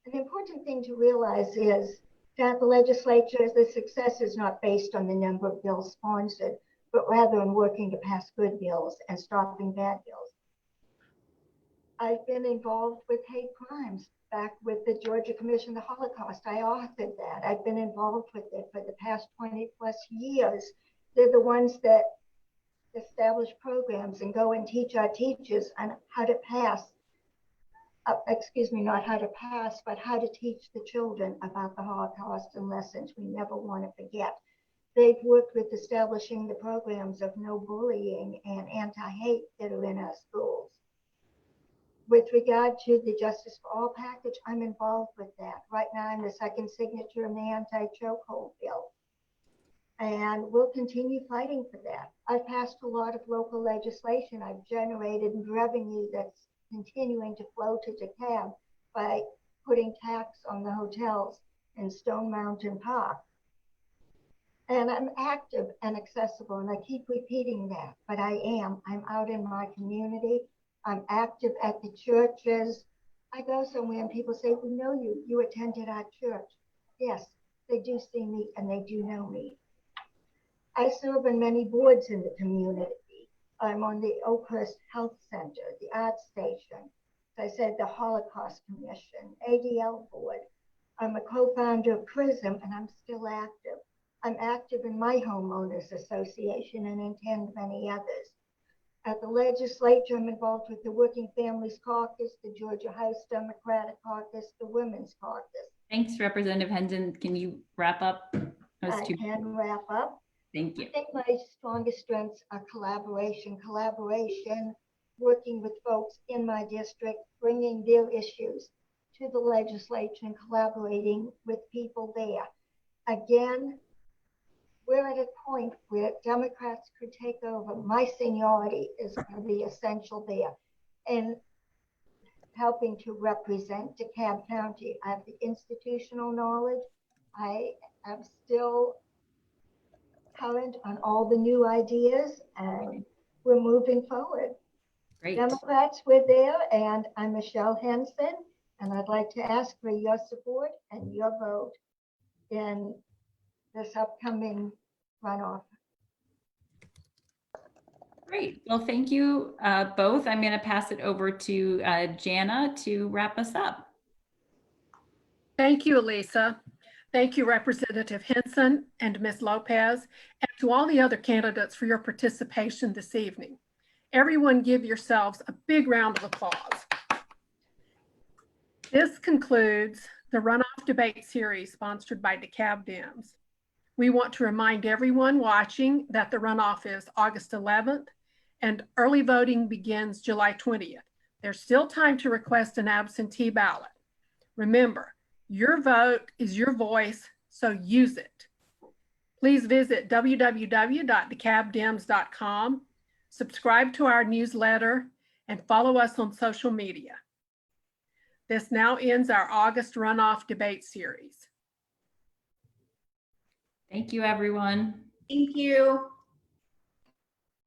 And the important thing to realize is that the legislature, the success is not based on the number of bills sponsored, but rather in working to pass good bills and stopping bad bills. I've been involved with hate crimes. Back with the Georgia Commission on the Holocaust, I authored that. I've been involved with it for the past 20 plus years. They're the ones that establish programs and go and teach our teachers on how to pass, not how to pass, but how to teach the children about the Holocaust and lessons we never want to forget. They've worked with establishing the programs of no bullying and anti-hate that are in our schools. With regard to the Justice for All package, I'm involved with that. Right now, I'm the second signature in the anti-chokehold bill. And we'll continue fighting for that. I've passed a lot of local legislation. I've generated revenue that's continuing to flow to DeKalb by putting tax on the hotels in Stone Mountain Park. And I'm active and accessible, and I keep repeating that, but I'm out in my community. I'm active at the churches. I go somewhere and people say, we know you, you attended our church. Yes, they do see me and they do know me. I serve on many boards in the community. I'm on the Oakhurst Health Center, the Art Station, as I said, the Holocaust Commission, ADL board. I'm a co-founder of PRISM and I'm still active. I'm active in my homeowners association and attend many others. At the legislature, I'm involved with the Working Families Caucus, the Georgia House Democratic Caucus, the Women's Caucus. Thanks, Representative Henson. Can you wrap up? I can wrap up. Thank you. I think my strongest strengths are collaboration, working with folks in my district, bringing their issues to the legislature and collaborating with people there. Again, we're at a point where Democrats could take over. My seniority is going to be essential there. And helping to represent DeKalb County. I have the institutional knowledge. I am still current on all the new ideas, and we're moving forward. Great. Democrats, we're there, and I'm Michelle Henson, and I'd like to ask for your support and your vote in this upcoming runoff. Great. Well, thank you both. I'm going to pass it over to Jana to wrap us up. Thank you, Elisa. Thank you, Representative Henson and Ms. Lopez, and to all the other candidates for your participation this evening. Everyone give yourselves a big round of applause. This concludes the Runoff Debate Series sponsored by DeKalb Dems. We want to remind everyone watching that the runoff is August 11th and early voting begins July 20th. There's still time to request an absentee ballot. Remember, your vote is your voice, so use it. Please visit www.decabdems.com, subscribe to our newsletter, and follow us on social media. This now ends our August runoff debate series. Thank you, everyone. Thank you.